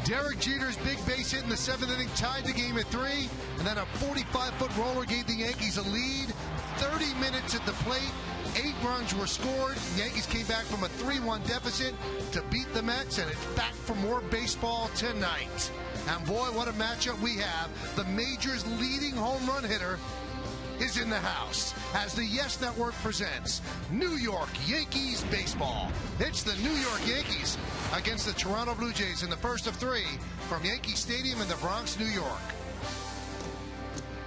Derek Jeter's big base hit in the 7th inning tied the game at 3, and then a 45-foot roller gave the Yankees a lead. 30 minutes at the plate, 8 runs were scored. The Yankees came back from a 3-1 deficit to beat the Mets, and it's back for more baseball tonight. And boy, what a matchup we have. The Major's leading home run hitter is in the house as the Yes Network presents New York Yankees baseball. It's the New York Yankees against the Toronto Blue Jays in the first of 3 from Yankee Stadium in the Bronx, New York.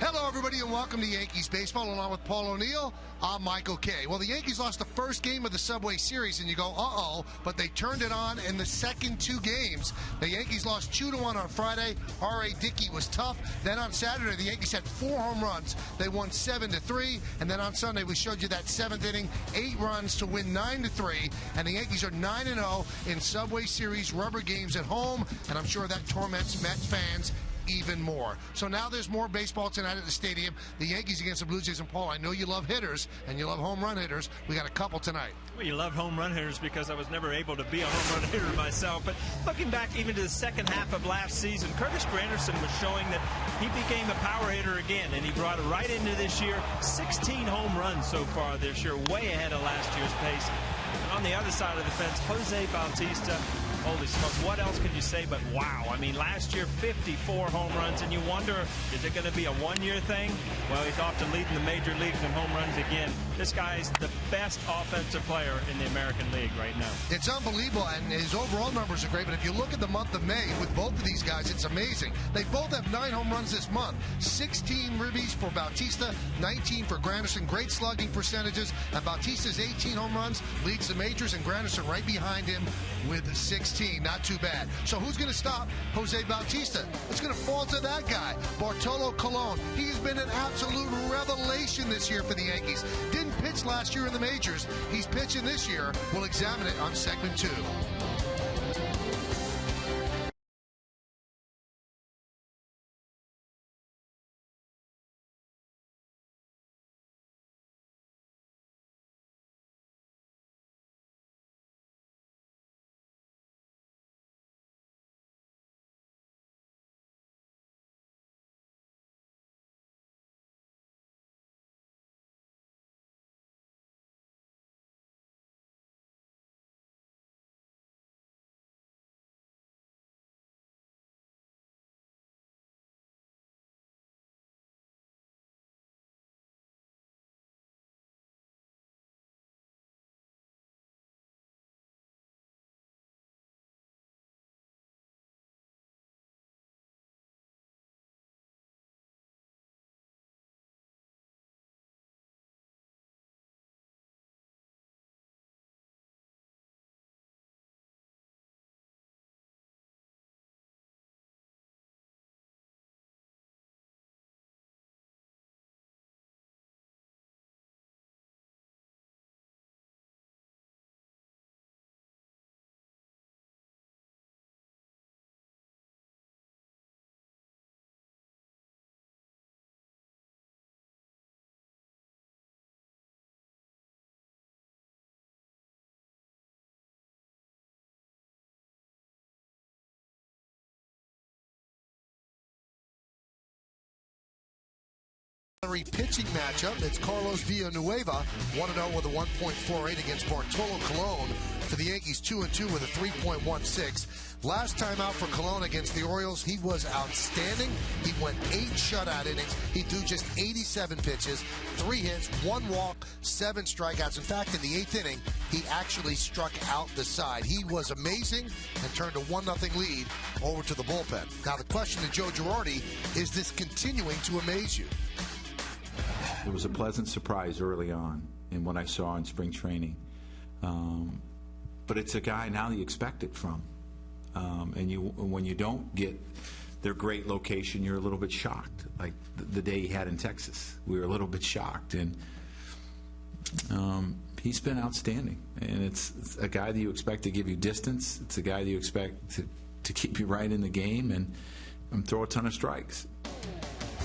Hello, everybody, and welcome to Yankees baseball. Along with Paul O'Neill, I'm Michael Kay. Well, the Yankees lost the first game of the Subway Series, and you go, uh-oh, but they turned it on in the second 2 games. The Yankees lost 2-1 on Friday. R.A. Dickey was tough. Then on Saturday, the Yankees had 4 home runs. They won 7-3, and then on Sunday, we showed you that 7th inning, 8 runs to win 9-3, and the Yankees are 9-0 in Subway Series rubber games at home, and I'm sure that torments Mets fans even more. So now there's more baseball tonight at the stadium. The Yankees against the Blue Jays. And Paul, I know you love hitters and you love home run hitters. We got a couple tonight. Well, you love home run hitters because I was never able to be a home run hitter myself. But looking back even to the second half of last season, Curtis Granderson was showing that he became a power hitter again, and he brought it right into this year. 16 home runs so far this year, way ahead of last year's pace. And on the other side of the fence, Jose Bautista. Holy smokes, what else could you say but wow? I mean, last year, 54 home runs, and you wonder, is it going to be a one-year thing? Well, he's off to leading the major leagues in home runs again. This guy's the best offensive player in the American League right now. It's unbelievable, and his overall numbers are great, but if you look at the month of May with both of these guys, it's amazing. They both have 9 home runs this month. 16 ribbies for Bautista, 19 for Granderson. Great slugging percentages, and Bautista's 18 home runs leads the majors, and Granderson right behind him with 16. Not too bad. So who's going to stop Jose Bautista? It's going to fall to that guy, Bartolo Colon. He's been an absolute revelation this year for the Yankees. Didn't pitch last year in the majors. He's pitching this year. We'll examine it on segment 2. Pitching matchup. It's Carlos Villanueva, 1-0 with a 1.48 against Bartolo Colon. For the Yankees, 2-2 with a 3.16. Last time out for Colon against the Orioles, he was outstanding. He went 8 shutout innings. He threw just 87 pitches, 3 hits, 1 walk, 7 strikeouts. In fact, in the 8th inning, he actually struck out the side. He was amazing and turned a 1-0 lead over to the bullpen. Now, the question to Joe Girardi, is this continuing to amaze you? It was a pleasant surprise early on in what I saw in spring training. But it's a guy now you expect it from. And when you don't get their great location, you're a little bit shocked. Like the day he had in Texas, we were a little bit shocked. And he's been outstanding. And it's a guy that you expect to give you distance. It's a guy that you expect to keep you right in the game and throw a ton of strikes.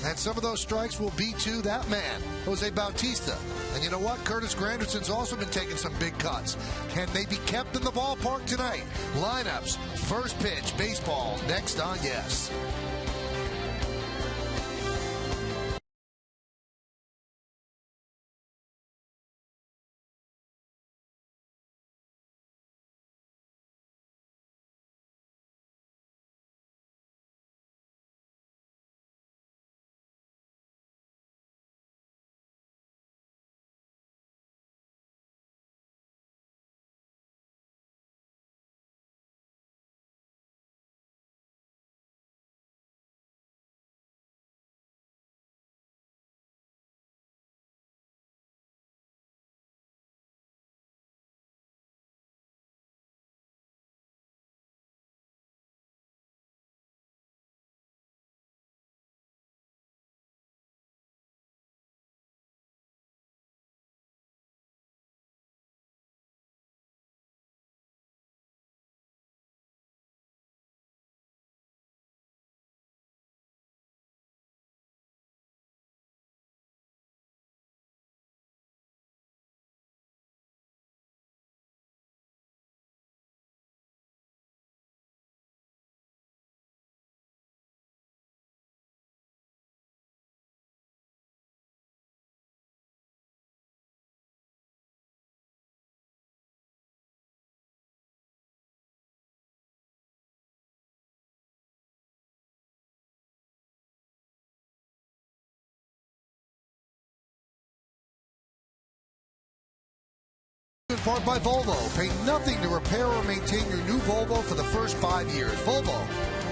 And some of those strikes will be to that man, Jose Bautista. And you know what? Curtis Granderson's also been taking some big cuts. Can they be kept in the ballpark tonight? Lineups, first pitch, baseball, next on Yes. In part by Volvo. Pay nothing to repair or maintain your new Volvo for the first 5 years. Volvo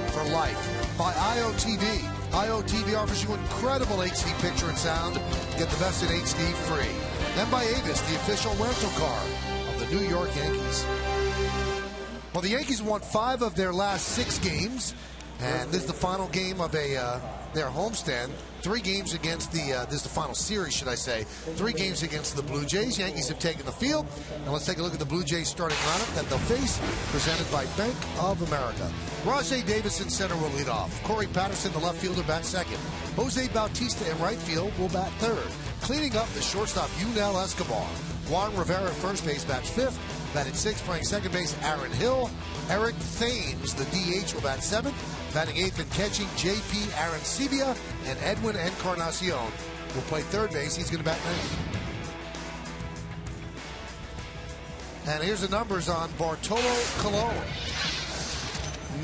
for life. By IOTV. IOTV offers you incredible HD picture and sound. Get the best in HD free. Then by Avis, the official rental car of the New York Yankees. Well, the Yankees won 5 of their last 6 games, and this is the final game of their homestand. 3 games against this is the final series, should I say. 3 games against the Blue Jays. Yankees have taken the field. Now let's take a look at the Blue Jays starting lineup that they'll face, presented by Bank of America. Rajai Davis in center will lead off. Corey Patterson, the left fielder, bats second. Jose Bautista in right field will bat third. Cleaning up the shortstop, Yunel Escobar. Juan Rivera at first base bats fifth. Batting sixth, playing second base, Aaron Hill. Eric Thames, the DH, will bat seventh. Batting eighth and catching, J.P. Arancibia, and Edwin Encarnacion will play third base. He's going to bat ninth. And here's the numbers on Bartolo Colon.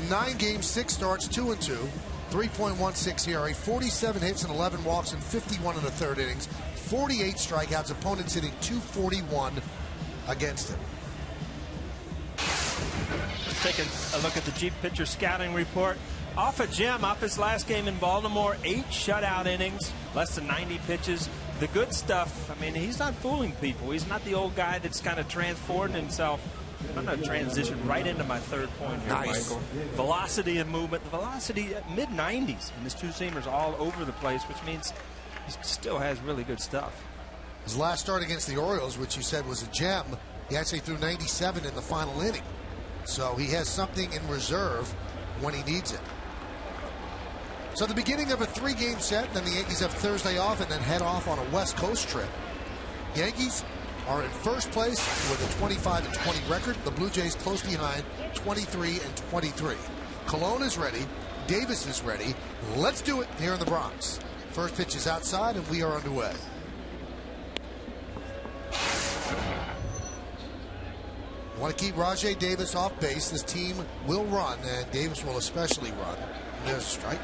9 games, 6 starts, 2-2, 3.16 ERA, 47 hits and 11 walks in 51 and a third innings, 48 strikeouts. Opponents hitting .241 against him. Let's take a look at the Jeep pitcher scouting report. Off a gem, off his last game in Baltimore, 8 shutout innings, less than 90 pitches. The good stuff, I mean, he's not fooling people. He's not the old guy that's kind of transformed himself. I'm going to transition right into my third point here, nice. Michael. Velocity and movement. The velocity mid-90s, and his two-seamers all over the place, which means he still has really good stuff. His last start against the Orioles, which you said was a gem, he actually threw 97 in the final inning. So he has something in reserve when he needs it. So the beginning of a 3-game set, then the Yankees have Thursday off and then head off on a West Coast trip. Yankees are in first place with a 25-20 record. The Blue Jays close behind, 23-23. Colon is ready. Davis is ready. Let's do it here in the Bronx. First pitch is outside and we are underway. Want to keep Rajai Davis off base. This team will run, and Davis will especially run. There's a strike.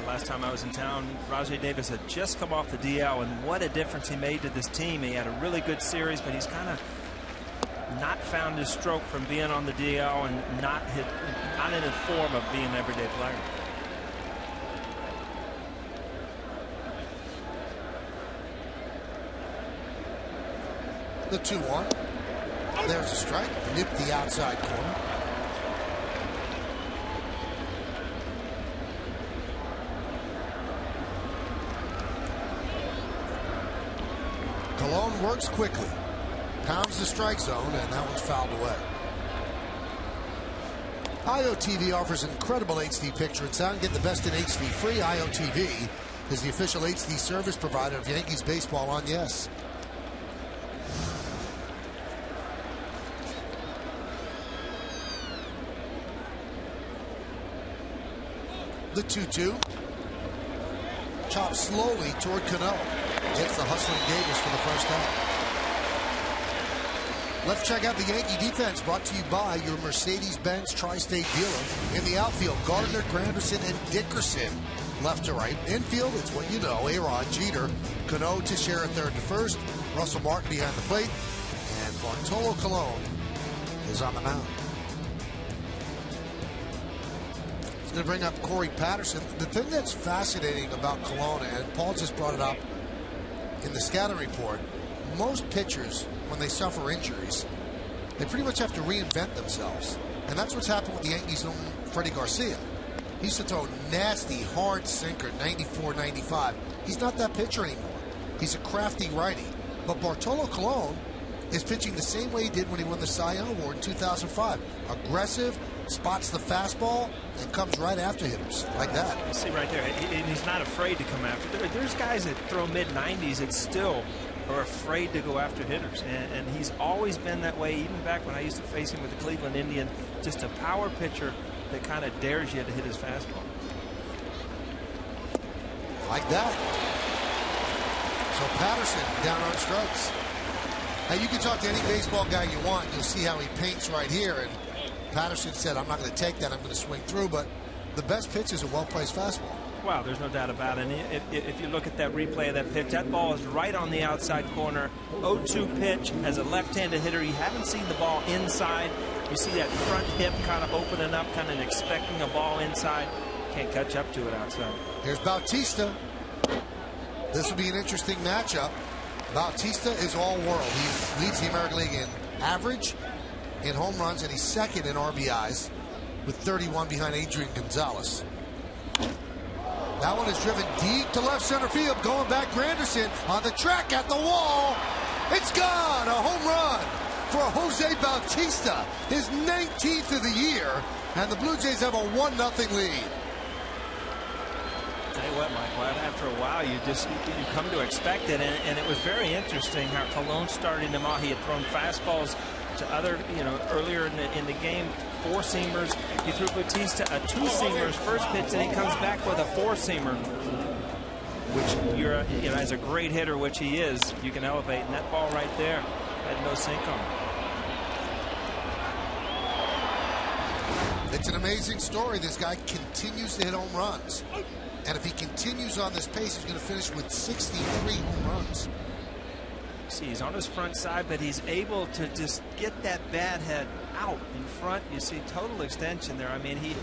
Last time I was in town, Rajai Davis had just come off the DL, and what a difference he made to this team. He had a really good series, but he's kind of not found his stroke from being on the DL and not in the form of being an everyday player. The 2-1. There's a strike. Nip the outside corner. Colon works quickly. Pounds the strike zone, and that one's fouled away. IOTV offers incredible HD picture and sound. Get the best in HD free. IOTV is the official HD service provider of Yankees baseball on Yes. The 2-2. Chopped slowly toward Cano. Hits the hustling Davis for the first out. Let's check out the Yankee defense, brought to you by your Mercedes-Benz Tri-State dealer. In the outfield, Gardner, Granderson, and Dickerson. Left to right. Infield, it's what you know. A-Rod, Jeter, Cano, Teixeira third to first. Russell Martin behind the plate. And Bartolo Colon is on the mound. He's going to bring up Corey Patterson. The thing that's fascinating about Colon, and Paul just brought it up in the scouting report, most pitchers, when they suffer injuries, they pretty much have to reinvent themselves. And that's what's happened with the Yankees own Freddie Garcia. He used to throw nasty, hard sinker, 94, 95. He's not that pitcher anymore. He's a crafty righty. But Bartolo Colon is pitching the same way he did when he won the Cy Young Award in 2005. Aggressive, spots the fastball, and comes right after hitters like that. You see right there, and he's not afraid to come after. There's guys that throw mid-90s that still are afraid to go after hitters, and he's always been that way, even back when I used to face him with the Cleveland Indians. Just a power pitcher that kind of dares you to hit his fastball. Like that. So Patterson down on strikes. Now you can talk to any baseball guy you want. You'll see how he paints right here. And Patterson said, I'm not going to take that. I'm going to swing through. But the best pitch is a well-placed fastball. Wow, there's no doubt about it. And if you look at that replay of that pitch, that ball is right on the outside corner. 0-2 pitch as a left-handed hitter. You haven't seen the ball inside. You see that front hip kind of opening up, kind of expecting a ball inside. Can't catch up to it outside. Here's Bautista. This will be an interesting matchup. Bautista is all world. He leads the American League in average, in home runs, and he's second in RBIs with 31 behind Adrian Gonzalez. That one is driven deep to left center field. Going back, Granderson on the track at the wall. It's gone. A home run for Jose Bautista. His 19th of the year. And the Blue Jays have a 1-0 lead. Tell you what, Michael, after a while, you come to expect it. And it was very interesting how Colon started him out. He had thrown fastballs to other, earlier in the game, four-seamers. He threw Bautista a two-seamers first pitch, and he comes back with a four-seamer, which you're, as a great hitter, which he is, you can elevate. And that ball right there had no sink on it. It's an amazing story. This guy continues to hit home runs. And if he continues on this pace, he's going to finish with 63 home runs. See, he's on his front side, but he's able to just get that bat head out in front. You see total extension there. I mean, he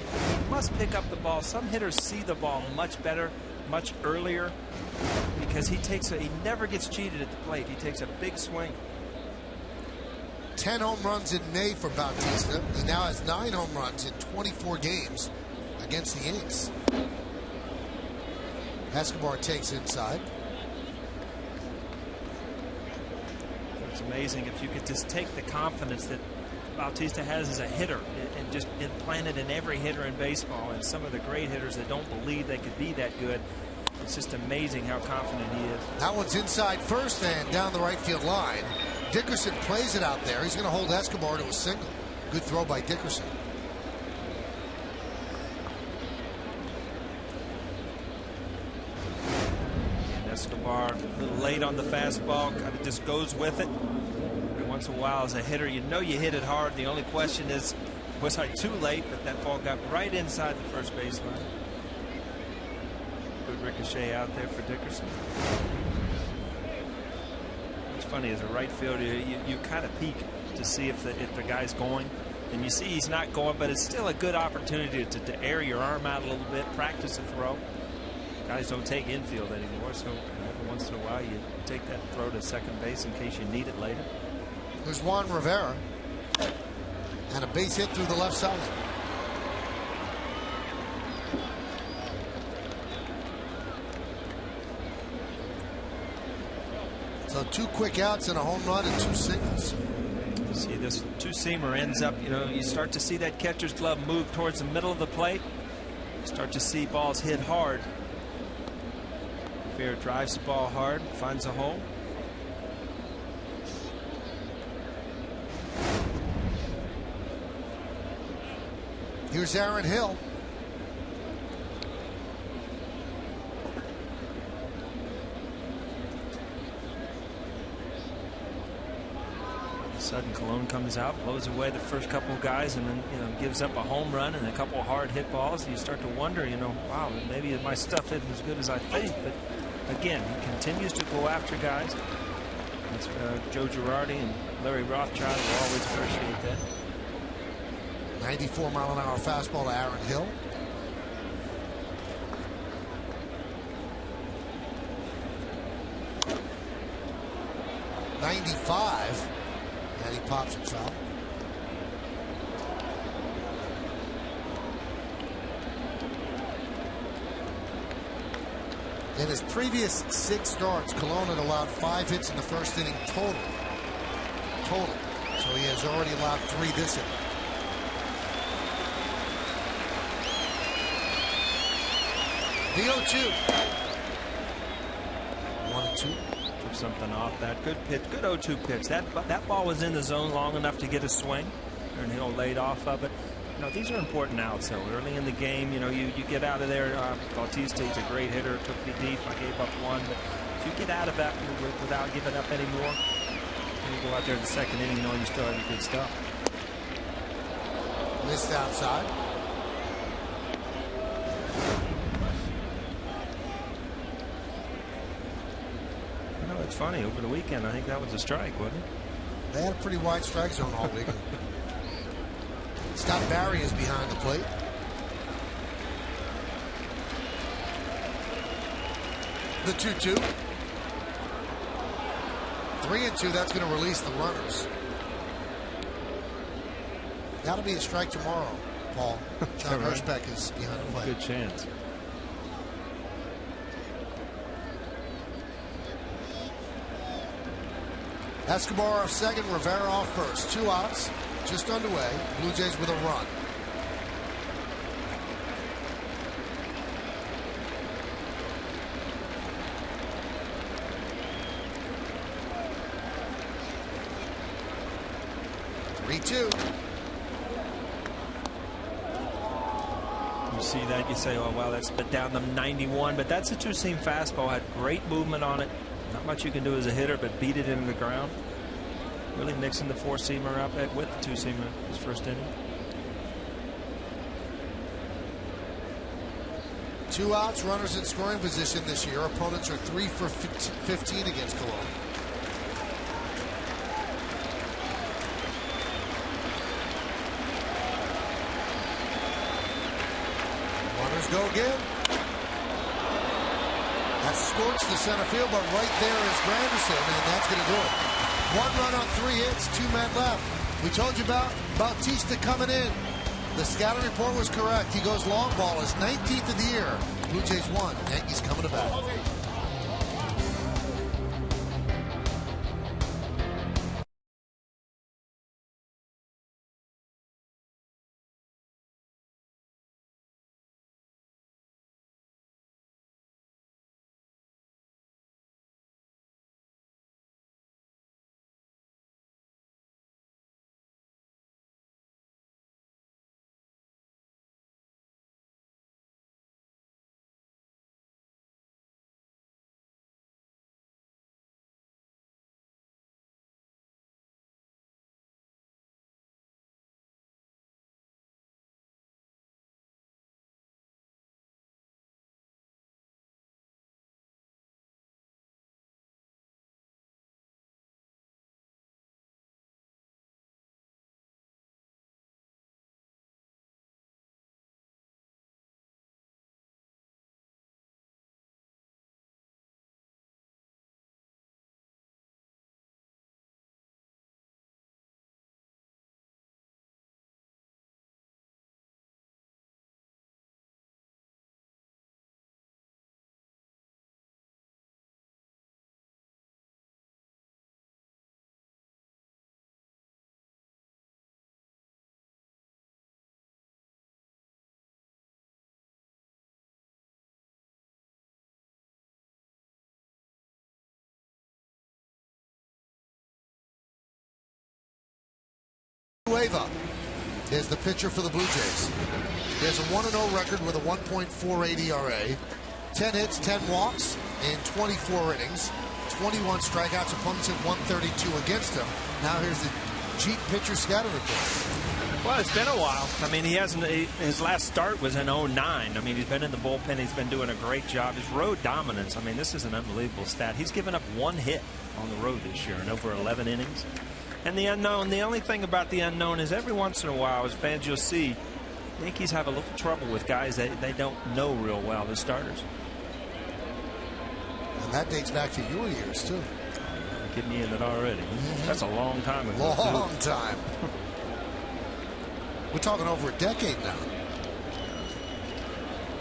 must pick up the ball. Some hitters see the ball much better, much earlier, because he never gets cheated at the plate. He takes a big swing. 10 home runs in May for Bautista. He now has 9 home runs in 24 games against the Yankees. Escobar takes inside. It's amazing if you could just take the confidence that Bautista has as a hitter and just implant it in every hitter in baseball. And some of the great hitters that don't believe they could be that good, it's just amazing how confident he is. That one's inside first and down the right field line. Dickerson plays it out there. He's going to hold Escobar to a single. Good throw by Dickerson. Escobar a little late on the fastball, kind of just goes with it. Every once in a while, as a hitter, you hit it hard. The only question is, was I too late? But that ball got right inside the first baseline. Good ricochet out there for Dickerson. What's funny as a right fielder, you kind of peek to see if the guy's going, and you see he's not going, but it's still a good opportunity to air your arm out a little bit, practice a throw. Guys don't take infield anymore, so every once in a while you take that throw to second base in case you need it later. There's Juan Rivera. And a base hit through the left side. So 2 quick outs and a home run and 2 singles. See, this two-seamer ends up, you start to see that catcher's glove move towards the middle of the plate. You start to see balls hit hard. Fair drives the ball hard, finds a hole. Here's Aaron Hill. Sudden Colon comes out, blows away the first couple of guys, and then gives up a home run and a couple of hard hit balls. And you start to wonder, wow, maybe my stuff isn't as good as I think. But again, he continues to go after guys. That's Joe Girardi and Larry Rothschild will always appreciate that. 94-mile-an-hour fastball to Aaron Hill. .95, and he pops it foul. In his previous 6 starts, Colon had allowed 5 hits in the first inning total. So he has already allowed 3 this inning. The 0-2. 1-2. Took something off that. Good pitch. Good 0-2 pitch. That ball was in the zone long enough to get a swing. And he'll laid off of it. These are important outs, though. Early in the game, you get out of there. Bautista, he's a great hitter. Took me deep. I gave up 1. But if you get out of that without giving up any more, you go out there in the second inning, you still have your good stuff. Missed outside. It's funny. Over the weekend, I think that was a strike, wasn't it? They had a pretty wide strike zone all weekend. Scott Barry is behind the plate. The 2-2. 3-2. That's going to release the runners. That'll be a strike tomorrow, Paul. John Hirschbeck is behind the plate. Good chance. Escobar off second, Rivera off first. 2 outs, just underway. Blue Jays with a run. Three-two. You see that, you say, oh, wow, that's down to 91, but that's a two-seam fastball. Had great movement on it. Not much you can do as a hitter, but beat it into the ground. Really mixing the 4-seamer up with the 2-seamer his first inning. 2 outs, runners in scoring position this year. Opponents are 3 for 15 against Colon. Runners go again. That's scorched to center field, but right there is Granderson, and that's going to do it. 1 run on 3 hits, 2 men left. We told you about Bautista coming in. The scouting report was correct. He goes long ball, his 19th of the year. Blue Jays 1, Yankees coming to bat. Villanueva is the pitcher for the Blue Jays. He has a 1-0 record with a 1.48 ERA, 10 hits, 10 walks in 24 innings, 21 strikeouts. Opponents hit 132 against him. Now here's the Jeep pitcher scouting report. Well, it's been a while. I mean, he hasn't. His last start was in 09. I mean, he's been in the bullpen. He's been doing a great job. His road dominance. I mean, this is an unbelievable stat. He's given up 1 hit on the road this year in over 11 innings. And the unknown. The only thing about the unknown is every once in a while, as fans, you'll see Yankees have a little trouble with guys they don't know real well, the starters. And that dates back to your years too. Getting me in it already. That's a long time ago. Long time. We're talking over a decade now.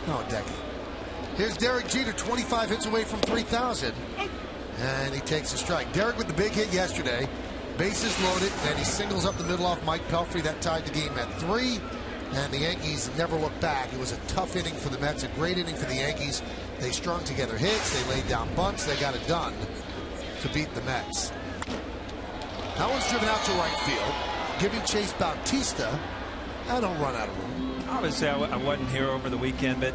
No, a decade. Here's Derek Jeter, 25 hits away from 3,000. And he takes a strike. Derek with the big hit yesterday. Bases loaded, and he singles up the middle off Mike Pelfrey. That tied the game at 3. And the Yankees never looked back. It was a tough inning for the Mets, a great inning for the Yankees. They strung together hits. They laid down bunts. They got it done to beat the Mets. That one's driven out to right field, giving chase Bautista. I don't run out of room. Obviously, I wasn't here over the weekend, but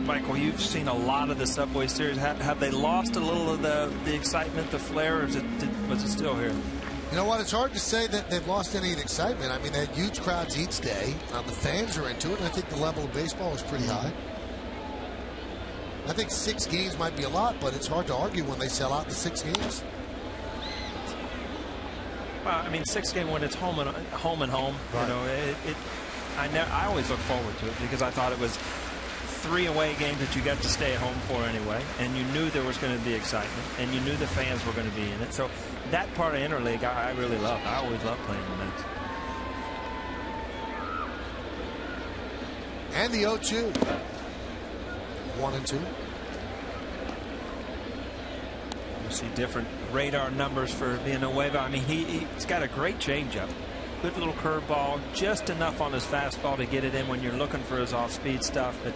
Michael, you've seen a lot of the Subway Series. Have they lost a little of the excitement, the flair, or was it still here? You know what? It's hard to say that they've lost any excitement. I mean, they had huge crowds each day. The fans are into it, and I think the level of baseball is pretty high. I think 6 games might be a lot, but it's hard to argue when they sell out the 6 games. Well, I mean, 6 game when it's home and home. Right. You know, I always look forward to it because I thought it was 3 away games that you got to stay at home for anyway, and you knew there was going to be excitement, and you knew the fans were going to be in it. So that part of interleague, I really love. I always love playing the Mets. And the 0-2. 1 and 2. You see different radar numbers for Villanueva. I mean, he's got a great changeup, good little curveball, just enough on his fastball to get it in when you're looking for his off-speed stuff. But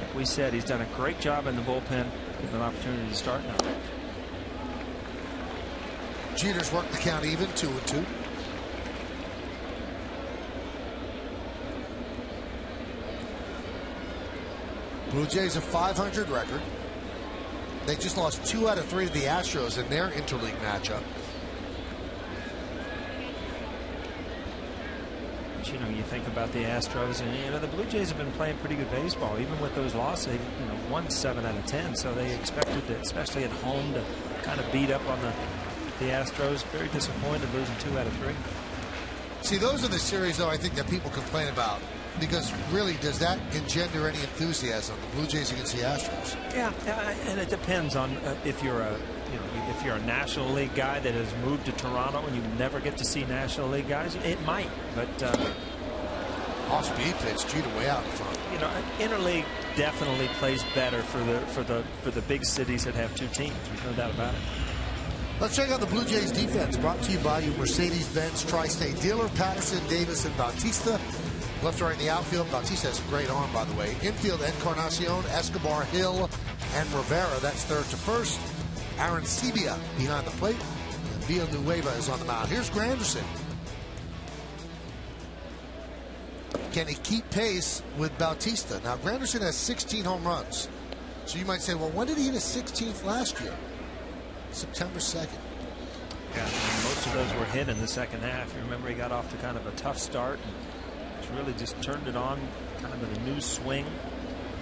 like we said, he's done a great job in the bullpen. Give him an opportunity to start now. Jeter's worked the count even, 2 and 2. Blue Jays a .500 record. They just lost 2 out of 3 to the Astros in their interleague matchup. But, you know, you think about the Astros, and you know the Blue Jays have been playing pretty good baseball, even with those losses. They won 7 out of 10, so they expected to, especially at home, to kind of beat up on the Astros. Very disappointed losing 2 out of 3. See, those are the series, though, I think that people complain about. Because really, does that engender any enthusiasm? The Blue Jays against the Astros. Yeah, and it depends on if you're a National League guy that has moved to Toronto and you never get to see National League guys. It might, but off-speed pitch, Jeter way out in front. You know, interleague definitely plays better for the big cities that have 2 teams. There's no doubt about it. Let's check out the Blue Jays defense. Brought to you by your Mercedes-Benz Tri-State dealer, Patterson, Davis, and Bautista. Left to right in the outfield. Bautista has a great arm, by the way. Infield, Encarnacion, Escobar, Hill, and Rivera. That's third to first. Aaron Sebia behind the plate. And Villanueva is on the mound. Here's Granderson. Can he keep pace with Bautista? Now, Granderson has 16 home runs. So you might say, well, when did he hit his 16th last year? September 2nd. Yeah, most of those were hit in the second half. You remember he got off to kind of a tough start. Really just turned it on, kind of a new swing.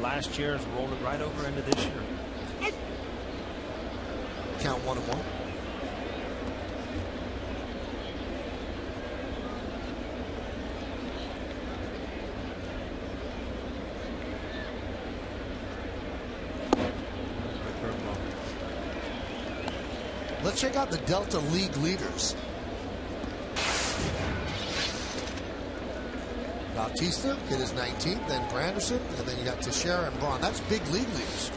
Last year has rolled it right over into this year. Count 1-1. Let's check out the Delta League leaders. Bautista hit his 19th, then Granderson, and then you got Teixeira and Braun. That's big league leaders.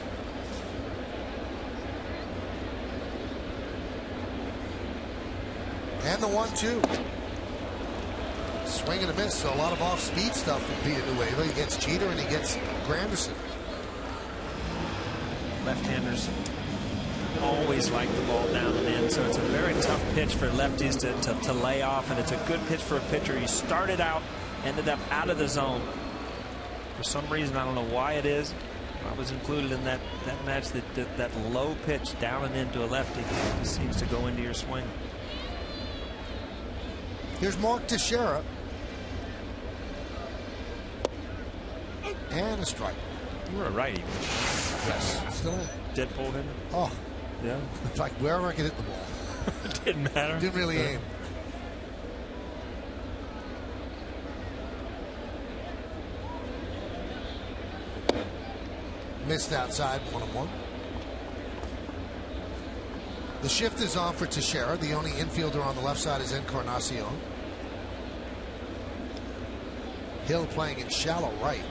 And the 1-2. Swing and a miss, so a lot of off-speed stuff with Villanueva. He gets Jeter and he gets Granderson. Left-handers always like the ball down and in, So it's a very tough pitch for lefties to lay off, and it's a good pitch for a pitcher. He started out, ended up out of the zone. For some reason, I don't know why it is. I was included in that match. That low pitch down and into a lefty just seems to go into your swing. Here's Mark Teixeira. And a strike. You were a righty. Yes. Still dead pull hitter. Oh. Yeah. In fact, wherever I could hit the ball. It didn't matter. Didn't really aim. Missed outside, 1-1. The shift is on for Teixeira. The only infielder on the left side is Encarnacion. Hill playing in shallow right.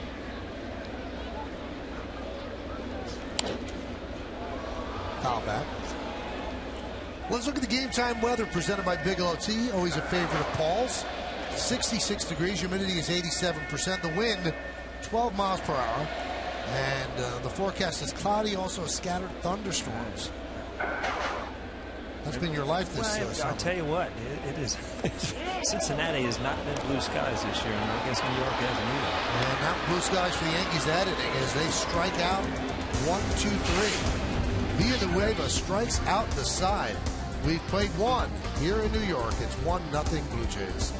Foul back. Let's look at the game time weather presented by Bigelow Tea. Always a favorite of Paul's. 66 degrees. Humidity is 87%. The wind, 12 miles per hour. And the forecast is cloudy, also scattered thunderstorms. That's been your life this summer. I'll tell you what, it is. Cincinnati has not been blue skies this year, and I guess New York hasn't either. And now blue skies for the Yankees that inning as they strike out 1-2-3. Villanueva strikes out the side. We've played one here in New York. It's 1-0 Blue Jays.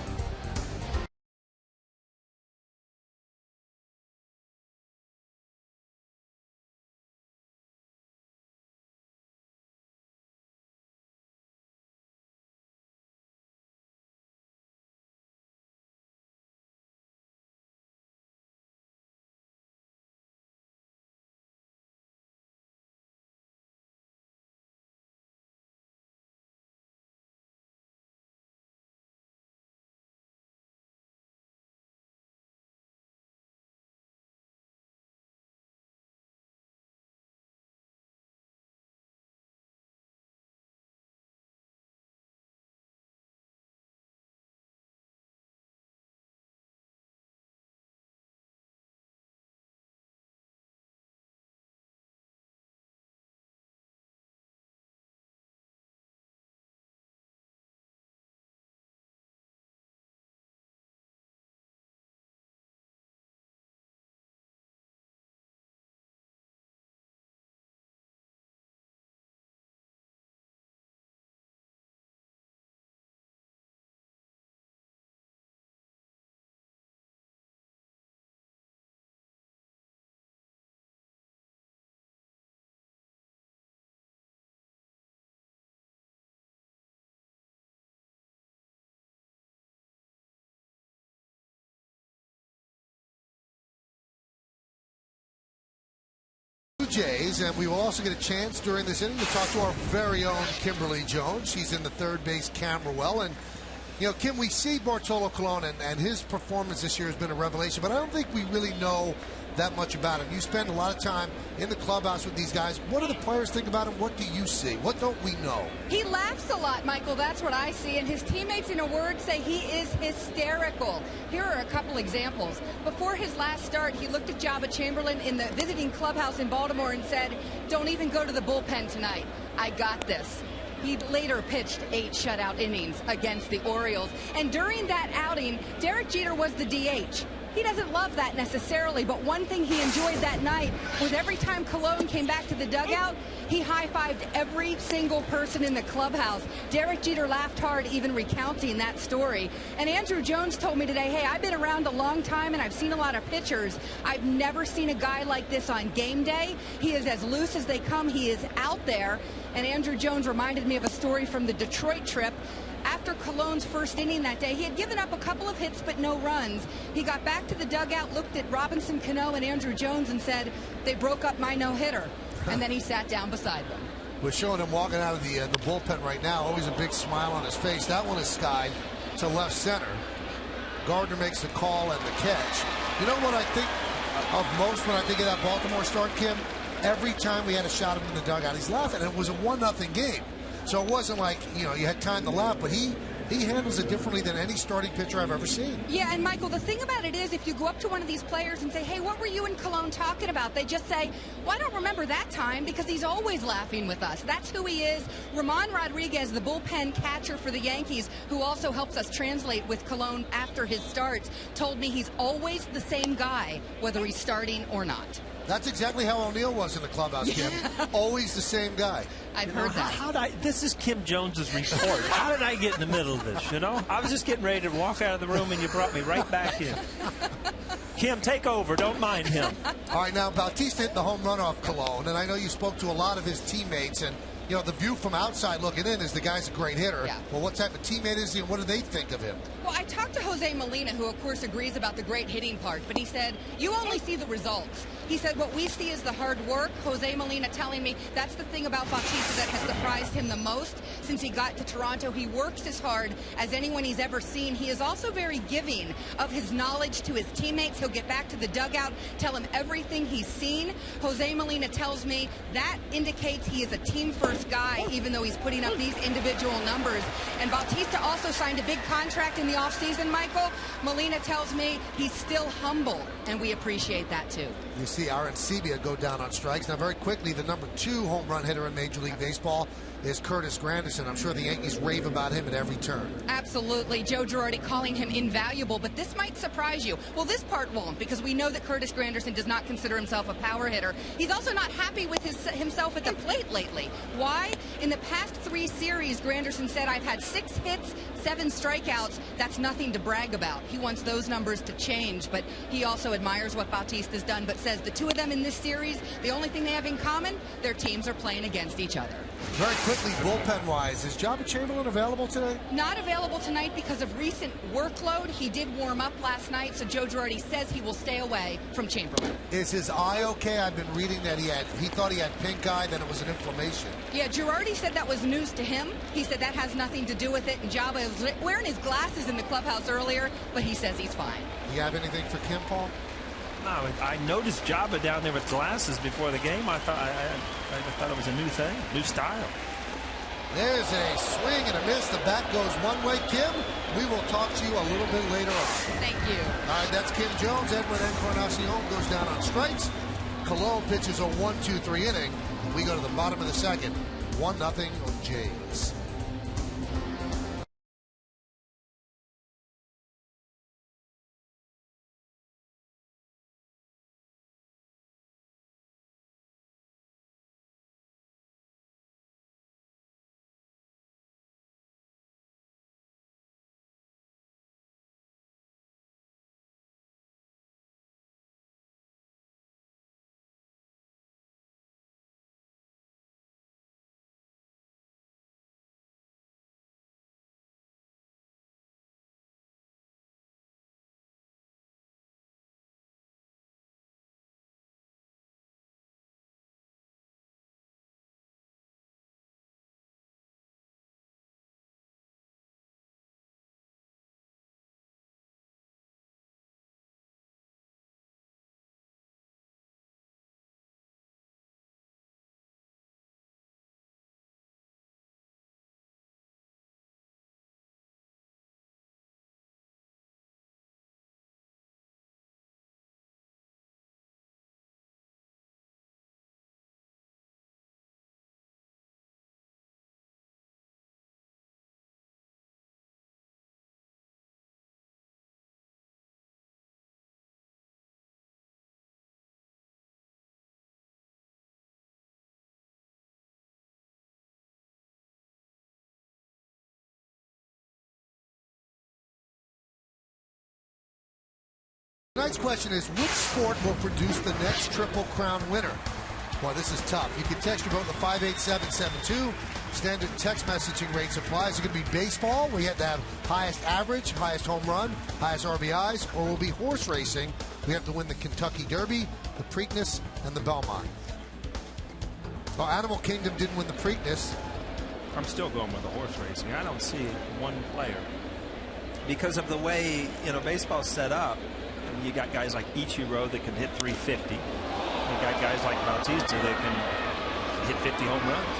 Jays, and we will also get a chance during this inning to talk to our very own Kimberly Jones. She's in the third base camera well, and you know, Kim, we see Bartolo Colon and his performance this year has been a revelation, but I don't think we really know that much about him. You spend a lot of time in the clubhouse with these guys. What do the players think about him? What do you see? What don't we know? He laughs a lot, Michael. That's what I see. And his teammates, in a word, say he is hysterical. Here are a couple examples. Before his last start, he looked at Jabba Chamberlain in the visiting clubhouse in Baltimore and said, "Don't even go to the bullpen tonight. I got this." He later pitched 8 shutout innings against the Orioles. And during that outing, Derek Jeter was the DH. He doesn't love that necessarily, but one thing he enjoyed that night was every time Colon came back to the dugout, he high-fived every single person in the clubhouse. Derek Jeter laughed hard, even recounting that story. And Andrew Jones told me today, hey, I've been around a long time and I've seen a lot of pitchers. I've never seen a guy like this on game day. He is as loose as they come. He is out there. And Andrew Jones reminded me of a story from the Detroit trip. After Colon's first inning that day, he had given up a couple of hits but no runs. He got back to the dugout, looked at Robinson Cano and Andrew Jones and said, they broke up my no-hitter. And then he sat down beside them. We're showing him walking out of the bullpen right now. Always a big smile on his face. That one is skied to left center. Gardner makes the call and the catch. You know what I think of most when I think of that Baltimore start, Kim? Every time we had a shot of him in the dugout, he's laughing. And it was a 1-0 game. So it wasn't like, you know, you had time to laugh, but he he handles it differently than any starting pitcher I've ever seen. Yeah, and Michael, the thing about it is, if you go up to one of these players and say, hey, what were you in Cologne talking about? They just say, well, I don't remember that time, because he's always laughing with us. That's who he is. Ramon Rodriguez, the bullpen catcher for the Yankees, who also helps us translate with Cologne after his starts, told me he's always the same guy, whether he's starting or not. That's exactly how O'Neill was in the clubhouse, Kim. Always the same guy. I've heard that. This is Kim Jones's report. How did I get in the middle of this, you know? I was just getting ready to walk out of the room, and you brought me right back in. Kim, take over. Don't mind him. All right, now, Bautista hit the home run off Cologne, and I know you spoke to a lot of his teammates, and you know, the view from outside looking in is the guy's a great hitter. Yeah. Well, what type of teammate is he, and what do they think of him? Well, I talked to Jose Molina, who, of course, agrees about the great hitting part, but he said, you only see the results. He said, what we see is the hard work. Jose Molina telling me that's the thing about Bautista that has surprised him the most since he got to Toronto. He works as hard as anyone he's ever seen. He is also very giving of his knowledge to his teammates. He'll get back to the dugout, tell him everything he's seen. Jose Molina tells me that indicates he is a team-first guy, even though he's putting up these individual numbers. And Bautista also signed a big contract in the offseason, Michael. Molina tells me he's still humble, and we appreciate that, too. You see Arancibia go down on strikes. Now, very quickly, the number 2 home run hitter in Major League Baseball is Curtis Granderson. I'm sure the Yankees rave about him at every turn. Absolutely. Joe Girardi calling him invaluable, but this might surprise you. Well, this part won't, because we know that Curtis Granderson does not consider himself a power hitter. He's also not happy with himself at the plate lately. Why? In the past 3 series, Granderson said, I've had 6 hits, 7 strikeouts. That's nothing to brag about. He wants those numbers to change, but he also admires what Bautista's done, but says the 2 of them in this series, the only thing they have in common, their teams are playing against each other. Very quickly, bullpen-wise, is Joba Chamberlain available today? Not available tonight because of recent workload. He did warm up last night, so Joe Girardi says he will stay away from Chamberlain. Is his eye okay? I've been reading that he thought he had pink eye, then it was an inflammation. Yeah, Girardi said that was news to him. He said that has nothing to do with it, and Joba was wearing his glasses in the clubhouse earlier, but he says he's fine. Do you have anything for Kim, Paul? No, I noticed Joba down there with glasses before the game. I thought it was a new thing, new style. There's a swing and a miss. The bat goes one way. Kim, we will talk to you a little bit later on. Thank you. All right, that's Kim Jones. Edwin Encarnacion goes down on strikes. Cologne pitches a 1-2-3 inning. We go to the bottom of the second. 1-0 Jays. Tonight's question is, which sport will produce the next Triple Crown winner? Boy, this is tough. You can text your vote to 58772. Standard text messaging rates apply. Is it going to be baseball? We have to have highest average, highest home run, highest RBIs, or will be horse racing? We have to win the Kentucky Derby, the Preakness, and the Belmont. Well, Animal Kingdom didn't win the Preakness. I'm still going with the horse racing. I don't see one player because of the way baseball's set up. You got guys like Ichiro that can hit 350. You got guys like Bautista that can hit 50 home runs.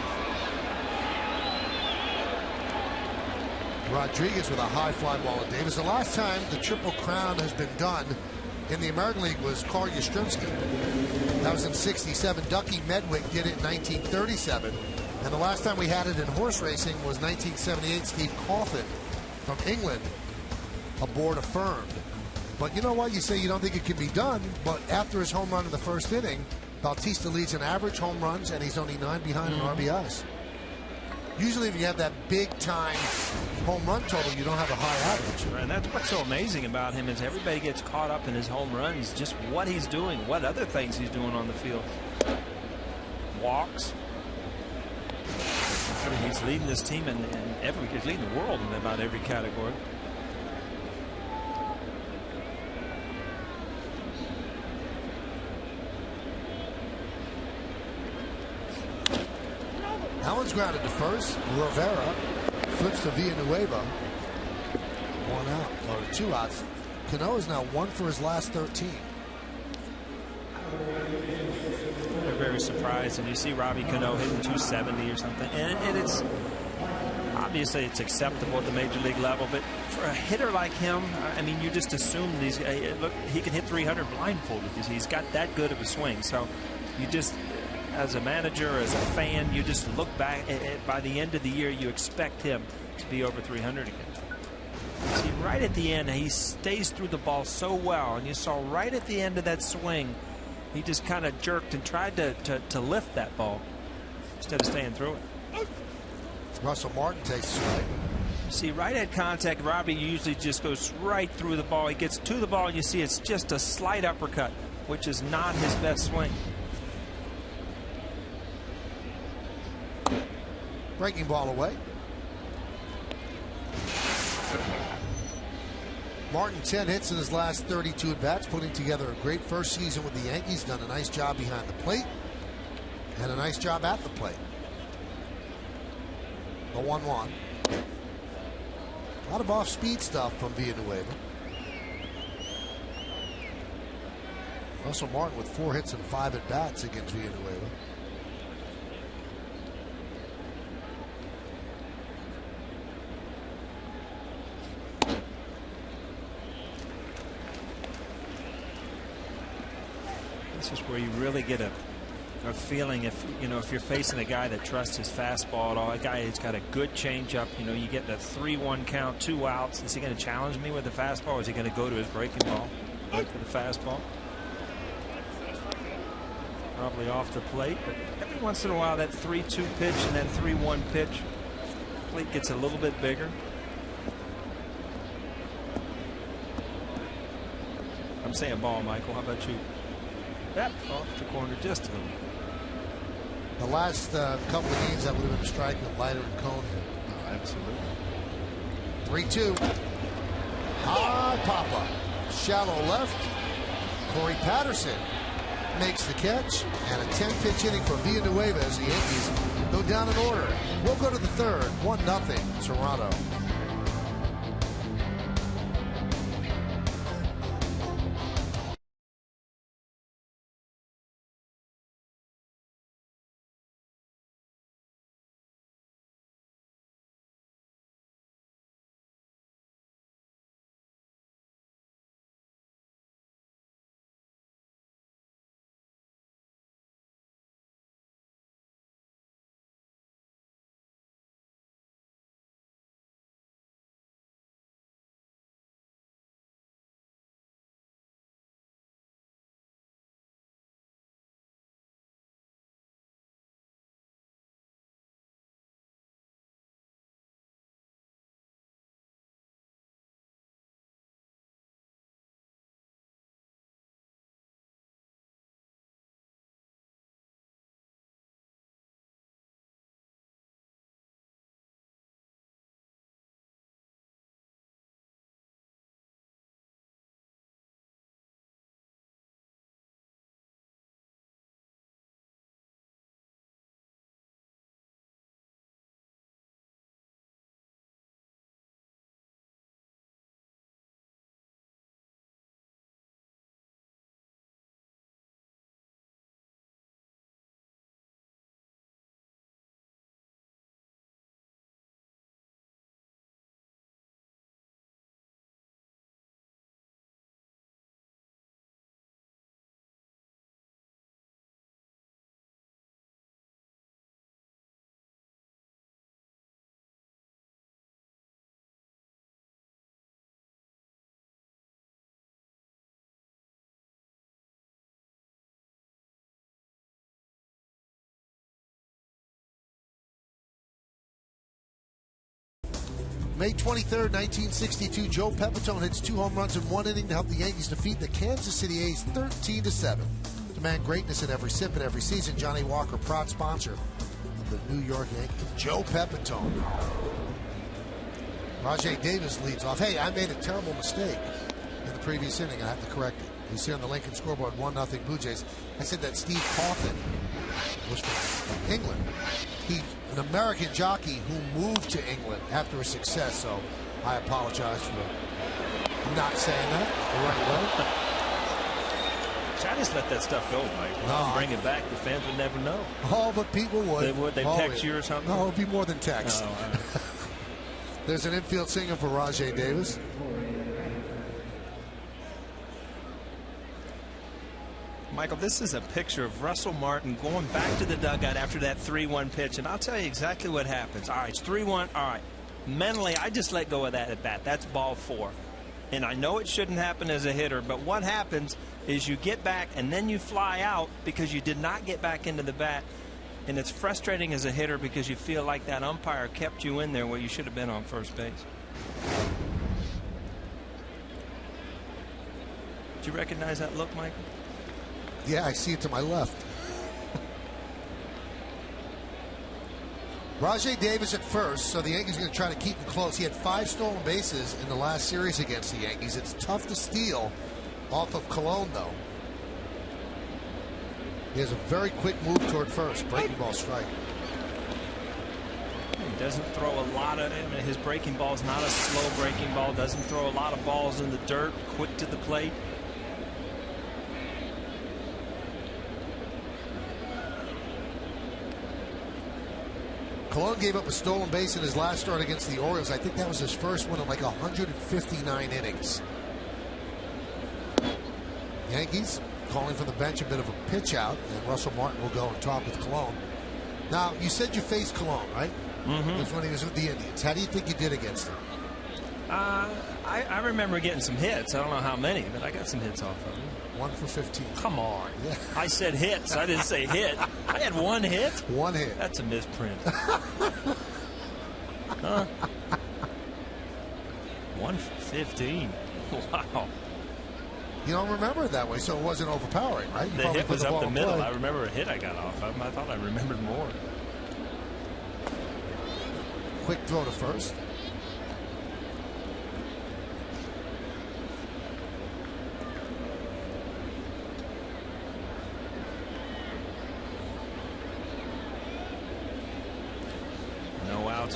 Rodriguez with a high fly ball at Davis. The last time the Triple Crown has been done in the American League was Carl Yastrzemski. That was in '67. Ducky Medwick did it in 1937. And the last time we had it in horse racing was 1978. Steve Coffin from England aboard Affirmed. But you know what? You say you don't think it can be done, but after his home run in the first inning, Bautista leads in average home runs, and he's only 9 behind in RBIs. Usually if you have that big-time home run total, you don't have a high average. And that's what's so amazing about him is everybody gets caught up in his home runs, just what he's doing, what other things he's doing on the field. Walks. I mean, he's leading this team he's leading the world in about every category. That one's grounded to first. Rivera flips to Villanueva. 1 out, or 2 outs. Cano is now 1 for his last 13. They're very surprised, and you see Robbie Cano hitting 270 or something, and it's obviously it's acceptable at the major league level, but for a hitter like him, I mean, you just assume look, he can hit 300 blindfolded because he's got that good of a swing. So you just, as a manager, as a fan, you just look back by the end of the year, you expect him to be over 300 again. See, right at the end, he stays through the ball so well, and you saw right at the end of that swing, he just kind of jerked and tried to lift that ball instead of staying through it. Russell Martin takes a strike. See, right at contact, Robbie usually just goes right through the ball. He gets to the ball, and you see it's just a slight uppercut, which is not his best swing. Breaking ball away. Martin 10 hits in his last 32 at-bats, putting together a great first season with the Yankees. Done a nice job behind the plate and a nice job at the plate. The 1-1. A lot of off-speed stuff from Villanueva. Russell Martin with 4 hits and 5 at-bats against Villanueva. This is where you really get a feeling if you're facing a guy that trusts his fastball at all, a guy who's got a good changeup. You get the 3-1 count, 2 outs. Is he going to challenge me with the fastball, or is he going to go to his breaking ball, look for the fastball? Probably off the plate, but every once in a while that 3-2 pitch and that 3-1 pitch, plate gets a little bit bigger. I'm saying ball, Michael. How about you? Yep, off the corner just a little. The last couple of games that would have been a strike with Leiter and Cone here. Oh, absolutely. 3-2. High pop-up. Shallow left. Corey Patterson makes the catch. And a 10-pitch inning for Villanueva as the Yankees go down in order. We'll go to the third. 1-0 Toronto. May 23rd, 1962, Joe Pepitone hits 2 home runs in 1 inning to help the Yankees defeat the Kansas City A's 13-7. Demand greatness in every sip and every season. Johnny Walker, proud sponsor of the New York Yankees. Joe Pepitone. Rajay Davis leads off. Hey, I made a terrible mistake in the previous inning. I have to correct it. You see on the Lincoln scoreboard, 1-0 Blue Jays. I said that Steve Coffin was from England. He's an American jockey who moved to England after his success, so I apologize for not saying that the right way. Should I just let that stuff go, Mike? No, bring it back. The fans would never know. Oh, but people would. They would. They'd text you or something? No, it would be more than text. Oh, all right. There's an infield single for Rajay Davis. Michael, this is a picture of Russell Martin going back to the dugout after that 3-1 pitch, and I'll tell you exactly what happens. All right, it's 3-1. All right, mentally, I just let go of that at bat. That's ball 4. And I know it shouldn't happen as a hitter, but what happens is you get back and then you fly out because you did not get back into the bat. And it's frustrating as a hitter because you feel like that umpire kept you in there where you should have been on first base. Did you recognize that look, Michael? Yeah, I see it to my left. Rajay Davis at first, so the Yankees are going to try to keep him close. He had 5 stolen bases in the last series against the Yankees. It's tough to steal off of Colon, though. He has a very quick move toward first. Breaking ball strike. He doesn't throw a lot of it. His breaking ball is not a slow breaking ball. Doesn't throw a lot of balls in the dirt. Quick to the plate. Colon gave up a stolen base in his last start against the Orioles. I think that was his first one in like 159 innings. Yankees calling from the bench a bit of a pitch out, and Russell Martin will go and talk with Colon. Now, you said you faced Colon, right? Mm-hmm. It was when he was with the Indians. How do you think you did against him? I remember getting some hits. I don't know how many, but I got some hits off of him. 1 for 15. Come on. Yeah. I said hits. I didn't say hit. I had 1 hit. 1 hit. That's a misprint. Huh? 1 for 15. Wow. You don't remember it that way, so it wasn't overpowering, right? You the hit was up the middle. Play. I remember a hit I got off of him. I thought I remembered more. Quick throw to first.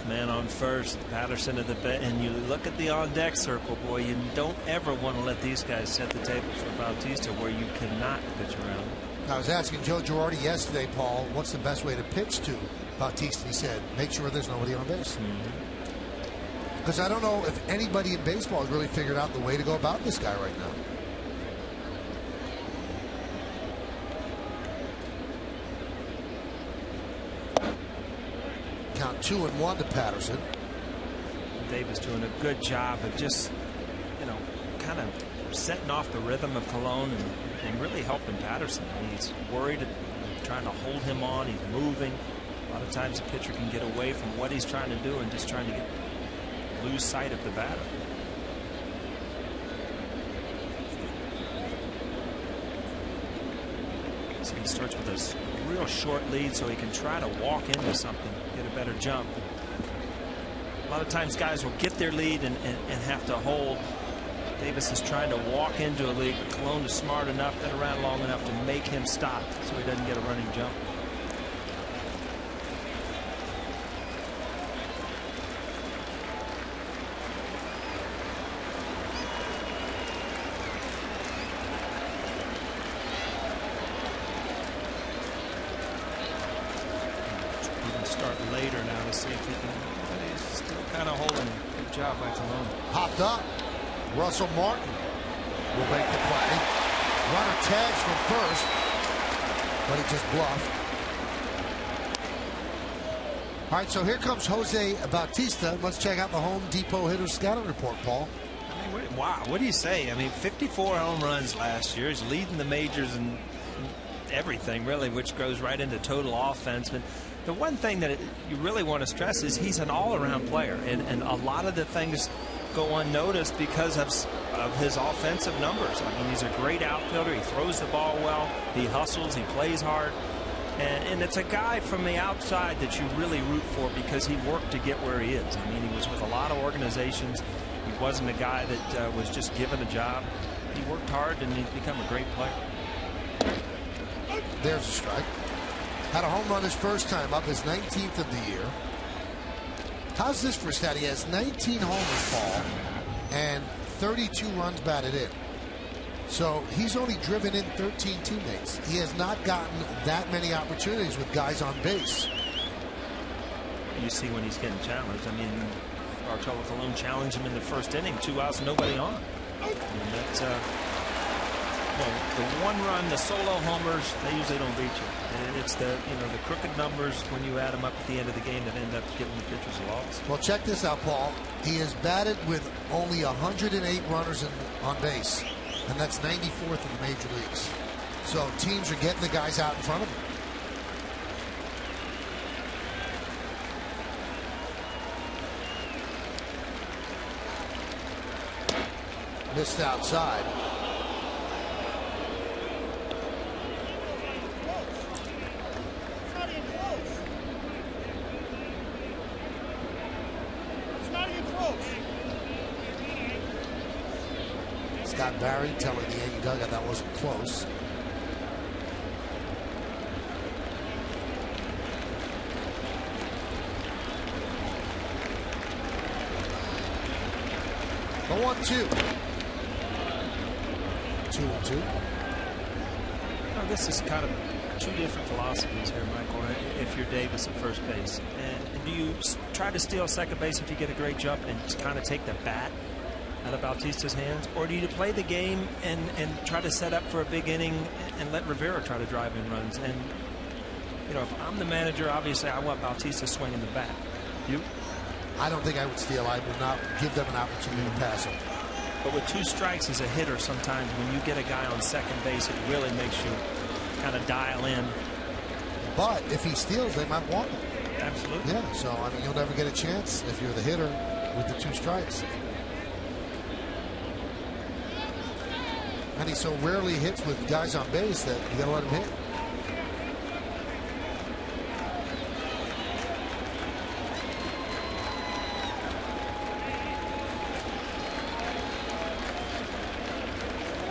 Man on first, Patterson at the bat, and you look at the on-deck circle, boy, you don't ever want to let these guys set the table for Bautista where you cannot pitch around. I was asking Joe Girardi yesterday, Paul, what's the best way to pitch to Bautista? He said, make sure there's nobody on base. Because I don't know if anybody in baseball has really figured out the way to go about this guy right now. Count 2-1 to Patterson. Davis doing a good job of just, kind of setting off the rhythm of Colon and really helping Patterson. He's worried, trying to hold him on. He's moving. A lot of times the pitcher can get away from what he's trying to do and just trying to lose sight of the batter. So he starts with a real short lead so he can try to walk into something, get a better jump. A lot of times guys will get their lead and have to hold. Davis is trying to walk into a lead, but Colon is smart enough, been around long enough to make him stop so he doesn't get a running jump. Later now to see if he can, but he's still kind of holding. Good job by Colon. Popped up. Russell Martin will make the play. Runner tags from first, but he just bluffed. All right, so here comes Jose Bautista. Let's check out the Home Depot hitters scouting report, Paul. I mean, wow, what do you say? I mean, 54 home runs last year. He's leading the majors in everything, really, which goes right into total offense. But The one thing that you really want to stress is he's an all-around player, and a lot of the things go unnoticed because of his offensive numbers. I mean, he's a great outfielder. He throws the ball well. He hustles. He plays hard. And it's a guy from the outside that you really root for because he worked to get where he is. I mean, he was with a lot of organizations. He wasn't a guy that was just given a job. He worked hard, and he's become a great player. There's a strike. Had a home run his first time up, his 19th of the year. How's this for a stat? He has 19 homers, Paul, and 32 runs batted in. So he's only driven in 13 teammates. He has not gotten that many opportunities with guys on base. You see when he's getting challenged. I mean, Bartolo Colon challenged him in the first inning, 2 outs, nobody on. And that's the one run, the solo homers, they usually don't beat you. And it's the the crooked numbers when you add them up at the end of the game that end up giving the pitchers a loss. Well, check this out, Paul. He has batted with only 108 runners on base, and that's 94th in the major leagues. So teams are getting the guys out in front of him. Missed outside. Scott Barry telling the Yankee dugout that wasn't close. The 1-2. 2-2. Now, this is kind of two different philosophies here, Michael. If you're Davis at first base, and do you try to steal second base if you get a great jump and kind of take the bat out of Bautista's hands, or do you play the game and try to set up for a big inning and let Rivera try to drive in runs? And if I'm the manager, obviously I want Bautista swinging the bat. You? I don't think I would steal. I would not give them an opportunity to pass him. But with 2 strikes as a hitter, sometimes when you get a guy on second base, it really makes you kind of dial in. But if he steals, they might want him. Absolutely. Yeah, so I mean, you'll never get a chance if you're the hitter with the 2 strikes. And he so rarely hits with guys on base that you got to let him hit.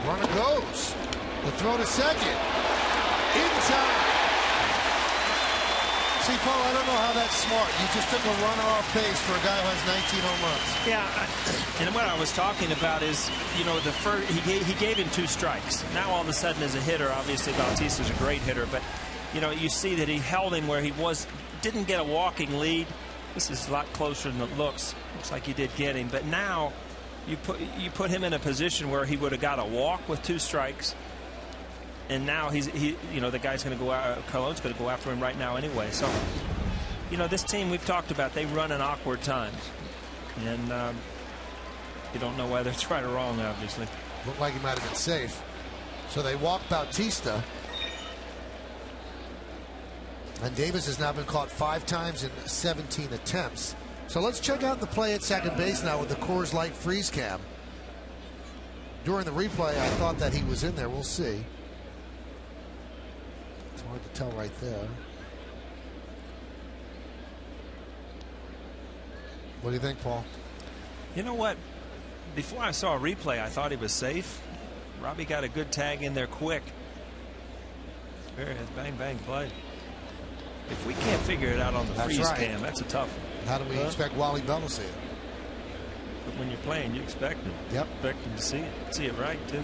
Runner goes. The throw to second. In time. See, Paul, I don't know how that's smart. You just took a runner off base for a guy who has 19 home runs. Yeah, and what I was talking about is, the first he gave him 2 strikes. Now all of a sudden, as a hitter, obviously Bautista's a great hitter, but you see that he held him where he didn't get a walking lead. This is a lot closer than it looks. Looks like he did get him, but now you put him in a position where he would have got a walk with 2 strikes. And now the guy's going to go out. Colon's going to go after him right now anyway. So, this team we've talked about, they run in awkward times, and you don't know whether it's right or wrong. Obviously, looked like he might have been safe. So they walk Bautista, and Davis has now been caught 5 times in 17 attempts. So let's check out the play at second base now with the Coors Light freeze cam. During the replay, I thought that he was in there. We'll see. It's hard to tell right there. What do you think, Paul? You know what? Before I saw a replay, I thought he was safe. Robbie got a good tag in there quick. Very bang, bang play. If we can't figure it out on the freeze cam, that's a tough one. How do we expect Wally Bell to see it? But when you're playing, you expect him. Yep. Expect him to see it. See it right, too.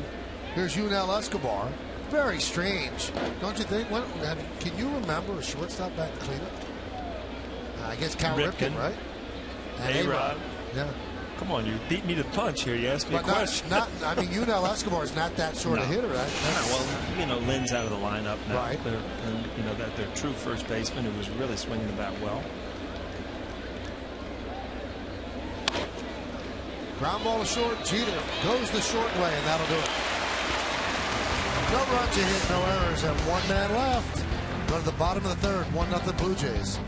Here's Yunel Escobar. Very strange, don't you think? Can you remember a shortstop back in cleanup? I guess Cal Ripken, right? And A-Rod. Yeah. Come on, you beat me to the punch here. You asked me a question. I mean, Yunel Escobar is not that sort of hitter, right? Well, Lynn's out of the lineup now. Right. That their true first baseman who was really swinging the bat well. Ground ball to short. Jeter goes the short way, and that'll do it. No runs, a hit, no errors, and 1 man left. go to the bottom of the third, 1-0 Blue Jays.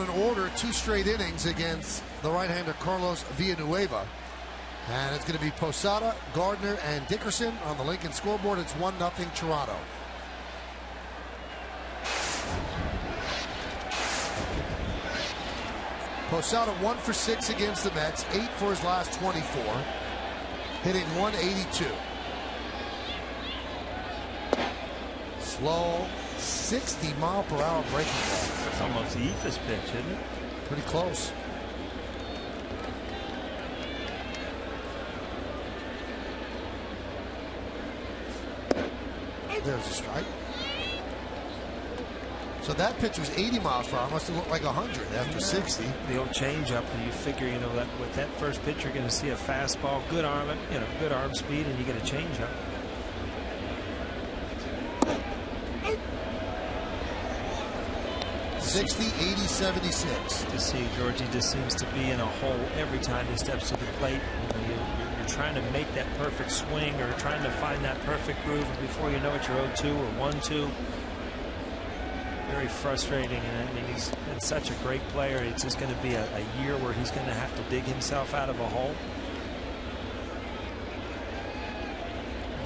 In order, 2 straight innings against the right-hander Carlos Villanueva. And it's going to be Posada, Gardner, and Dickerson on the Lincoln scoreboard. It's 1-0 Toronto. Posada 1 for 6 against the Mets, 8 for his last 24, hitting 182. Slow, 60-mile-per-hour breaking ball. It's almost the Ephus pitch, isn't it? Pretty close. There's a strike. So that pitch was 80 miles per hour. Must have looked like 100 after 60. The old changeup, and you figure, you know, that with that first pitch, you're going to see a fastball, good arm, you know, good arm speed, and you get a changeup. '60, 80, 76. To see Georgie just seems to be in a hole every time he steps to the plate. You know, you're trying to make that perfect swing or trying to find that perfect groove, and before you know it, you're 0-2 or 1-2. Very frustrating, and I mean, he's been such a great player. It's just going to be a year where he's going to have to dig himself out of a hole.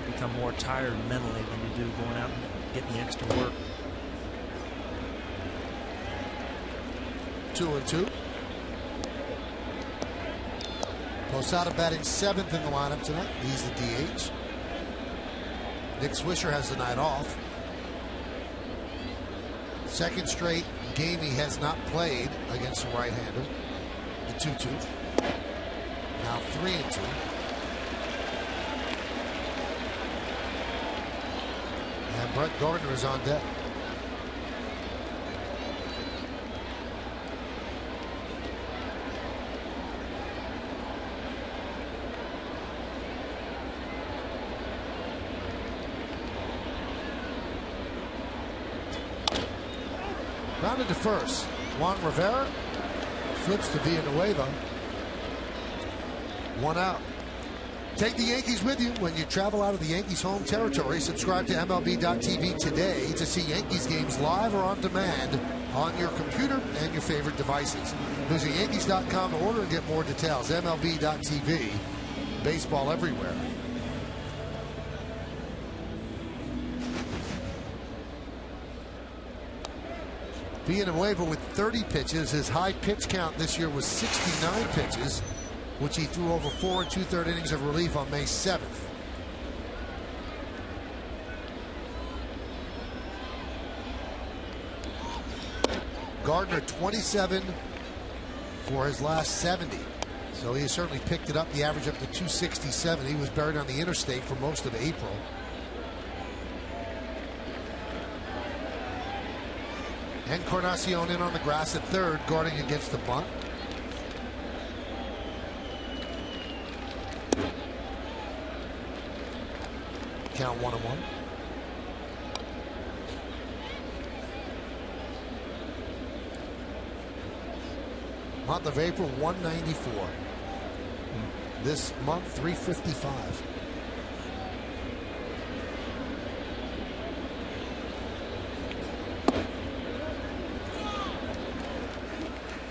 You become more tired mentally than you do going out and getting the extra work. 2-2. Posada batting 7th in the lineup tonight. He's the DH. Nick Swisher has the night off. Second straight game he has not played against the right-hander. The 2-2. Now 3-2. And Brett Gardner is on deck. Grounded to first. Juan Rivera flips to Villanueva. 1 out. Take the Yankees with you when you travel out of the Yankees home territory. Subscribe to MLB.tv today to see Yankees games live or on demand on your computer and your favorite devices. Visit Yankees.com to order and get more details. MLB.tv. Baseball everywhere. Villanueva with 30 pitches. His high pitch count this year was 69 pitches, which he threw over 4 2/3 innings of relief on May 7th. Gardner 27 for his last 70. So he certainly picked it up, the average up to 267. He was buried on the interstate for most of April. Encarnacion in on the grass at third, guarding against the bunt. Count 1-1. Month of April, 194. This month, 355.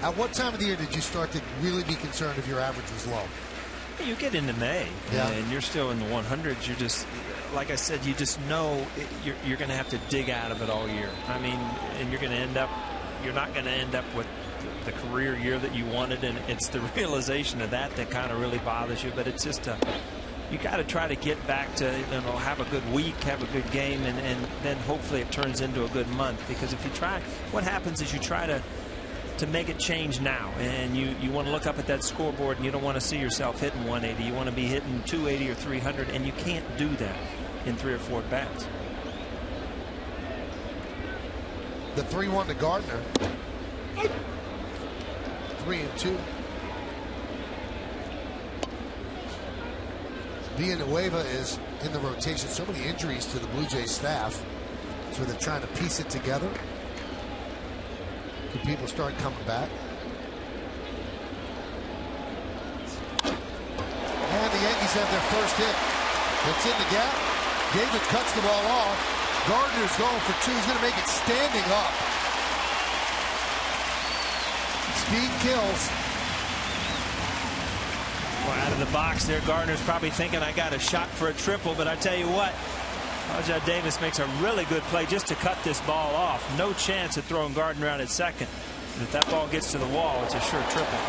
At what time of the year did you start to really be concerned if your average was low? You get into May, yeah, and you're still in the 100s. You're just, like I said, you just know you're going to have to dig out of it all year. I mean, and you're not going to end up with the career year that you wanted, and it's the realization of that kind of really bothers you. But it's just you got to try to get back to, have a good week, have a good game, and then hopefully it turns into a good month. Because if you try, what happens is you try to make it change now, and you want to look up at that scoreboard, and you don't want to see yourself hitting 180. You want to be hitting 280 or 300, and you can't do that in 3 or 4 bats. The 3-1 to Gardner. 3-2. Villanueva is in the rotation. So many injuries to the Blue Jays staff, so they're trying to piece it together. The people start coming back. And the Yankees have their first hit. It's in the gap. David cuts the ball off. Gardner's going for 2. He's going to make it standing up. Speed kills. Well, out of the box there, Gardner's probably thinking, I got a shot for a triple, but I tell you what, Rajai Davis makes a really good play just to cut this ball off. No chance of throwing Gardner out at second. And if that ball gets to the wall, it's a sure triple.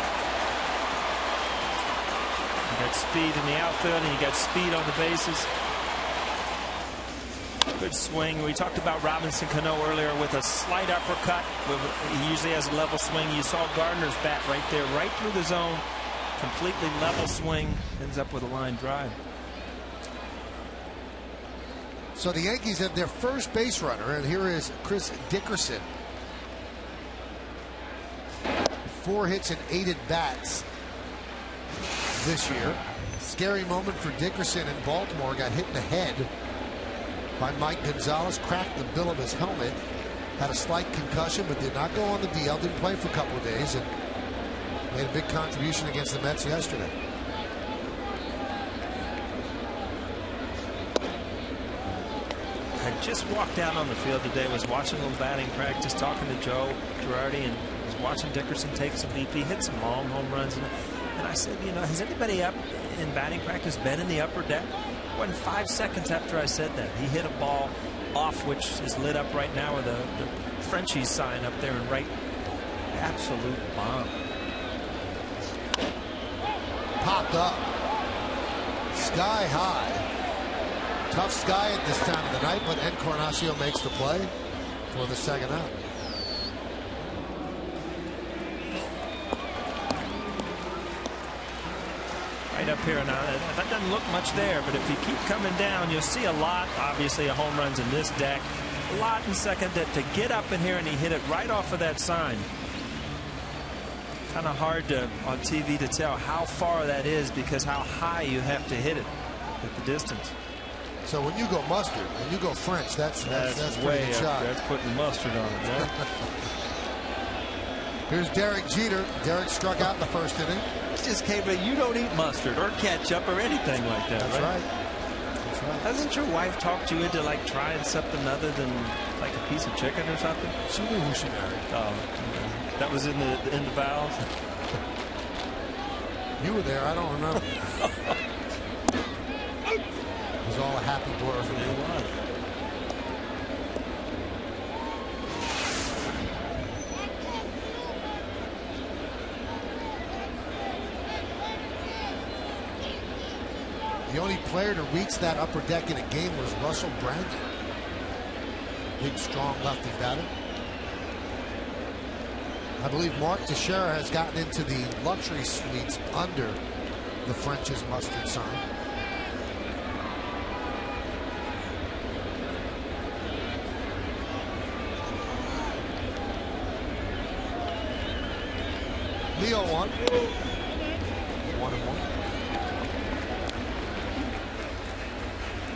You got speed in the outfield, and you got speed on the bases. Good swing. We talked about Robinson Cano earlier with a slight uppercut. He usually has a level swing. You saw Gardner's bat right there, right through the zone. Completely level swing. Ends up with a line drive. So the Yankees have their first base runner, and here is Chris Dickerson. 4 hits and 8 at-bats this year. Scary moment for Dickerson in Baltimore. Got hit in the head by Mike Gonzalez. Cracked the bill of his helmet. Had a slight concussion, but did not go on the DL. Didn't play for a couple of days, and made a big contribution against the Mets yesterday. I just walked out on the field today, was watching a little batting practice, talking to Joe Girardi, and was watching Dickerson take some BP, hit some long home runs. And I said, has anybody up in batting practice been in the upper deck? It wasn't 5 seconds after I said that. He hit a ball off, which is lit up right now with the Frenchies sign up there and right. Absolute bomb. Popped up. Sky high. Tough sky at this time of the night, but Encarnacion makes the play for the second out. Right up here now, that doesn't look much there, but if you keep coming down, you'll see a lot, obviously, of home runs in this deck. A lot in second, that to get up in here and he hit it right off of that sign. Kind of hard on TV to tell how far that is, because how high you have to hit it at the distance. So when you go mustard, when you go French, that's way pretty good up. shot. That's putting mustard on it. Yeah. Here's Derek Jeter. Derek struck out in the first inning. Just came, but you don't eat mustard or ketchup or anything like that. That's right. That's right. Hasn't your wife talked you into like trying something other than like a piece of chicken or something? She knew who she married. Oh, that was in the vows. You were there. I don't remember. It was all a happy blur for me. It was. The only player to reach that upper deck in a game was Russell Brandon. Big, strong lefty batter. I believe Mark Teixeira has gotten into the luxury suites under the French's mustard sign. Leo 1. 1-1.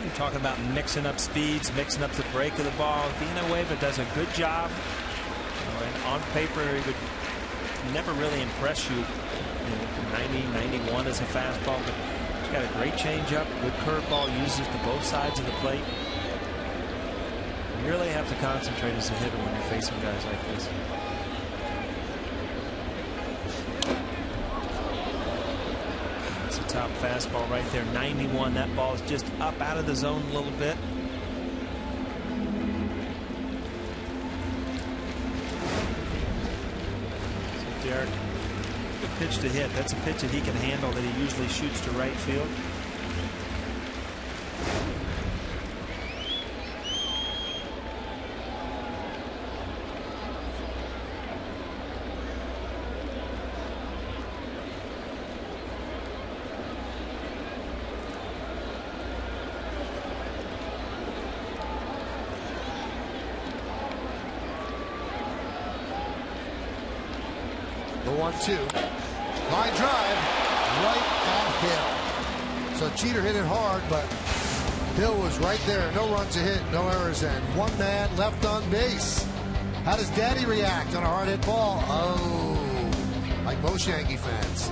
You're talking about mixing up speeds, mixing up the break of the ball. Villanueva does a good job. And on paper, he would never really impress you. 90, 91 is a fastball, but he's got a great changeup, good curveball, uses to both sides of the plate. You really have to concentrate as a hitter when you're facing guys like this. That's a top fastball right there, 91. That ball is just up out of the zone a little bit. So Derek, good pitch to hit. That's a pitch that he can handle, that he usually shoots to right field. The 1-2. Line drive right at Hill. So Jeter hit it hard, but Hill was right there. No runs a hit, no errors, and one man left on base. How does Daddy react on a hard hit ball? Oh, like most Yankee fans.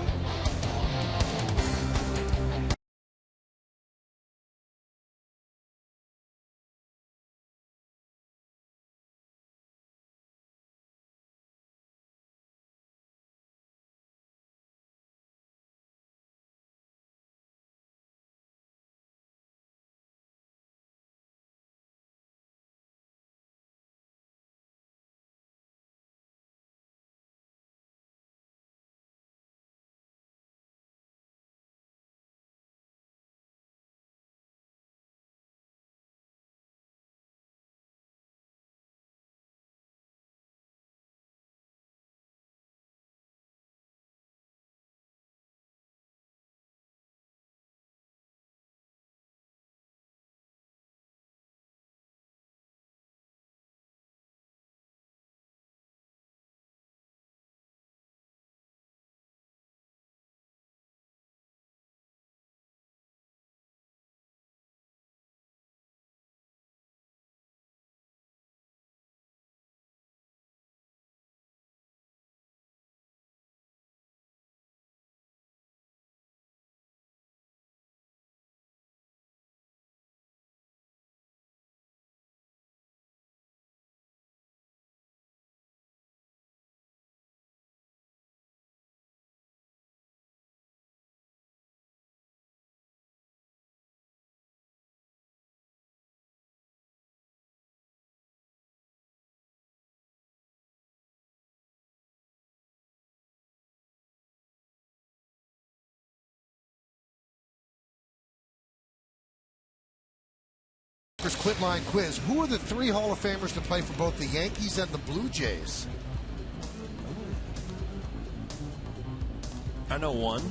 Quit line quiz. Who are the 3 Hall of Famers to play for both the Yankees and the Blue Jays? I know one.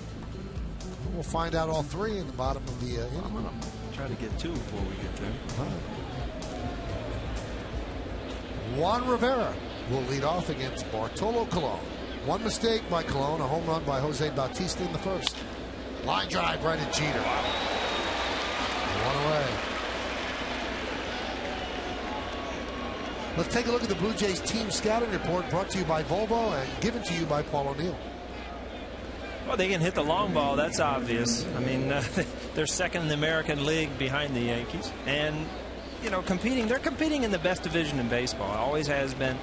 We'll find out all 3 in the bottom of the I'm going to try to get 2 before we get there. Juan Rivera will lead off against Bartolo Colon. One mistake by Colon, a home run by Jose Bautista in the first. Line drive right at Jeter. One away. Let's take a look at the Blue Jays team scouting report, brought to you by Volvo and given to you by Paul O'Neill. Well, they can hit the long ball. That's obvious. I mean, they're second in the American League behind the Yankees. And, you know, they're competing in the best division in baseball. It always has been.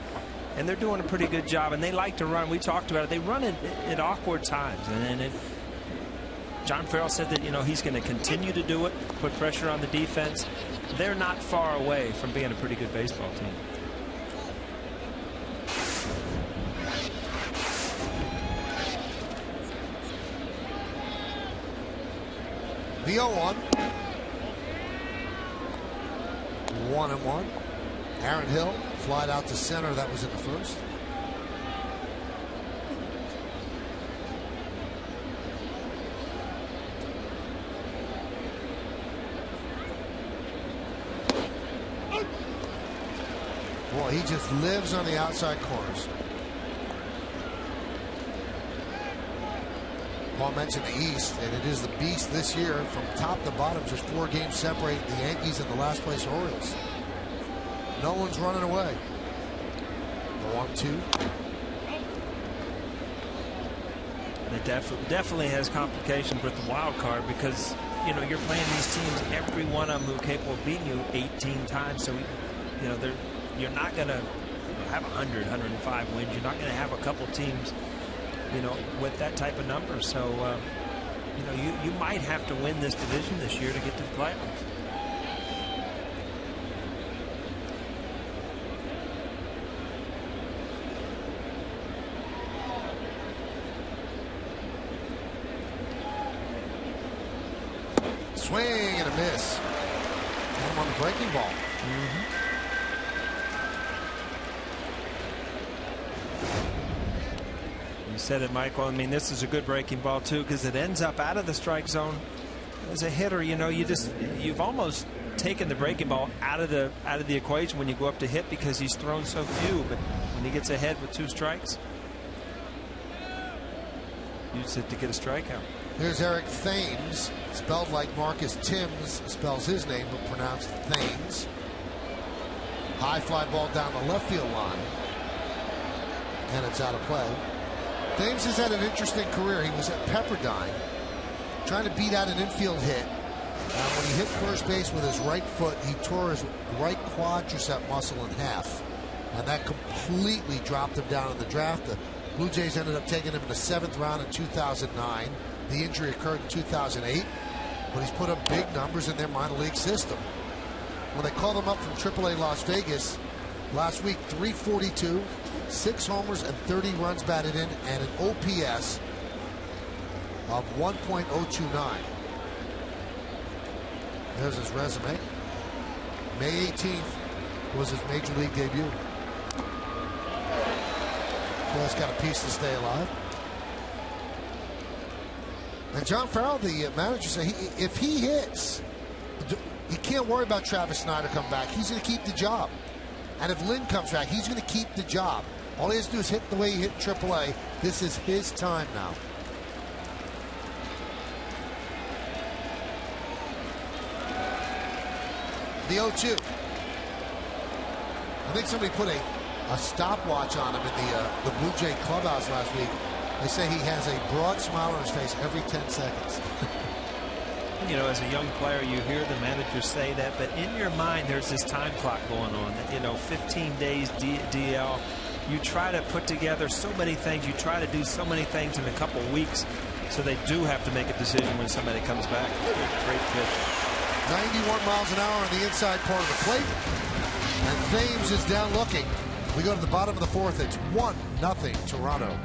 And they're doing a pretty good job. And they like to run. We talked about it. They run it at awkward times. And John Farrell said that, you know, he's going to continue to do it, put pressure on the defense. They're not far away from being a pretty good baseball team. The 0-1. 1-1. Aaron Hill flied out to center. That was in the first. Boy, he just lives on the outside corners. Paul mentioned the East, and it is the beast this year. From top to bottom, just 4 games separate the Yankees and the last place Orioles. No one's running away. 1-2. It definitely has complications with the wild card because, you know, you're playing these teams, every one of them who are capable of beating you 18 times. So, you know, you're not going to have 100, 105 wins. You're not going to have a couple teams, you know, with that type of number. So, you know, you might have to win this division this year to get to the playoffs. Swing and a miss. Got him on the breaking ball. You said it, Michael. I mean, this is a good breaking ball too because it ends up out of the strike zone. As a hitter, you know, you've almost taken the breaking ball out of the equation when you go up to hit because he's thrown so few. But when he gets ahead with 2 strikes, use it to get a strikeout. Here's Eric Thames, spelled like Marcus Timms spells his name, but pronounced Thames. High fly ball down the left field line, and it's out of play. Thames has had an interesting career. He was at Pepperdine, trying to beat out an infield hit. When he hit first base with his right foot, he tore his right quadricep muscle in half, and that completely dropped him down in the draft. The Blue Jays ended up taking him in the 7th round in 2009. The injury occurred in 2008, but he's put up big numbers in their minor league system. When they called him up from AAA Las Vegas last week, 342, 6 homers and 30 runs batted in, and an OPS of 1.029. There's his resume. May 18th was his major league debut. Just got a piece to stay alive. And John Farrell, the manager, said if he hits, you can't worry about Travis Snyder coming back. He's going to keep the job. And if Lynn comes back, he's going to keep the job. All he has to do is hit the way he hit AAA. This is his time now. The 0-2. I think somebody put a stopwatch on him in the Blue Jay clubhouse last week. They say he has a broad smile on his face every 10 seconds. You know, as a young player, you hear the manager say that, but in your mind, there's this time clock going on. That, you know, 15 days DL. You try to put together so many things. You try to do so many things in a couple weeks. So they do have to make a decision when somebody comes back. Great pitch. 91 miles an hour on the inside part of the plate. And Thames is down looking. We go to the bottom of the 4th. It's 1-0 Toronto.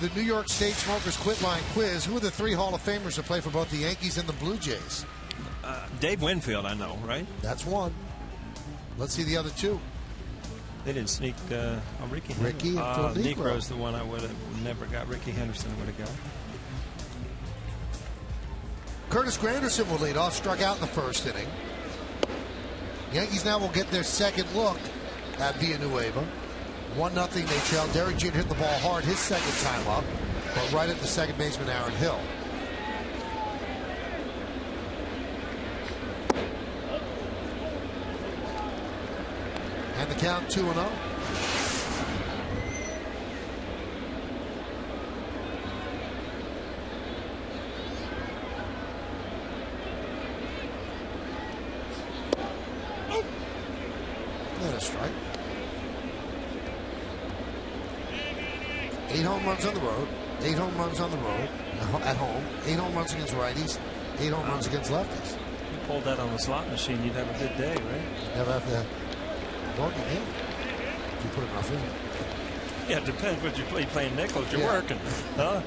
The New York State Smokers Quit Line Quiz. Who are the 3 Hall of Famers that play for both the Yankees and the Blue Jays? Dave Winfield, I know, right? That's one. Let's see the other 2. They didn't sneak Ricky. Ricky and Phil Negro. Negro's the one I would have never got. Ricky Henderson would have got. Curtis Granderson will lead off, struck out in the first inning. Yankees now will get their second look at Villanueva. 1-0 they trail. Derek Jeter hit the ball hard his second time up, but right at the second baseman Aaron Hill. And the count 2-0. And a strike. 8 home runs on the road. 8 home runs on the road at home. 8 home runs against righties. 8 home runs against lefties. You pulled that on the slot machine, you'd have a good day, right? Never have to work again if you put enough in. Yeah, it depends what you play. Playing nickels, you're working. Huh?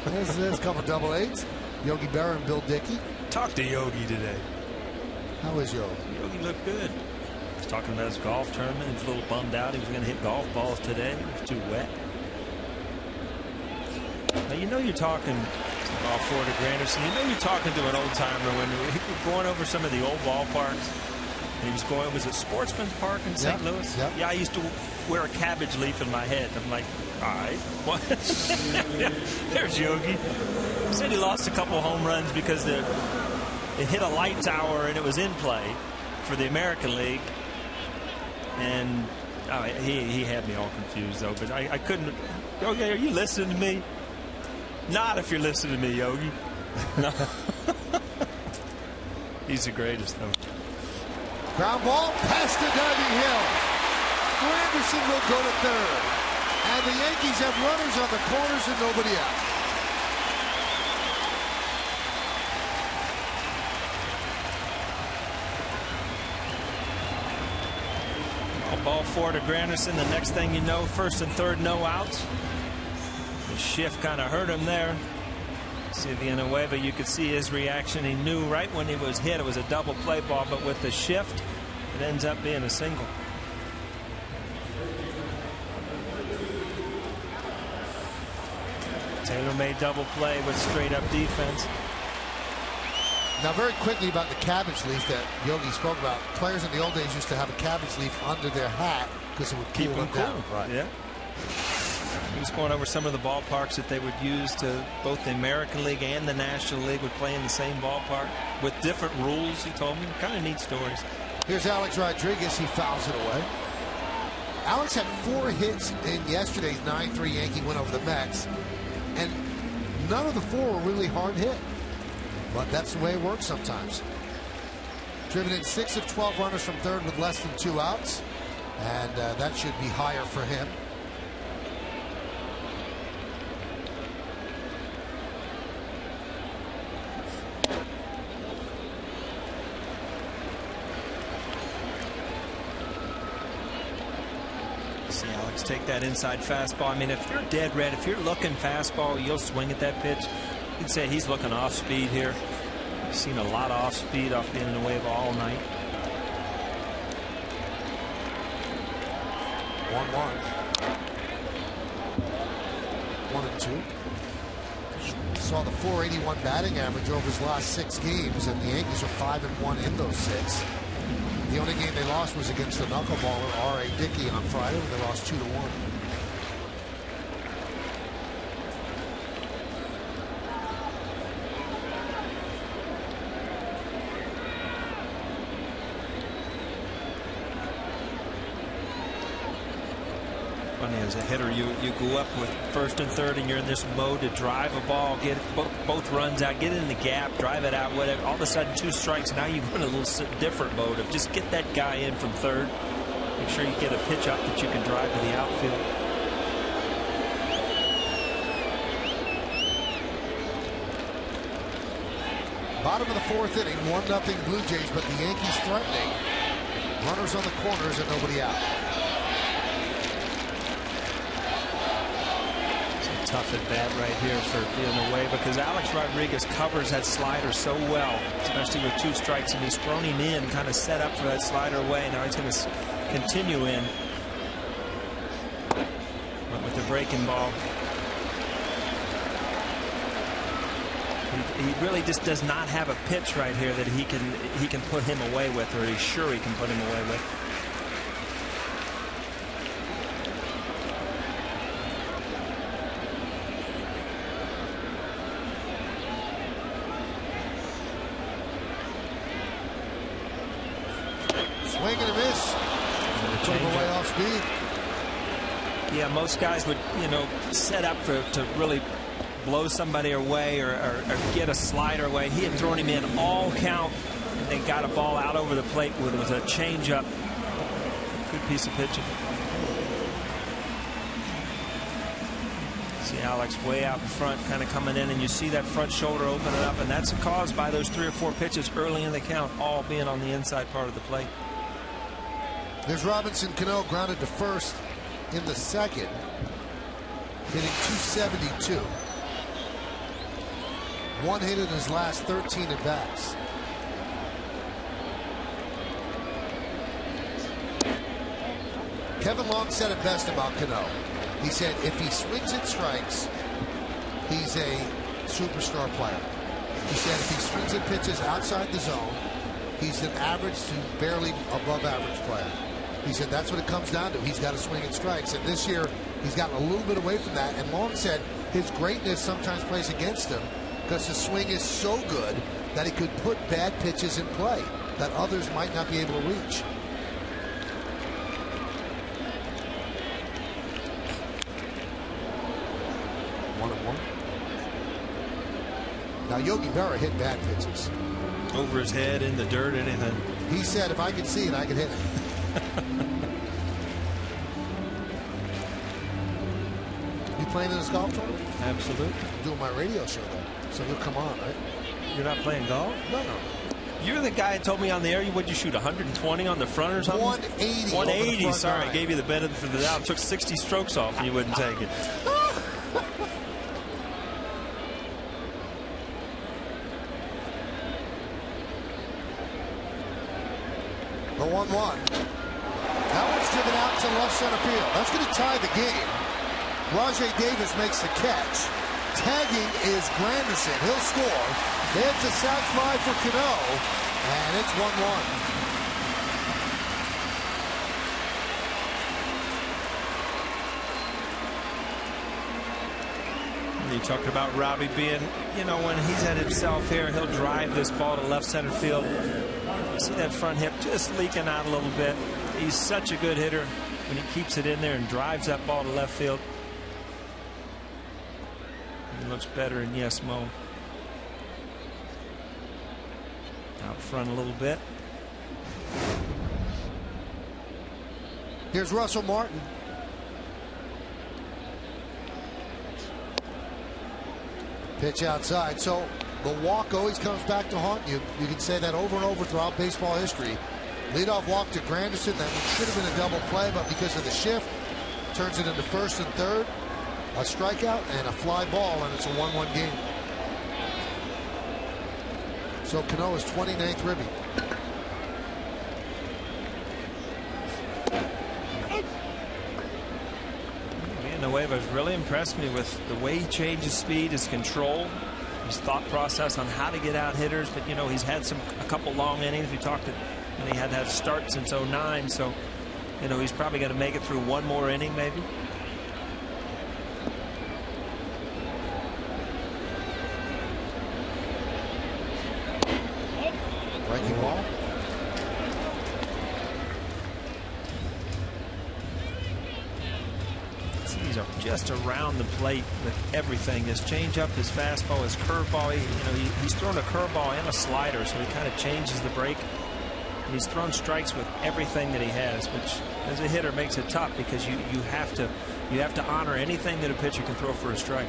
There's a couple double 8s. Yogi Berra and Bill Dickey. Talk to Yogi today. How is Yogi? Yogi looked good. He was talking about his golf tournament. He was a little bummed out. He was going to hit golf balls today. It was too wet. Now, you know you're talking off Ford to Granderson. You know you're talking to an old timer when he was going over some of the old ballparks. And he was going, was it Sportsman's Park in St. Louis? Yep. Yeah, I used to wear a cabbage leaf in my head. I'm like, all right, what? There's Yogi. He said he lost a couple home runs because it hit a light tower and it was in play for the American League. And he had me all confused, though. But I couldn't. Yogi, are you listening to me? Not if you're listening to me, Yogi. No. He's the greatest, though. Ground ball past the diving Hill. Granderson will go to third. And the Yankees have runners on the corners and nobody out. Ball 4 to Granderson. The next thing you know, first and third, no outs. The shift kind of hurt him there. See Villanueva, you could see his reaction. He knew right when he was hit it was a double play ball, but with the shift, it ends up being a single. Taylor made double play with straight up defense. Now, very quickly about the cabbage leaf that Yogi spoke about. Players in the old days used to have a cabbage leaf under their hat because it would keep them cool. down. Right. Yeah. He was going over some of the ballparks that they would use to both the American League and the National League would play in the same ballpark with different rules, he told me. Kind of neat stories. Here's Alex Rodriguez. He fouls it away. Alex had 4 hits in yesterday's 9-3 Yankee win over the Mets, and none of the 4 were really hard hit. But that's the way it works sometimes. Driven in 6 of 12 runners from third with less than 2 outs, and that should be higher for him. See Alex take that inside fastball. I mean, if you're dead red, if you're looking fastball, you'll swing at that pitch. You could say he's looking off speed here. I've seen a lot of off speed off Villanueva all night. 1-1. 1-2. Saw the .481 batting average over his last 6 games, and the Yankees are 5-1 in those 6. The only game they lost was against the knuckleballer R.A. Dickey on Friday, when they lost 2-1. Funny, as a hitter, you go up with first and third, and you're in this mode to drive a ball, get both runs out, get in the gap, drive it out, whatever. All of a sudden, 2 strikes. Now you're in a little different mode of just get that guy in from third. Make sure you get a pitch up that you can drive to the outfield. Bottom of the 4th inning, 1-0 Blue Jays, but the Yankees threatening. Runners on the corners and nobody out. tough at bat right here for Villanueva, because Alex Rodriguez covers that slider so well, especially with 2 strikes, and he's thrown him in, kind of set up for that slider away. Now he's going to continue in. But with the breaking ball, he really just does not have a pitch right here that he can put him away with, or he's sure he can put him away with. Swing and a miss. Put him away off speed. Yeah, most guys would, set up to really blow somebody away or get a slider away. He had thrown him in all count, and they got a ball out over the plate with a changeup. Good piece of pitching. See Alex way out in front, kind of coming in, and you see that front shoulder opening up, and that's caused by those 3 or 4 pitches early in the count, all being on the inside part of the plate. There's Robinson Cano, grounded to first in the second, hitting .272. 1 hit in his last 13 at bats. Kevin Long said it best about Cano. He said if he swings at strikes, he's a superstar player. He said if he swings at pitches outside the zone, he's an average to barely above average player. He said that's what it comes down to. He's got to swing at strikes. And this year, he's gotten a little bit away from that. And Long said his greatness sometimes plays against him because his swing is so good that he could put bad pitches in play that others might not be able to reach. Now, Yogi Berra hit bad pitches. Over his head, in the dirt, anything. He said, if I could see it, I could hit it. You playing in this golf tournament? Absolutely. I'm doing my radio show, though, so you'll come on, right? You're not playing golf? No. You're the guy that told me on the air, would you shoot 120 on the front or something? 180. 180, sorry. I gave you the benefit for the doubt. Took 60 strokes off and you wouldn't take it. The 1-1. That one's driven out to left center field. That's going to tie the game. Rajai Davis makes the catch. Tagging is Granderson. He'll score. It's a sac fly for Cano, and it's 1-1. You talked about Robbie being, when he's at himself here, he'll drive this ball to left center field. You see that front hip just leaking out a little bit. He's such a good hitter when he keeps it in there and drives that ball to left field. He looks better in Yes Mo. Out front a little bit. Here's Russell Martin. Pitch outside. So the walk always comes back to haunt you. You can say that over and over throughout baseball history. Leadoff walk to Granderson. That should have been a double play, but because of the shift, turns it into first and third. A strikeout and a fly ball, and it's a 1-1 game. So Cano's 29th ribby. Villanueva has really impressed me with the way he changes speed, his control, his thought process on how to get out hitters. But he's had a couple long innings. We talked and he had a start since 09, so he's probably going to make it through one more inning maybe. Breaking ball. These are just around the plate with everything. His changeup, his fastball, his curveball. He's thrown a curveball and a slider, so he kind of changes the break. And he's thrown strikes with everything that he has, which as a hitter makes it tough because you have to honor anything that a pitcher can throw for a strike.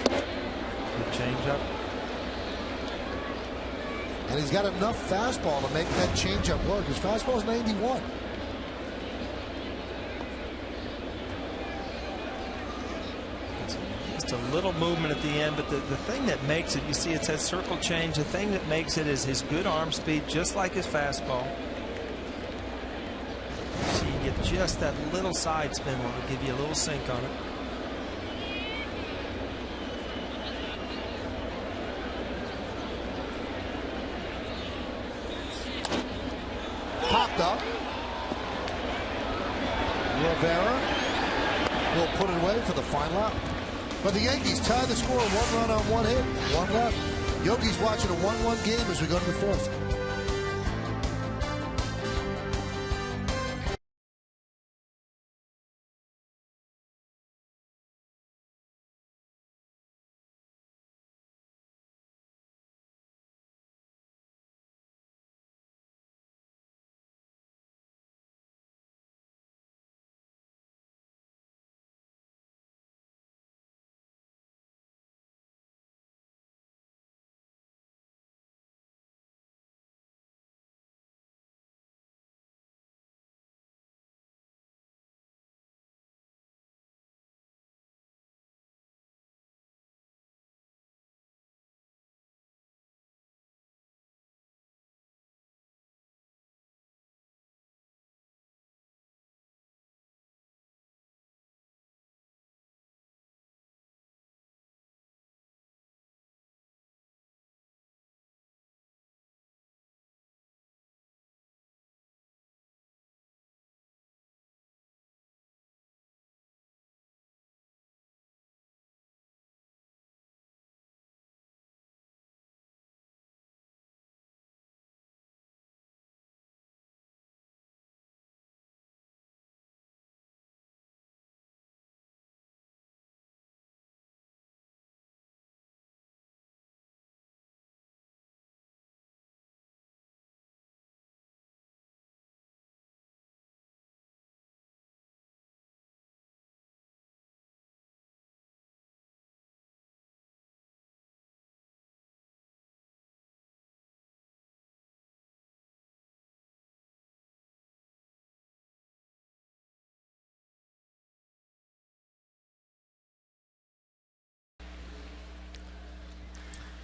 Good changeup. And he's got enough fastball to make that changeup work. His fastball is 91. little movement at the end, but the thing that makes it, you see it says circle change, the thing that makes it is his good arm speed, just like his fastball. So you get just that little side spin where it will give you a little sink on it. Popped up. Rivera will put it away for the final out. But the Yankees tie the score, 1 run on 1 hit, 1 left. Yogi's watching a 1-1 game as we go to the 4th.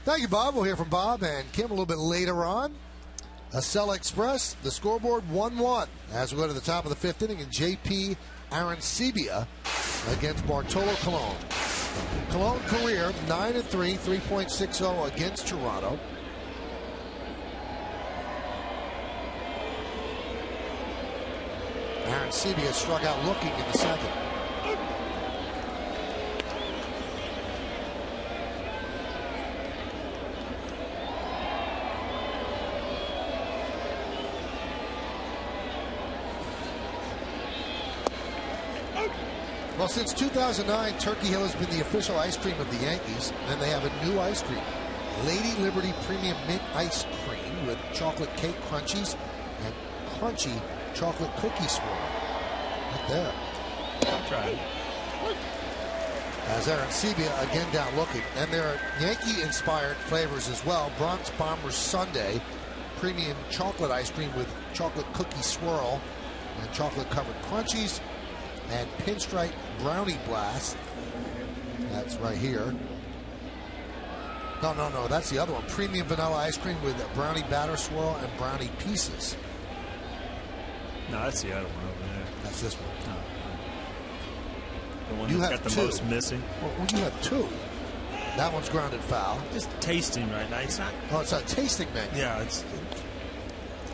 Thank you, Bob. We'll hear from Bob and Kim a little bit later on. Acela Express, the scoreboard 1-1 as we go to the top of the 5th inning, and J.P. Arancibia against Bartolo Colon. Colon career 9-3, 3.60 against Toronto. Arancibia struck out looking in the 2nd. Well, since 2009, Turkey Hill has been the official ice cream of the Yankees, and they have a new ice cream. Lady Liberty Premium Mint Ice Cream with chocolate cake crunchies and crunchy chocolate cookie swirl. Right there. I'll try it. As Arancibia again down looking. And there are Yankee-inspired flavors as well. Bronx Bombers Sundae, premium chocolate ice cream with chocolate cookie swirl and chocolate-covered crunchies. And Pinstripe Brownie Blast. That's right here. No, that's the other one. Premium vanilla ice cream with brownie batter swirl and brownie pieces. No, that's the other one over there. That's this one. No. The one You that's have got the two. most missing. Well, you have 2. That one's grounded foul. Just tasting right now. It's not. Oh, it's a tasting menu. Yeah, it's.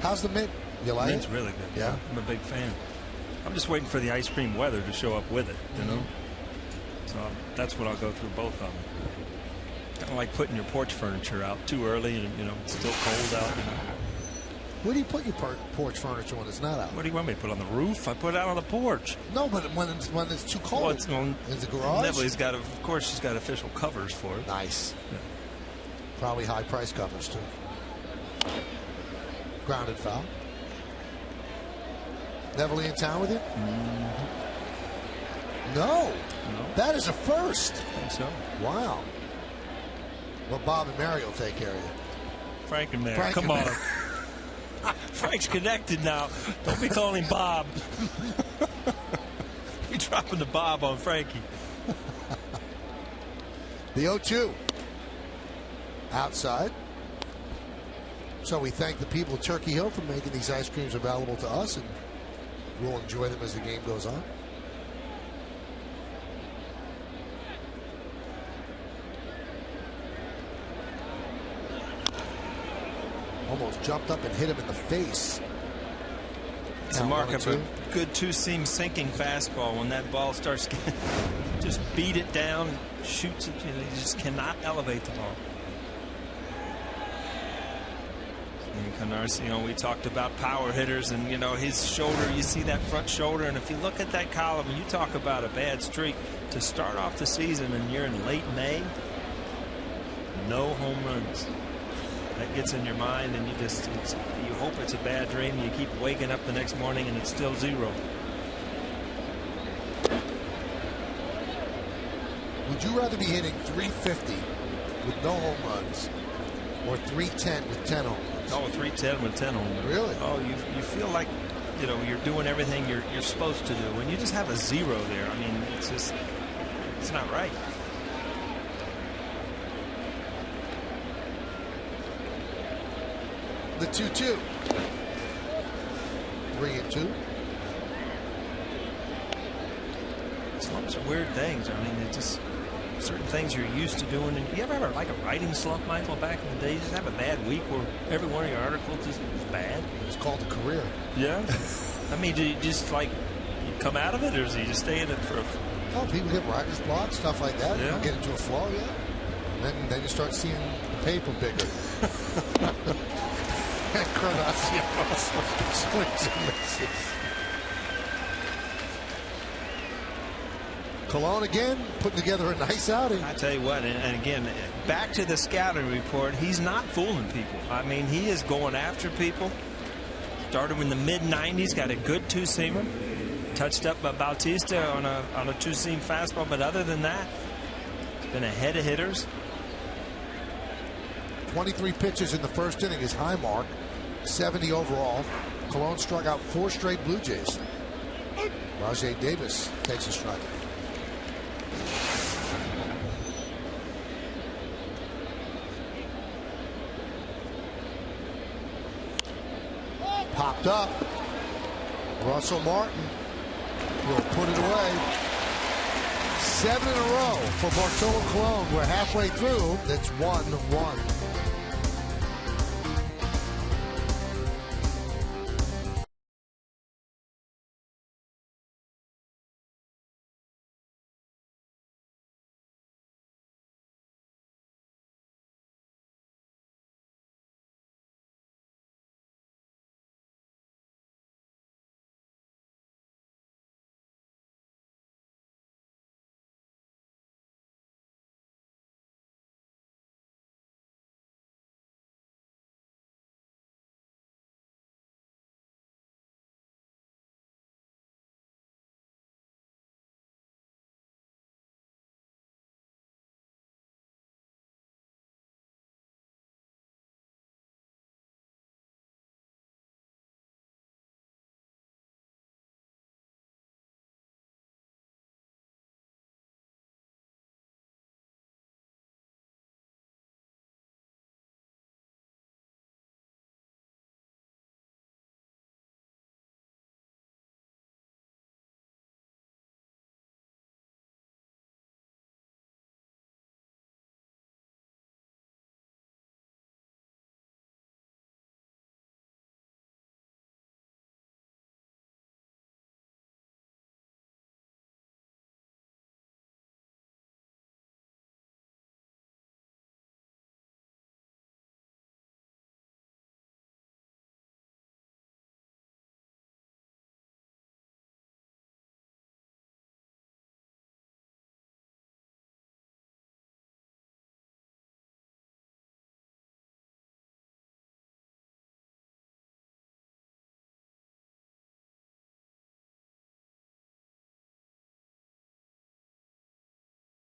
How's the mint? You like Mint's it? really good. Yeah. I'm a big fan. I'm just waiting for the ice cream weather to show up with it, you know? So that's what I'll go through both of them. Kind of like putting your porch furniture out too early and, you know, it's still cold out. You know? Where do you put your porch furniture when it's not out? What do you want me to put on the roof? I put it out on the porch. No, but when it's too cold. Well, it's on, in the garage? Nevelly's got, of course, she's got official covers for it. Nice. Yeah. Probably high price covers, too. Grounded foul. Nevelly in town with you? Mm-hmm. No. That is a first. I think so. Wow. Well, Bob and Mary will take care of you. Frank and Mary, come on. Frank's connected now. Don't be calling him Bob. You're dropping the Bob on Frankie. The 0-2. Outside. So we thank the people of Turkey Hill for making these ice creams available to us, and we'll enjoy them as the game goes on. Almost jumped up and hit him in the face. It's a mark of a good two-seam sinking fastball. When that ball starts, just beat it down, shoots it, and you just cannot elevate the ball. And Canarcio, we talked about power hitters, and you know his shoulder. You see that front shoulder, and if you look at that column, and you talk about a bad streak to start off the season, and you're in late May, no home runs. That gets in your mind, and you hope it's a bad dream. You keep waking up the next morning, and it's still 0. Would you rather be hitting 350 with no home runs, or 310 with 10 home runs? Oh, 310 with 10 home runs. Really? Oh, you feel like you're doing everything you're supposed to do. When you just have a 0 there, I mean, it's not right. The 2-2. 3-2. Slumps are weird things. I mean, it's just certain things you're used to doing. And you ever have like a writing slump, Michael, back in the day? You just have a bad week where every one of your articles is bad? It's called a career. Yeah. I mean, do you just like you come out of it, or does you just stay in it for a... Oh, people hit writer's block, stuff like that. Yeah. You get into a flow, yeah. And then you start seeing the paper bigger. Swings and misses. Colon again putting together a nice outing. I tell you what, and again, back to the scouting report, he's not fooling people. I mean, he is going after people. Started in the mid-90s, got a good two-seamer. Touched up by Bautista on a two-seam fastball, but other than that, it's been ahead of hitters. 23 pitches in the first inning, his high mark. 70 overall. Colon struck out 4 straight Blue Jays. Rajay Davis takes a strike. Popped up. Russell Martin will put it away. 7 in a row for Bartolo Colon. We're halfway through. That's 1-1.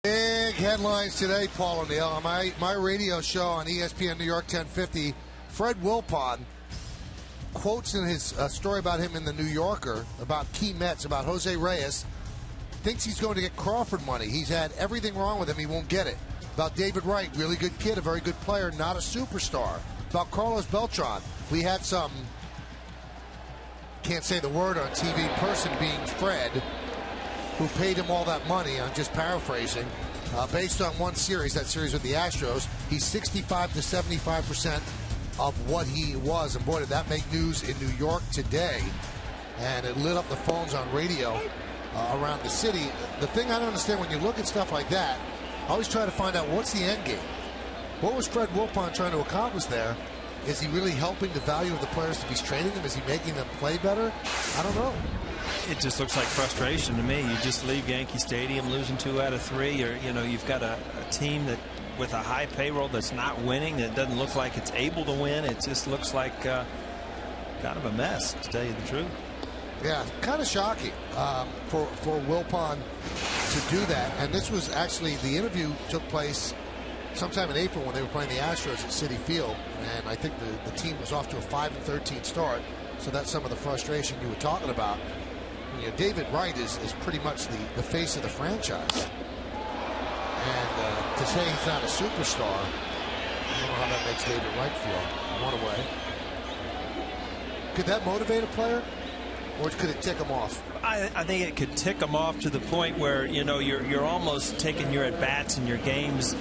Big headlines today, Paul O'Neill. On my radio show on ESPN New York 1050, Fred Wilpon quotes in his story about him in the New Yorker about key Mets, about Jose Reyes, thinks he's going to get Crawford money. He's had everything wrong with him. He won't get it. About David Wright, really good kid, a very good player, not a superstar. About Carlos Beltran, we had some, can't say the word on TV, person being Fred, who paid him all that money, I'm just paraphrasing, based on one series, that series with the Astros. He's 65 to 75% of what he was. And boy, did that make news in New York today. And it lit up the phones on radio around the city. The thing I don't understand when you look at stuff like that, I always try to find out what's the end game. What was Fred Wilpon trying to accomplish there? Is he really helping the value of the players if he's training them? Is he making them play better? I don't know. It just looks like frustration to me. You just leave Yankee Stadium losing 2 out of 3. Or, you know, you've got a team that with a high payroll that's not winning. It doesn't look like it's able to win. It just looks like kind of a mess, to tell you the truth. Yeah, kind of shocking for Wilpon to do that. And this was actually, the interview took place sometime in April when they were playing the Astros at Citi Field. And I think the team was off to a 5-13 start. So that's some of the frustration you were talking about. You know, David Wright is pretty much the face of the franchise. And to say he's not a superstar, I don't know how that makes David Wright feel. One away. Could that motivate a player? Or could it tick him off? I think it could tick him off to the point where, you know, you're almost taking your at-bats and your games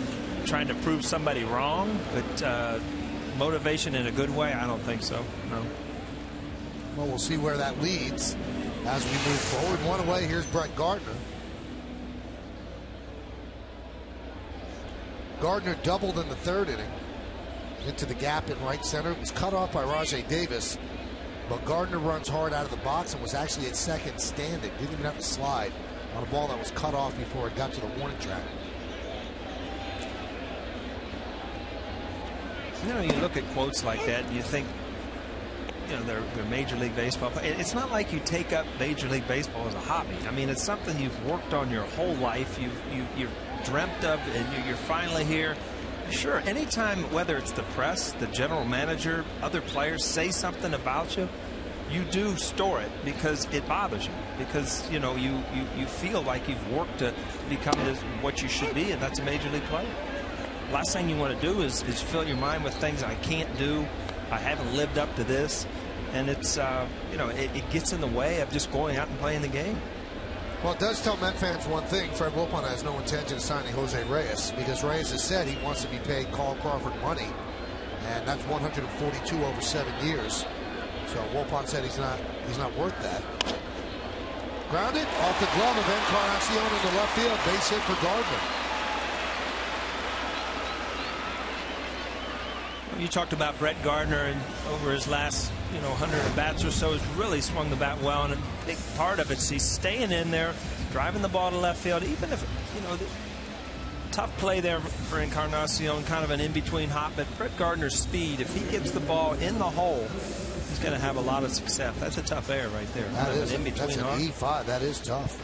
trying to prove somebody wrong. But motivation in a good way, I don't think so. No. Well, we'll see where that leads as we move forward. One away, here's Brett Gardner. Gardner doubled in the 3rd inning into the gap in right center. It was cut off by Rajay Davis. But Gardner runs hard out of the box and was actually at second standing. Didn't even have to slide on a ball that was cut off before it got to the warning track. You know, you look at quotes like that and you think, you know, they're Major League Baseball. It's not like you take up Major League Baseball as a hobby. I mean, it's something you've worked on your whole life. You've dreamt of, and you're finally here. Sure, anytime, whether it's the press, the general manager, other players say something about you, you do store it because it bothers you. Because, you know, you feel like you've worked to become what you should be, and that's a Major League player. Last thing you want to do is fill your mind with things I can't do. I haven't lived up to this. And it's, you know, it gets in the way of just going out and playing the game. Well, it does tell Met fans one thing. Fred Wilpon has no intention of signing Jose Reyes because Reyes has said he wants to be paid Carl Crawford money, and that's 142 over 7 years. So Wilpon said he's not worth that. Grounded off the glove of Encarnacion in the left field. Base hit for Gardner. You talked about Brett Gardner, and over his last, 100 at bats or so, has really swung the bat well. And a big part of it's he's staying in there, driving the ball to left field. Even if, the tough play there for Encarnacion, kind of an in-between hop. But Brett Gardner's speed, if he gets the ball in the hole, he's going to have a lot of success. That's a tough air right there. That is, an that's an E5. That is tough.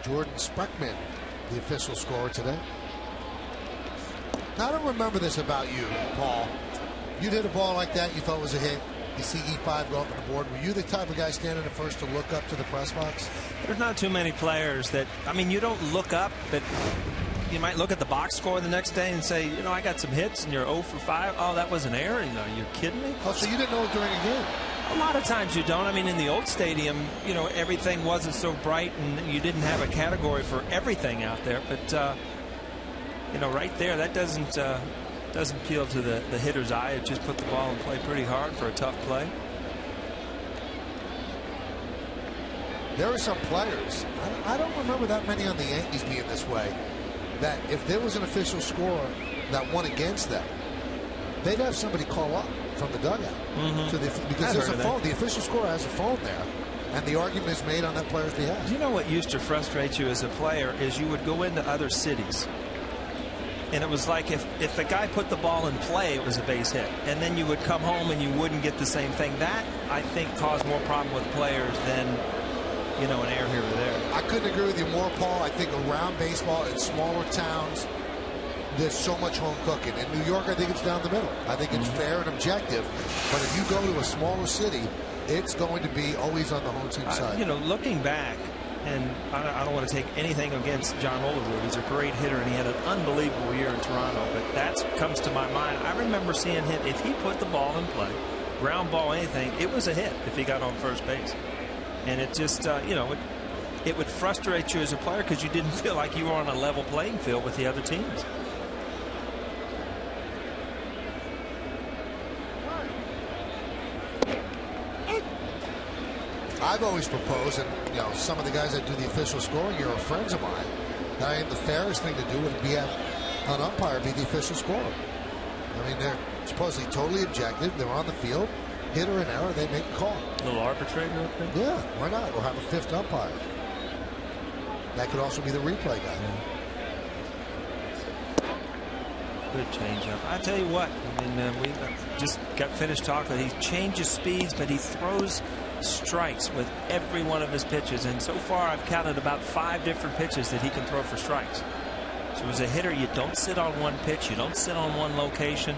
Jordan Spreckman, the official scorer today. Now, I don't remember this about you, Paul. You did a ball like that, you thought was a hit. You see E5 go up on the board. Were you the type of guy standing at first to look up to the press box? There's not too many players that, you don't look up, but you might look at the box score the next day and say, I got some hits and you're 0 for 5. Oh, that was an error. You're kidding me? Oh, so you didn't know it during a game? A lot of times you don't. In the old stadium, everything wasn't so bright and you didn't have a category for everything out there. But, right there, that doesn't appeal to the hitter's eye. It just put the ball in play pretty hard for a tough play. There are some players, I don't remember that many on the Yankees being this way, that if there was an official scorer that won against them, they'd have somebody call up from the dugout because there's a phone. The official scorer has a phone there, and the argument is made on that player's behalf. You know what used to frustrate you as a player is you would go into other cities, and it was like if the guy put the ball in play, it was a base hit, and then you would come home and you wouldn't get the same thing. That, I think, caused more problem with players than an error here or there. I couldn't agree with you more, Paul. I think around baseball in smaller towns, there's so much home cooking. In New York, I think it's down the middle. I think it's fair and objective. But if you go to a smaller city it's going to be always on the home team side. You know, looking back, and I don't want to take anything against John Olerud. He's a great hitter, and he had an unbelievable year in Toronto. But that comes to my mind. I remember seeing him, if he put the ball in play, ground ball, anything, it was a hit if he got on first base. And it just, you know, it would frustrate you as a player because you didn't feel like you were on a level playing field with the other teams. I've always proposed, and you know, some of the guys that do the official scoring here are friends of mine, that I think the fairest thing to do would be have an umpire be the official scorer. I mean, they're supposedly totally objective. They're on the field, hit or an error, they make a call. A little arbitrator up there? Yeah, why not? Or have a fifth umpire. That could also be the replay guy. Yeah. Good changeup. I tell you what, I mean, we just got finished talking. He changes speeds, but he throws strikes with every one of his pitches, and so far I've counted about 5 different pitches that he can throw for strikes. So as a hitter, you don't sit on one pitch, you don't sit on one location,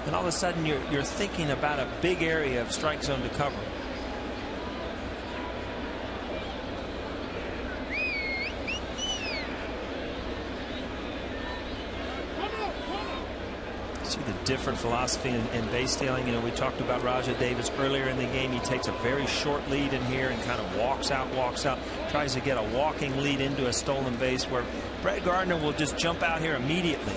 and all of a sudden you're thinking about a big area of strike zone to cover. See the different philosophy in base stealing. You know, we talked about Rajah Davis earlier in the game. He takes a very short lead in here and kind of walks out, tries to get a walking lead into a stolen base, where Brett Gardner will just jump out here immediately,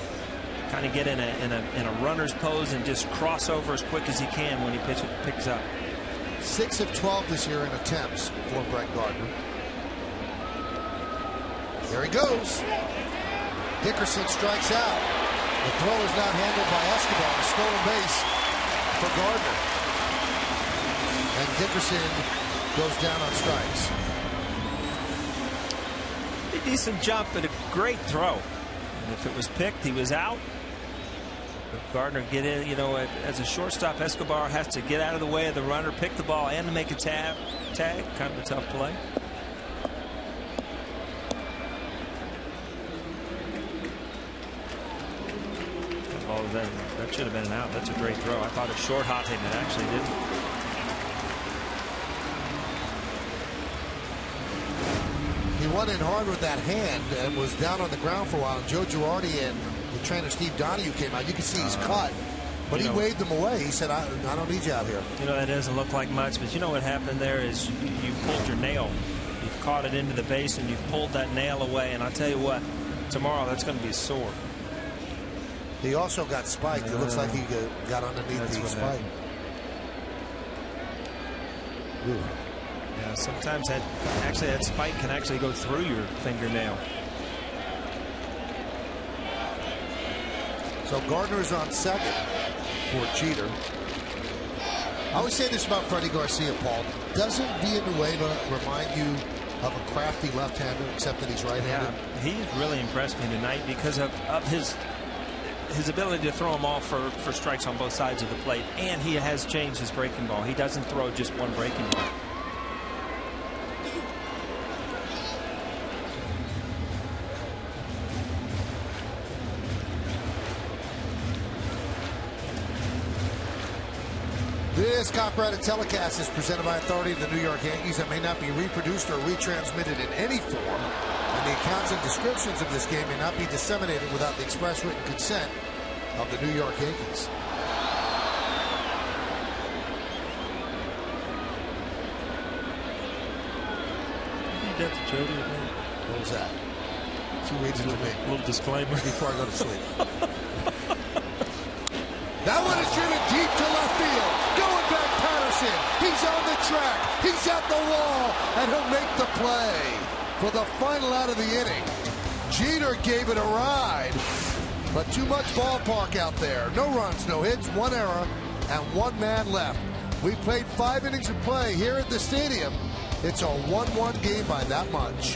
kind of get in a runner's pose and just cross over as quick as he can when he picks up. 6 of 12 this year in attempts for Brett Gardner. There he goes. Dickerson strikes out. The throw is not handled by Escobar. A stolen base for Gardner. And Dickerson goes down on strikes. A decent jump, but a great throw. And if it was picked, he was out. But Gardner get in, you know, as a shortstop, Escobar has to get out of the way of the runner, pick the ball, and make a tag. Kind of a tough play. That should have been an out. That's a great throw. I thought it short hot him. It actually didn't. He went in hard with that hand and was down on the ground for a while. And Joe Girardi and the trainer Steve Donahue came out. You can see he's cut, but he waved them away. He said, I don't need you out here. You know, that doesn't look like much, but you know what happened there is you pulled your nail. You've caught it into the base and you've pulled that nail away. And I'll tell you what, tomorrow that's going to be sore. He also got spiked. It looks like he got underneath the spike. Yeah, sometimes that spike can actually go through your fingernail. So Gardner's on second for Jeter. I always say this about Freddie Garcia, Paul. Doesn't Villanueva remind you of a crafty left-hander, except that he's right-handed? Yeah, he's really impressed me tonight because of his ability to throw them all for strikes on both sides of the plate, and he has changed his breaking ball. He doesn't throw just one breaking ball. This copyrighted telecast is presented by authority of the New York Yankees and may not be reproduced or retransmitted in any form. And the accounts and descriptions of this game may not be disseminated without the express written consent of the New York Yankees. Read that to Jody. What was that? She reads it to me. A little disclaimer before I go to sleep. That one is driven deep to left field. Going back, Patterson. He's on the track. He's at the wall, and he'll make the play for the final out of the inning. Jeter gave it a ride, but too much ballpark out there. No runs, no hits, 1 error, and 1 man left. We played 5 innings of play here at the stadium. It's a 1-1 game by that much.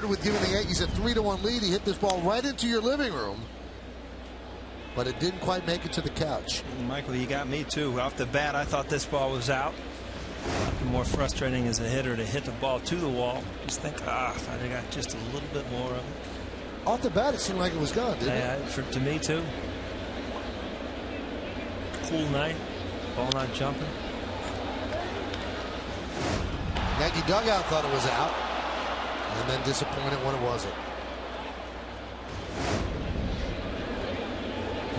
started with giving the Yankees a 3-1 lead. He hit this ball right into your living room, but it didn't quite make it to the couch. Michael, you got me too. Off the bat, I thought this ball was out. Nothing more frustrating as a hitter to hit the ball to the wall. Just think, if I got just a little bit more of it. Off the bat, it seemed like it was gone, didn't it? To me too. Cool night. Ball not jumping. Yankee dugout thought it was out, and then disappointed when it wasn't.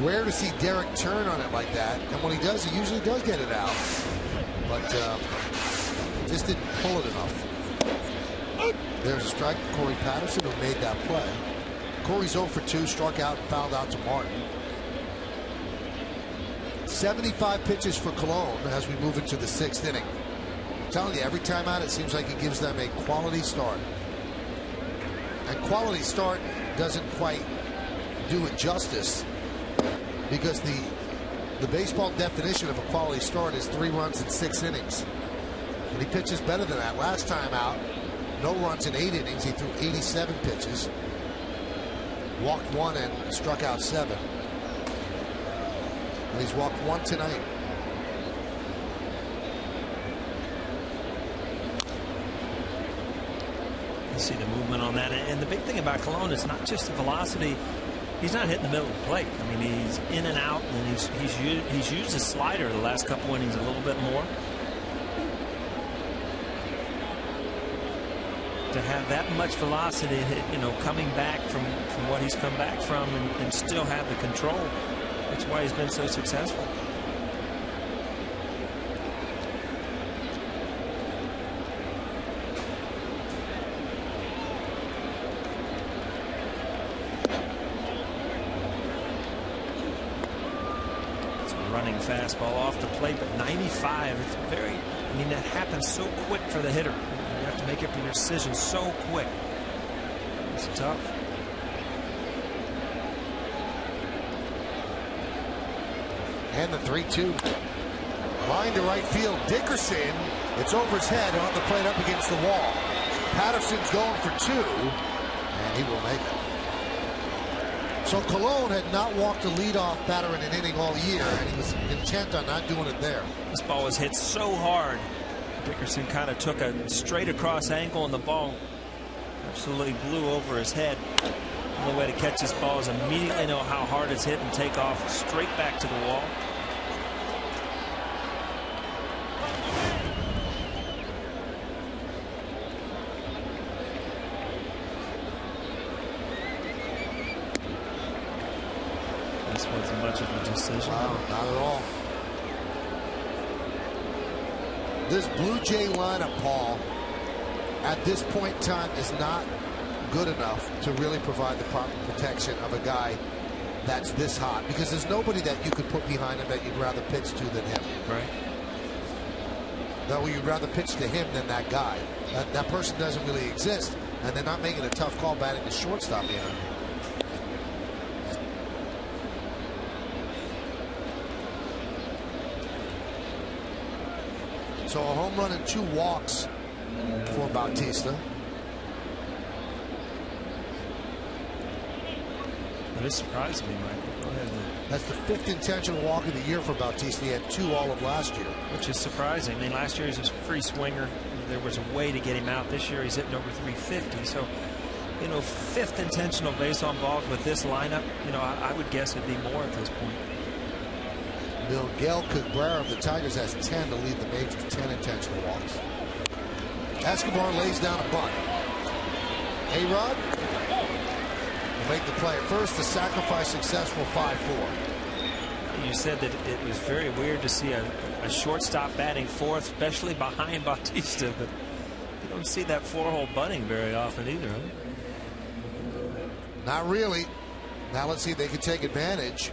Rare to see Derek turn on it like that, and when he does, he usually does get it out, but just didn't pull it enough. There's a strike for Corey Patterson, who made that play. Corey's 0 for 2, struck out and fouled out to Martin. 75 pitches for Cologne as we move into the 6th inning. I'm telling you, every time out, it seems like he gives them a quality start. And quality start doesn't quite do it justice, because the baseball definition of a quality start is 3 runs in 6 innings. And he pitches better than that. Last time out, no runs in 8 innings. He threw 87 pitches, walked 1 and struck out 7. And he's walked 1 tonight. You see the movement on that, and the big thing about Cologne is not just the velocity. He's not hitting the middle of the plate. I mean, he's in and out, and he's used his slider the last couple innings a little bit more. To have that much velocity, coming back from what he's come back from, and still have the control. That's why he's been so successful. Fastball off the plate, but 95. It's that happens so quick for the hitter. You have to make up your decision so quick. It's tough. And the 3-2. Line to right field. Dickerson. It's over his head on the plate up against the wall. Patterson's going for 2, and he will make it. So Cologne had not walked a leadoff batter in an inning all year, and he was intent on not doing it there. This ball was hit so hard. Dickerson kind of took a straight across angle, and the ball absolutely blew over his head. The only way to catch this ball is immediately know how hard it's hit and take off straight back to the wall. Wasn't much of a decision. Wow, not at all. This Blue Jay lineup, Paul, at this point in time is not good enough to really provide the proper protection of a guy that's this hot, because there's nobody that you could put behind him that you'd rather pitch to than him. Right. No, you'd rather pitch to him than that guy. That person doesn't really exist, and they're not making a tough call batting the shortstop behind him. So a home run and 2 walks for Bautista. It is surprising me, Michael. Go ahead. That's the 5th intentional walk of the year for Bautista. He had 2 all of last year. Which is surprising. I mean, last year he was a free swinger. There was a way to get him out. This year he's hitting over 350. So, 5th intentional base on balls with this lineup, I would guess it'd be more at this point. Miguel Cabrera of the Tigers has 10 to lead the majors, 10 intentional walks. Escobar lays down a bunt. A-Rod will make the play at first. The sacrifice successful, 5-4. You said that it was very weird to see a shortstop batting 4th, especially behind Bautista, but you don't see that 4-hole bunting very often either, huh? Not really. Now let's see if they can take advantage.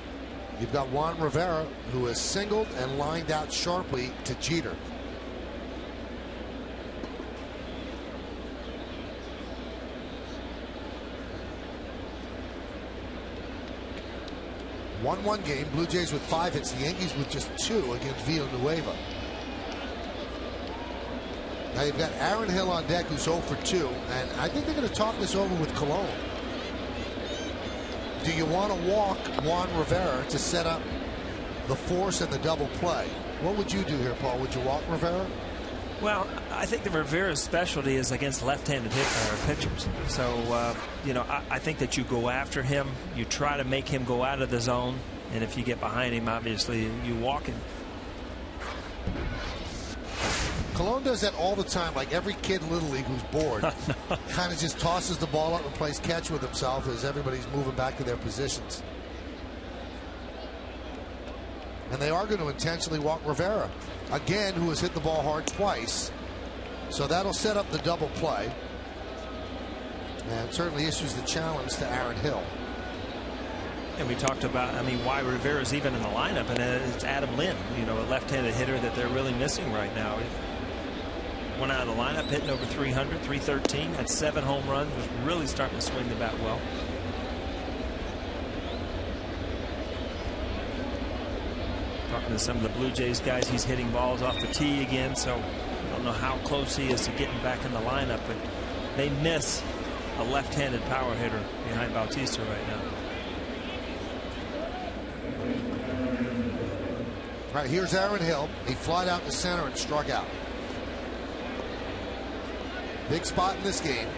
You've got Juan Rivera, who has singled and lined out sharply to Jeter. One game. Blue Jays with 5 hits. The Yankees with just 2 against Villanueva. Now you've got Aaron Hill on deck, who's 0 for 2, and I think they're going to talk this over with Colon. Do you want to walk Juan Rivera to set up the force and the double play? What would you do here, Paul? Would you walk Rivera? Well, I think that Rivera's specialty is against left-handed pitchers. So, I think that you go after him. You try to make him go out of the zone. And if you get behind him, obviously, you walk him. Colon does that all the time, like every kid in Little League who's bored. Kind of just tosses the ball up and plays catch with himself as everybody's moving back to their positions. And they are going to intentionally walk Rivera, again, who has hit the ball hard twice. So that'll set up the double play. And certainly issues the challenge to Aaron Hill. And we talked about, why Rivera's even in the lineup, and it's Adam Lynn, a left-handed hitter that they're really missing right now. Went out of the lineup, hitting over 300, 313, had 7 home runs, was really starting to swing the bat well. Talking to some of the Blue Jays guys, he's hitting balls off the tee again, so I don't know how close he is to getting back in the lineup, but they miss a left-handed power hitter behind Bautista right now. All right, here's Aaron Hill. He flied out to center and struck out. Big spot in this game.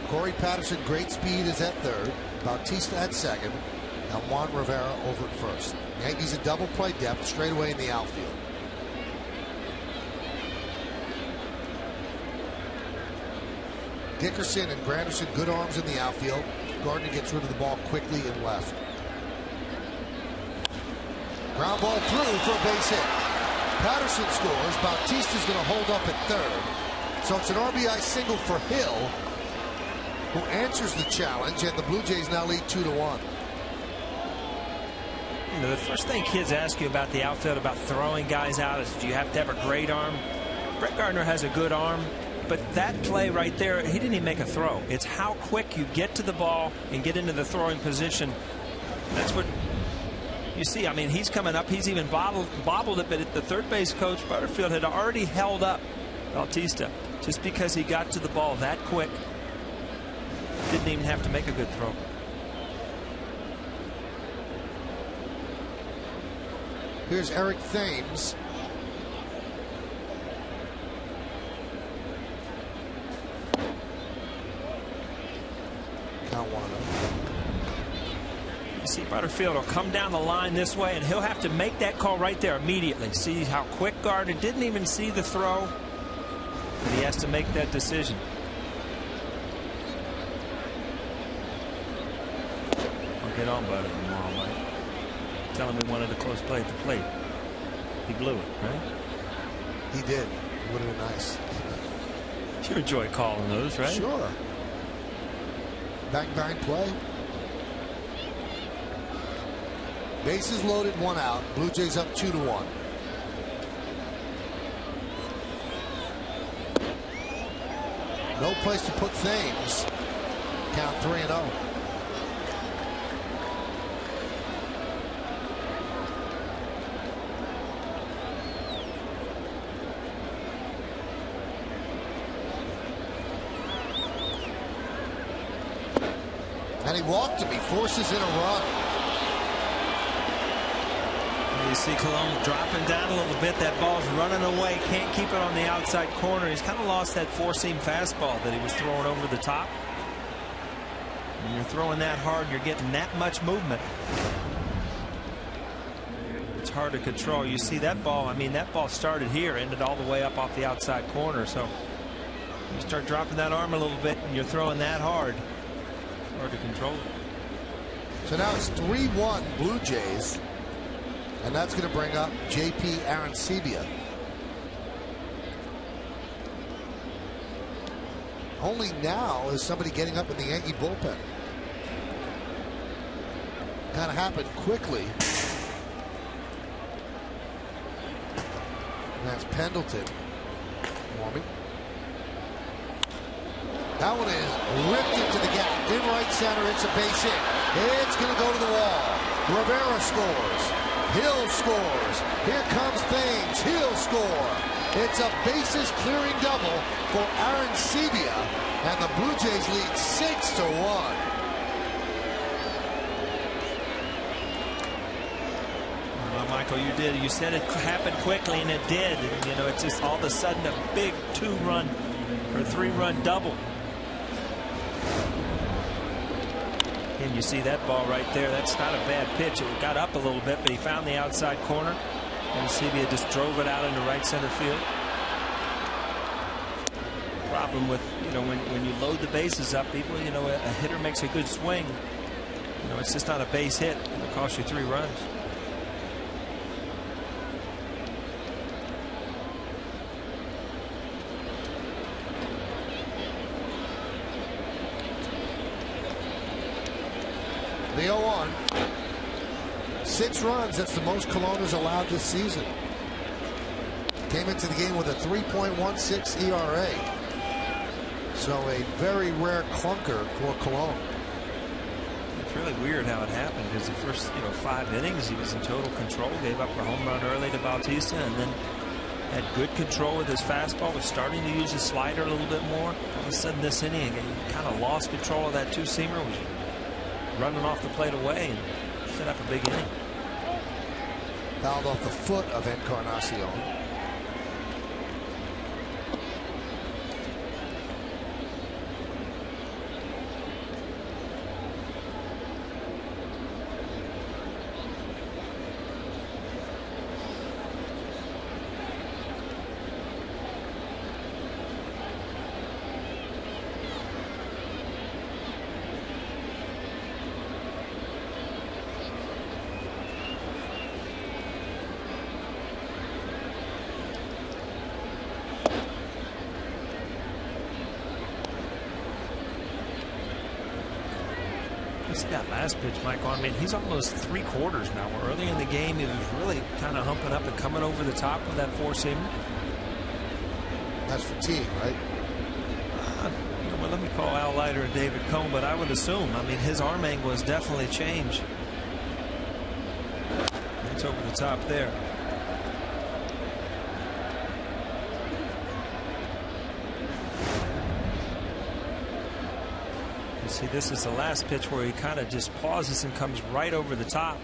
Corey Patterson, great speed, is at third. Bautista at second. And Juan Rivera over at first. Yankees a double play depth straight away in the outfield. Dickerson and Granderson, good arms in the outfield. Gardner gets rid of the ball quickly in left. Ground ball through for a base hit. Patterson scores. Bautista's going to hold up at third. So it's an RBI single for Hill, who answers the challenge, and the Blue Jays now lead 2-1. The first thing kids ask you about the outfield, about throwing guys out, is do you have to have a great arm? Brett Gardner has a good arm, but that play right there, he didn't even make a throw. It's how quick you get to the ball and get into the throwing position. That's what you see. He's coming up. He's even bobbled it, but the third base coach, Butterfield, had already held up Bautista just because he got to the ball that quick. Didn't even have to make a good throw. Here's Eric Thames. Count 1-0. You see Butterfield will come down the line this way, and he'll have to make that call right there immediately. See how quick Gardner didn't even see the throw, but he has to make that decision. I'll get on Butter tomorrow night. Tell him we wanted a close play at the plate. He blew it, right? He did. Would have been nice. You enjoy calling those, right? Sure. Bang, bang play. Bases loaded, 1 out. Blue Jays up 2-1. No place to put Thames. Count 3-0. And he walked him. He forces in a run. You see Colon dropping down a little bit. That ball's running away. Can't keep it on the outside corner. He's kind of lost that four-seam fastball that he was throwing over the top. When you're throwing that hard, you're getting that much movement. It's hard to control. You see that ball. That ball started here, ended all the way up off the outside corner. So you start dropping that arm a little bit, and you're throwing that hard. Hard to control it. So now it's 3-1 Blue Jays. And that's going to bring up J.P. Arancibia. Only now is somebody getting up in the Yankee bullpen. Kind of happened quickly. And that's Pendleton warming. That one is ripped into the gap. In right center, it's a base hit. It's going to go to the wall. Rivera scores. Hill scores. Here comes Thames. He'll score. It's a bases clearing double for Aaron Sebia, and the Blue Jays lead 6-1. Well, Michael, you said it happened quickly, and it did. And, you know, it's just all of a sudden a big 2-run or 3-run double. And you see that ball right there. That's not a bad pitch. It got up a little bit, but he found the outside corner, and Sebia just drove it out into right center field. Problem with, you know, when you load the bases up, people, you know, a hitter makes a good swing. You know, it's just not a base hit. It'll cost you 3 runs. The 0-1. 6 runs. That's the most Colon has allowed this season. Came into the game with a 3.16 ERA. So a very rare clunker for Colon. It's really weird how it happened, because the first 5 innings he was in total control. Gave up a home run early to Bautista, and then had good control with his fastball. Was starting to use his slider a little bit more. All of a sudden this inning he kind of lost control of that 2-seamer. Was running off the plate away and set up a big inning. Fouled off the foot of Encarnacion. See that last pitch, Michael. I mean, he's almost 3/4 now. Where early in the game, he was really kind of humping up and coming over the top with that 4-seamer. That's fatigue, right? Well, let me call Al Leiter and David Cohn, but I would assume. I mean, his arm angle has definitely changed. It's over the top there. See, this is the last pitch where he kind of just pauses and comes right over the top.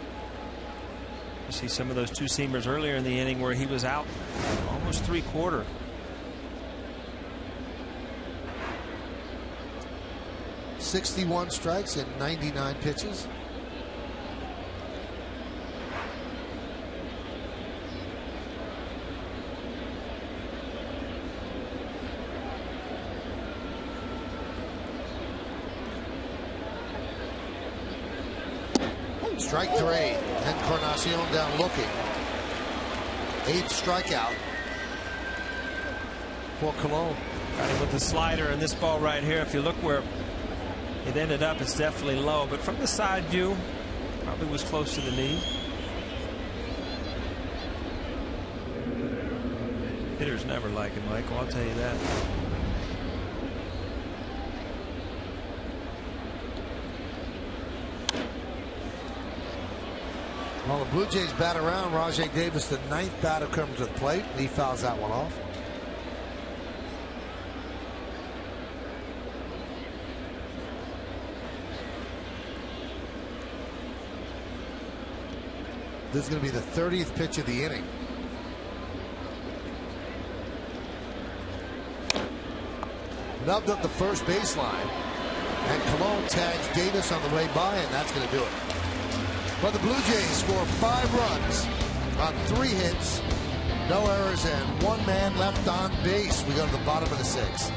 You see some of those 2-seamers earlier in the inning where he was out almost 3/4. .61 strikes in 99 pitches. Strike 3. Encarnacion down looking. 8th strikeout for Colon. Got him with the slider, and this ball right here, if you look where it ended up, it's definitely low. But from the side view, probably was close to the knee. Hitters never like it, Michael. I'll tell you that. While the Blue Jays bat around, Rajay Davis, the 9th batter, comes to the plate. He fouls that one off. This is going to be the 30th pitch of the inning. Nubbed up the first baseline, and Colon tags Davis on the way by, and that's going to do it. But the Blue Jays score 5 runs on 3 hits, no errors, and 1 man left on base. We go to the bottom of the 6th.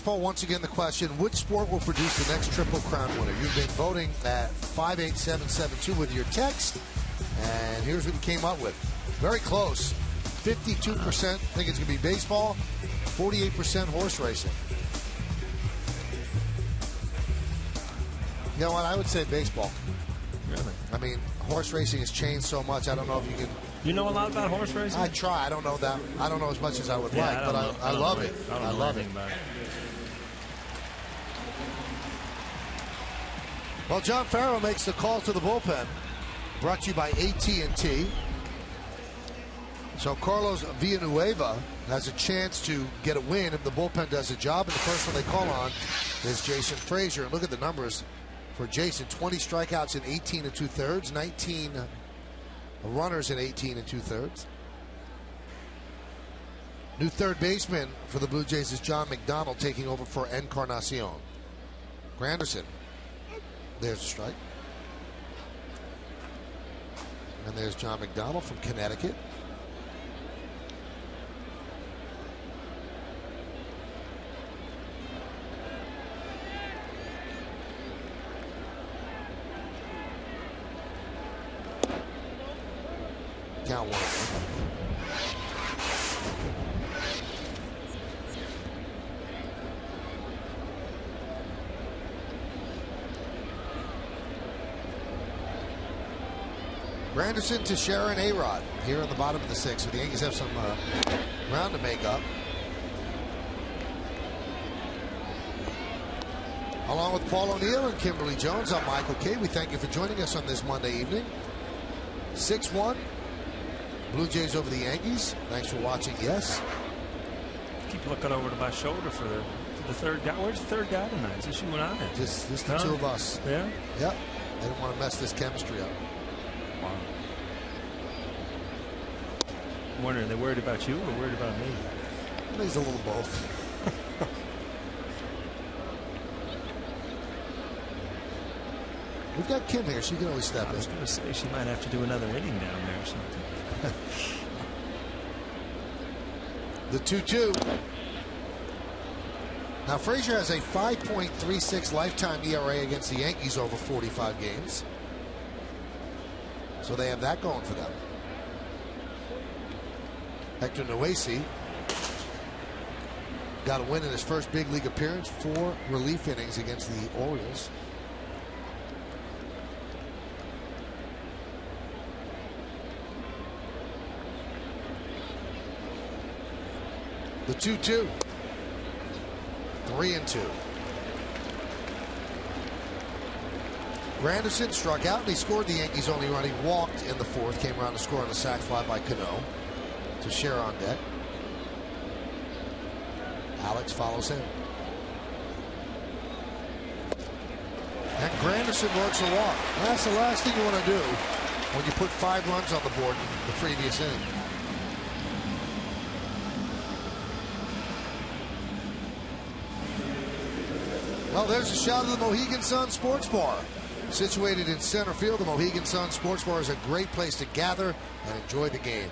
poll, once again, the question, which sport will produce the next Triple Crown winner? You've been voting at 58772 with your text, and here's what you came up with. Very close. 52% think it's going to be baseball, 48% horse racing. You know what? I would say baseball. Really? I mean, horse racing has changed so much. I don't know if you can... You know a lot about horse racing? I try. I don't know that. I don't know as much as I would like, but I love it. I love it. Well, John Farrell makes the call to the bullpen. Brought to you by AT&T. So Carlos Villanueva has a chance to get a win if the bullpen does a job. And the first one they call on is Jason Frazier. And look at the numbers for Jason. 20 strikeouts in 18 2/3. 19 runners in 18 2/3. New third baseman for the Blue Jays is John McDonald, taking over for Encarnacion. Granderson. There's a strike. And there's John McDonald from Connecticut. Count one. Granderson, Teixeira, and A-Rod here in the bottom of the sixth. So the Yankees have some ground to make up. Along with Paul O'Neill and Kimberly Jones, I'm Michael Kay. We thank you for joining us on this Monday evening. 6-1. Blue Jays over the Yankees. Thanks for watching. Yes. Keep looking over to my shoulder for the third guy. Where's the third guy tonight? Is this you and I? Just the two of us. Yeah? Yep. They don't want to mess this chemistry up. Wow. I'm wondering, are they worried about you or worried about me? I think it's a little both. We've got Kim here. She can always step in. I was going to say she might have to do another inning down there or something. The 2-2. Now Frazier has a 5.36 lifetime ERA against the Yankees over 45 games. So they have that going for them. Hector Noesi got a win in his first big league appearance, 4 relief innings against the Orioles. The 2-2. 3-2. Granderson struck out and he scored the Yankees' only run. He walked in the fourth, came around to score on a sac fly by Cano. Teixeira on deck. Alex follows him. And Granderson works a walk. That's the last thing you want to do when you put 5 runs on the board in the previous inning. Well, there's a shot of the Mohegan Sun Sports Bar. Situated in center field, the Mohegan Sun Sports Bar is a great place to gather and enjoy the game.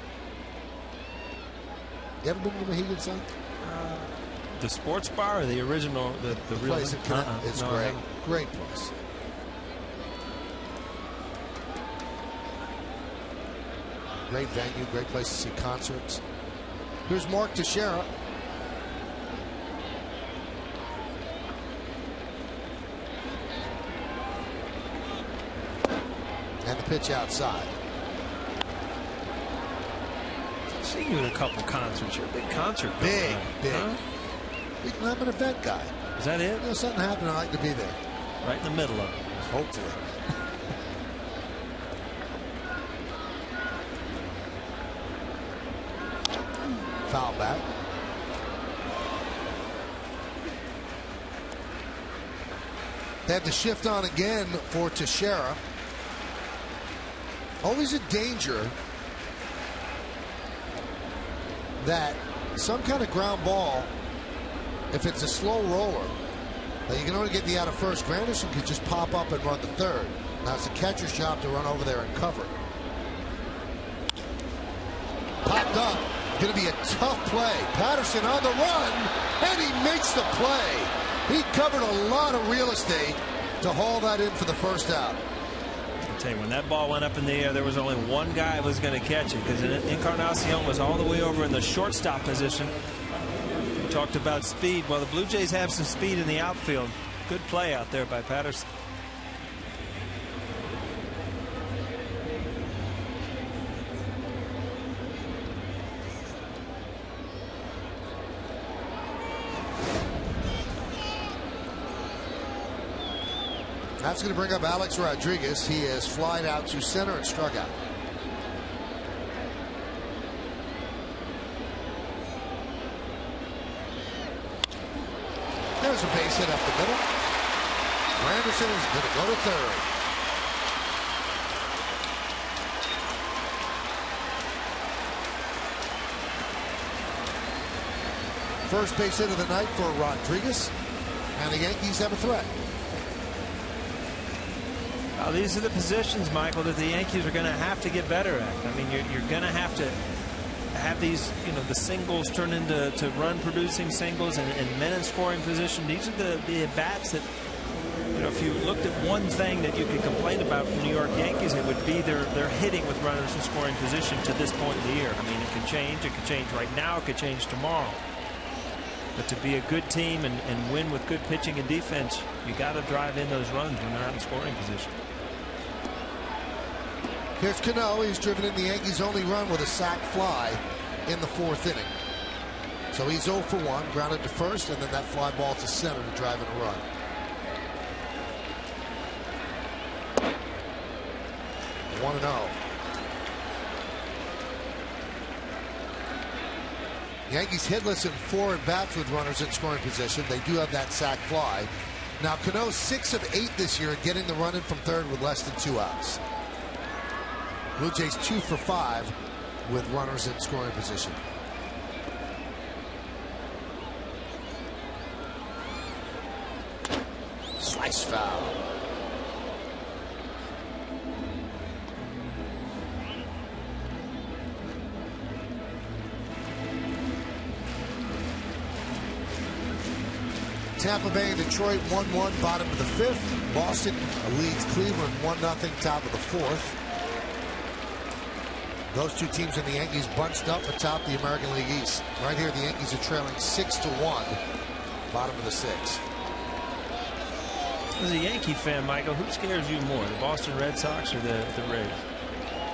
You ever been to the Mohegan Sun? The sports bar or the original, the real place? It's great. Great place. Great venue, great place to see concerts. Here's Mark Teixeira. And the pitch outside. I've seen you in a couple concerts. You're a big concert guy. Big. Huh? I'm an event guy. Is that it? You know, something happened, I like to be there. Right in the middle of it. Hopefully. Foul back. They have to shift on again for Teixeira. Always a danger that some kind of ground ball, if it's a slow roller, that you can only get the out of first. Granderson could just pop up and run the third. Now it's the catcher's job to run over there and cover. Popped up. Going to be a tough play. Patterson on the run, and he makes the play. He covered a lot of real estate to haul that in for the first out. I'll tell you, when that ball went up in the air, there was only one guy who was going to catch it, because Encarnacion was all the way over in the shortstop position. We talked about speed. Well, the Blue Jays have some speed in the outfield. Good play out there by Patterson. That's going to bring up Alex Rodriguez. He has flied out to center and struck out. There's a base hit up the middle. Granderson is going to go to third. First base hit of the night for Rodriguez, and the Yankees have a threat. Well, these are the positions, Michael, that the Yankees are going to have to get better at. I mean, you're going to have these, the singles turn into run-producing singles and men in scoring position. These are the at-bats that, if you looked at one thing that you could complain about from the New York Yankees, it would be their hitting with runners in scoring position to this point in the year. I mean, it can change. It could change right now. It could change tomorrow. But to be a good team and win with good pitching and defense, you got to drive in those runs when they're out in scoring position. Here's Cano. He's driven in the Yankees' only run with a sac fly in the fourth inning. So he's 0 for 1, grounded to first, and then that fly ball to center to drive in a run. One and 0. Yankees hitless in 4 at bats with runners in scoring position. They do have that sac fly. Now Cano 6 of 8 this year, getting the run in from third with less than 2 outs. Blue Jays 2 for 5 with runners in scoring position. Slice foul. Tampa Bay and Detroit 1-1, bottom of the 5th. Boston leads Cleveland 1-0, top of the 4th. Those two teams and the Yankees bunched up atop the American League East. Right here, the Yankees are trailing 6-1, bottom of the 6th. As a Yankee fan, Michael, who scares you more, the Boston Red Sox or the Rays?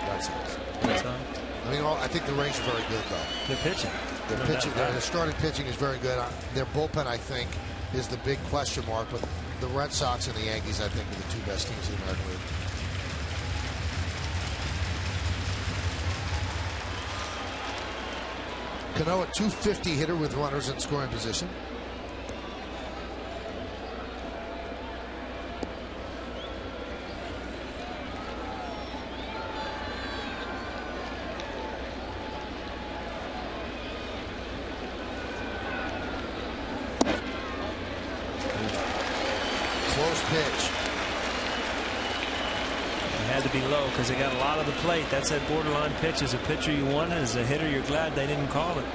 Red Sox. Red Sox? I mean, I think the Rays are very good, though. They're pitching. Their pitching, their starting pitching is very good. Their bullpen, I think, is the big question mark. But the Red Sox and the Yankees, I think, are the 2 best teams in the American League. Cano, a .250 hitter with runners in scoring position. Close pitch. Had to be low because they got a lot of the plate. That's that borderline pitch. As a pitcher you want it. As a hitter you're glad they didn't call it.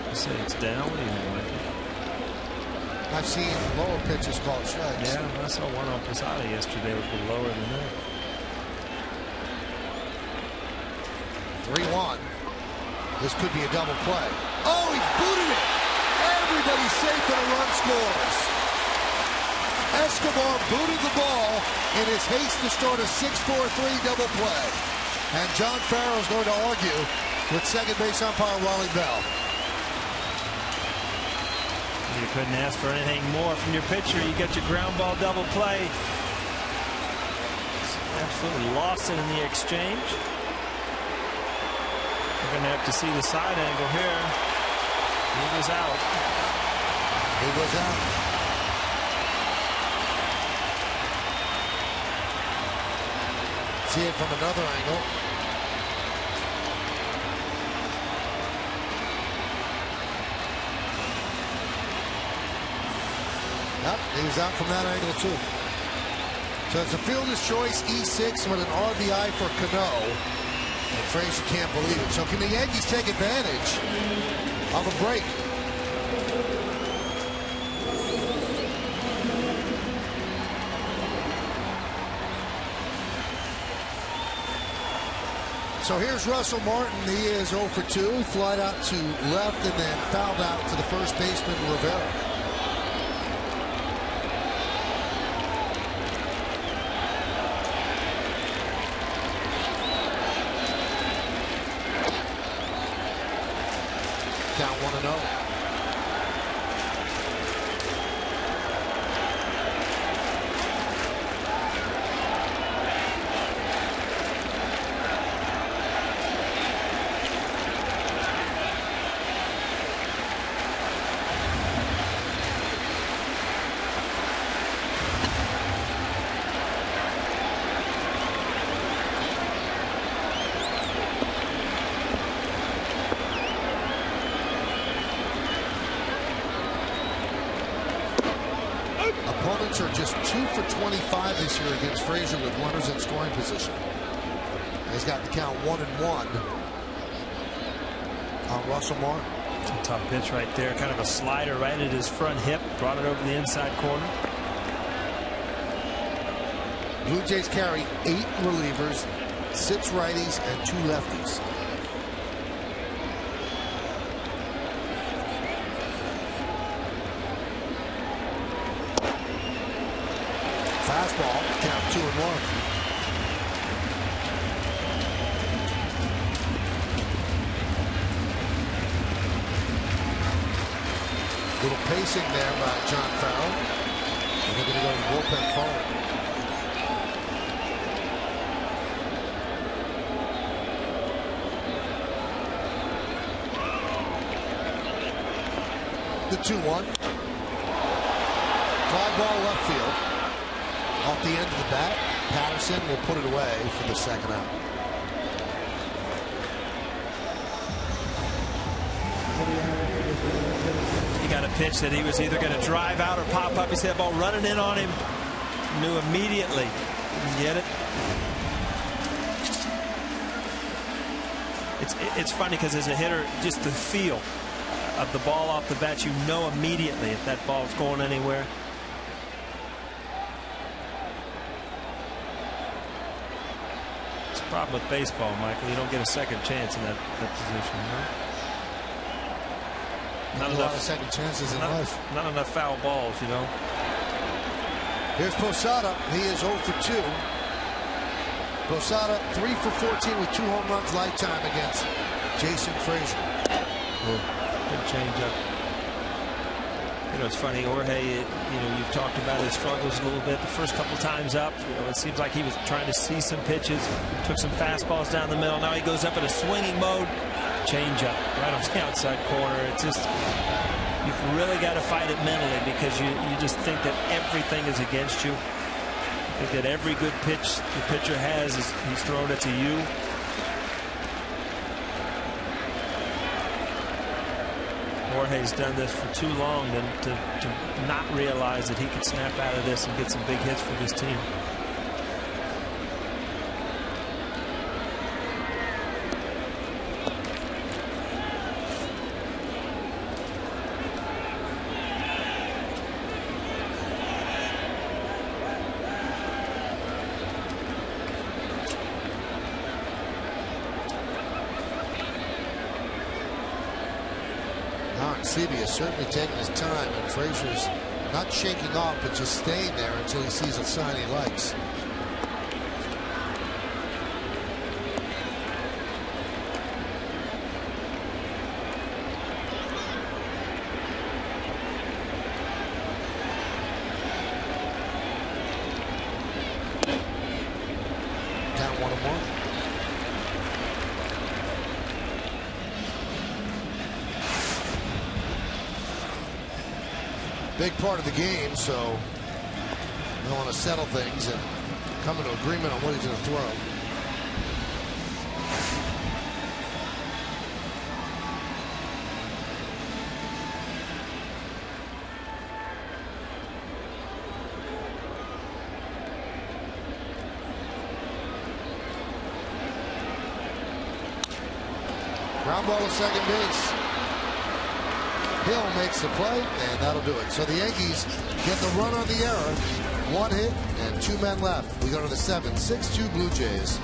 You say it's down. What do you think, Michael? I've seen lower pitches called strikes. Yeah, I saw one on Posada yesterday was lower than that. 3-1. This could be a double play. Oh, he booted it. Everybody's safe and a run scores. Escobar booted the ball in his haste to start a 6-4-3 double play. And John Farrell is going to argue with second base umpire Wally Bell. You couldn't ask for anything more from your pitcher. You get your ground ball double play. Absolutely lost it in the exchange. We're going to have to see the side angle here. He was out. He was out. See it from another angle. Yep, he was out from that angle too. So it's a fielder's choice, E6 with an RBI for Cano. And Frazier can't believe it. So can the Yankees take advantage of a break? So here's Russell Martin. He is 0 for 2. Flied out to left and then fouled out to the first baseman, Rivera. Count 1-0. Opponents are just 2 for 25 this year against Frazier with runners in scoring position. He's got the count 1-1 on Russell Martin. It's a tough pitch right there. Kind of a slider right at his front hip. Brought it over the inside corner. Blue Jays carry 8 relievers, 6 righties, and 2 lefties. Fastball, count 2-1. Little pacing there by John Farrell. And they're going to go to the bullpen forward. The 2-1. Fly ball left field. Off the end of the bat, Patterson will put it away for the second out. He got a pitch that he was either going to drive out or pop up. He said, ball running in on him. Knew immediately. Didn't get it. It's funny because as a hitter, just the feel of the ball off the bat, you know immediately if that ball's going anywhere. Problem with baseball, Michael, you don't get a second chance in that position. Not enough second chances in life. Not enough foul balls, you know. Here's Posada. He is 0 for 2. Posada 3 for 14 with 2 home runs lifetime against Jason Frazier. Good changeup. You know, it's funny, Jorge, you've talked about his struggles a little bit the first couple times up. It seems like he was trying to see some pitches, took some fastballs down the middle. Now he goes up in a swinging mode. Changeup right on the outside corner. It's just, you've really got to fight it mentally because you just think that everything is against you. I think that every good pitch the pitcher has is he's thrown it to you. Jorge's done this for too long to not realize that he could snap out of this and get some big hits for this team. Seavey is certainly taking his time, and Frazier's not shaking off, but just staying there until he sees a sign he likes. Down 1-1. Big part of the game, so they want to settle things and come to agreement on what he's going to throw. Ground ball to second base. Hill makes the play, and that'll do it. So the Yankees get the run on the error. 1 hit and 2 men left. We go to the 7th, 6-2 Blue Jays.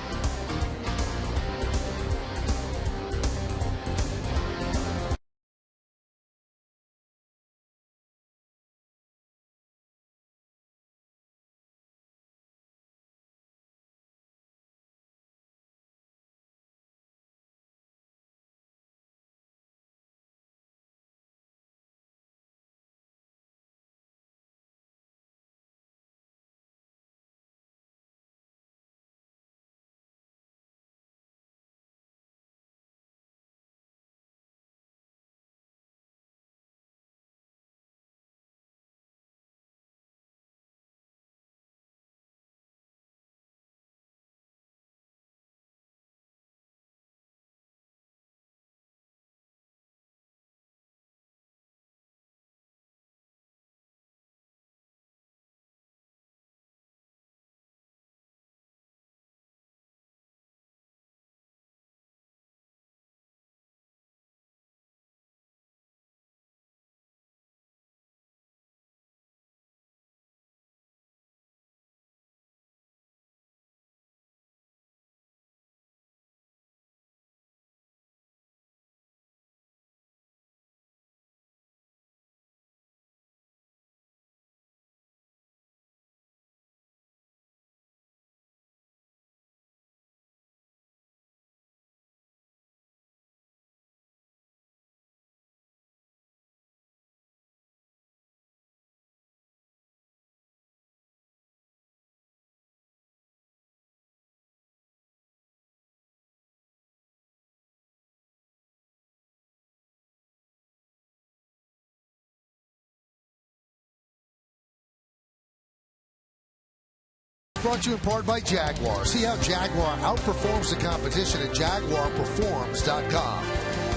Brought to you in part by Jaguar. See how Jaguar outperforms the competition at JaguarPerforms.com.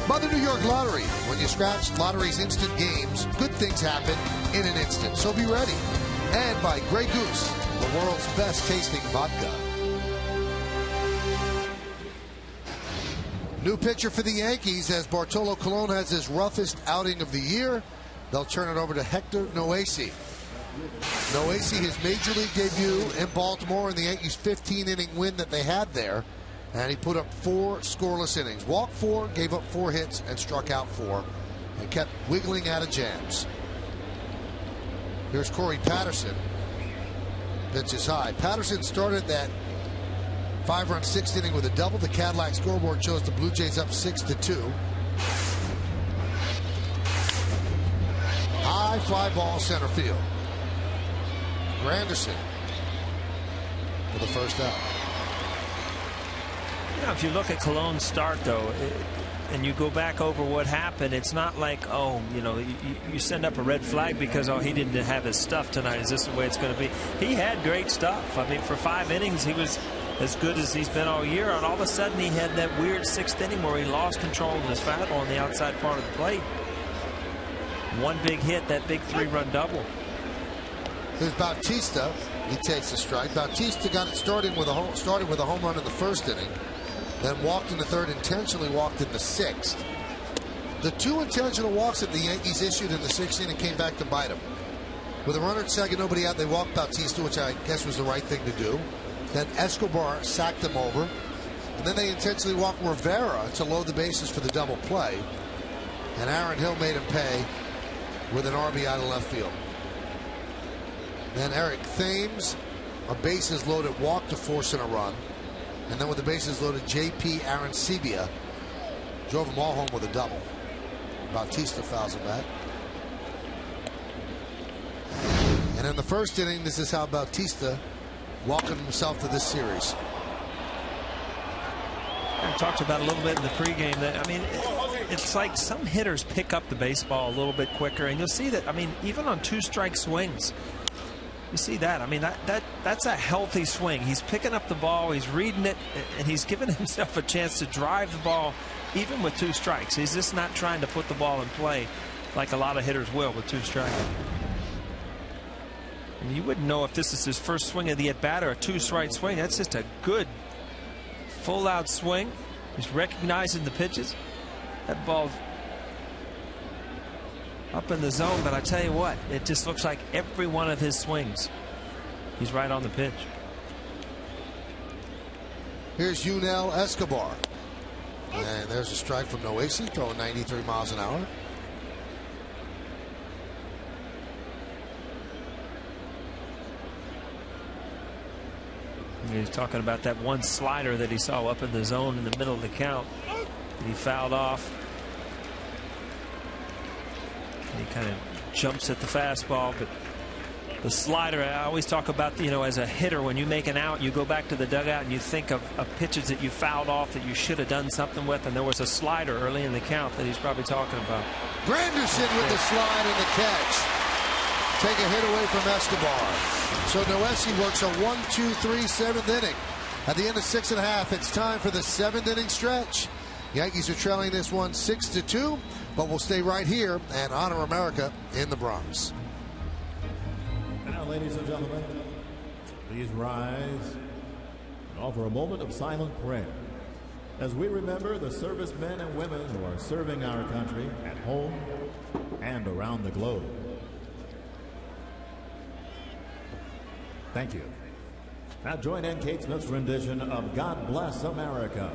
By the New York Lottery. When you scratch Lottery's instant games, good things happen in an instant. So be ready. And by Grey Goose, the world's best tasting vodka. New pitcher for the Yankees as Bartolo Colon has his roughest outing of the year. They'll turn it over to Hector Noesi. Noesi, his major league debut in Baltimore in the Yankees' 15-inning win that they had there. And he put up 4 scoreless innings. Walked 4, gave up 4 hits, and struck out 4. And kept wiggling out of jams. Here's Corey Patterson. Pitches high. Patterson started that 5-run 6th inning with a double. The Cadillac scoreboard shows the Blue Jays up 6-2. High fly ball center field. Granderson for the first out. You know, if you look at Colon's start, though, and you go back over what happened, it's not like, oh, you know, you send up a red flag because, oh, he didn't have his stuff tonight. Is this the way it's going to be? He had great stuff. I mean, for 5 innings, he was as good as he's been all year, and all of a sudden he had that weird 6th inning where he lost control of his fastball on the outside part of the plate. One big hit, that big 3-run double. There's Bautista. He takes a strike. Bautista got it started with a home run in the 1st inning, then walked in the 3rd, intentionally walked in the 6th. The 2 intentional walks that the Yankees issued in the 6th inning came back to bite them. With a runner at second, nobody out, they walked Bautista, which I guess was the right thing to do. Then Escobar sacked them over. And then they intentionally walked Rivera to load the bases for the double play. And Aaron Hill made him pay with an RBI to left field. Then Eric Thames, a bases loaded walk to force in a run. And then with the bases loaded, J.P. Arancibia drove them all home with a double. Bautista fouls him back. And in the 1st inning, this is how Bautista welcomed himself to this series. I talked about a little bit in the pregame that, I mean, it's like some hitters pick up the baseball a little bit quicker, and you'll see that, I mean, even on 2-strike swings, you see that. I mean, that's a healthy swing. He's picking up the ball, he's reading it, and he's giving himself a chance to drive the ball even with 2 strikes. He's just not trying to put the ball in play like a lot of hitters will with 2 strikes. I mean, you wouldn't know if this is his first swing of the at-bat or a 2-strike swing. That's just a good full-out swing. He's recognizing the pitches. That ball's up in the zone, but I tell you what, it just looks like every one of his swings, he's right on the pitch. Here's Yunel Escobar. And there's a strike from Noesi, throwing 93 miles an hour. He's talking about that one slider that he saw up in the zone in the middle of the count that he fouled off. And he kind of jumps at the fastball, but the slider, I always talk about, you know, as a hitter, when you make an out, you go back to the dugout and you think of pitches that you fouled off that you should have done something with, and there was a slider early in the count that he's probably talking about. Granderson with the slide and the catch. Take a hit away from Escobar. So Noesi works a 1-2-3 7th inning. At the end of 6 1/2, it's time for the 7th inning stretch. Yankees are trailing this one 6-2, but we'll stay right here and honor America in the Bronx. And now, ladies and gentlemen, please rise and offer a moment of silent prayer as we remember the servicemen and women who are serving our country at home and around the globe. Thank you. Now join in Kate Smith's rendition of God Bless America.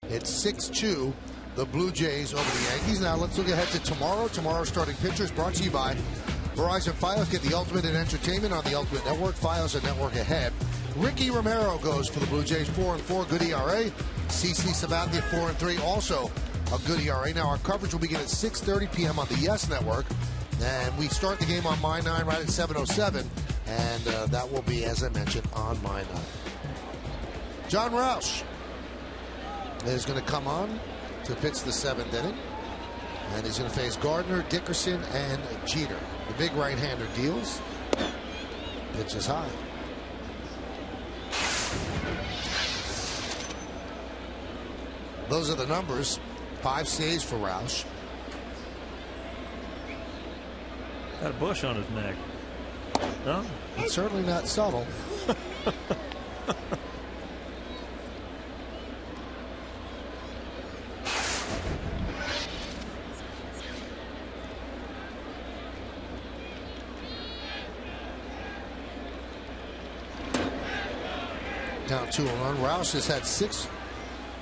It's 6-2, the Blue Jays over the Yankees. Now let's look ahead to tomorrow. Tomorrow's starting pitchers brought to you by Verizon Fios. Get the ultimate in entertainment on the Ultimate Network. Fios a network ahead. Ricky Romero goes for the Blue Jays, 4-4, good ERA. CC Sabathia, 4-3, also a good ERA. Now our coverage will begin at 6:30 p.m. on the Yes Network. And we start the game on My 9 right at 7:07. And that will be, as I mentioned, on My 9. John Roush is going to come on to pitch the 7th inning. And he's going to face Gardner, Dickerson, and Jeter. The big right-hander deals. Pitch is high. Those are the numbers. 5 saves for Roush. Got a bush on his neck. No? It's certainly not subtle. Down 2-1. Roush has had 6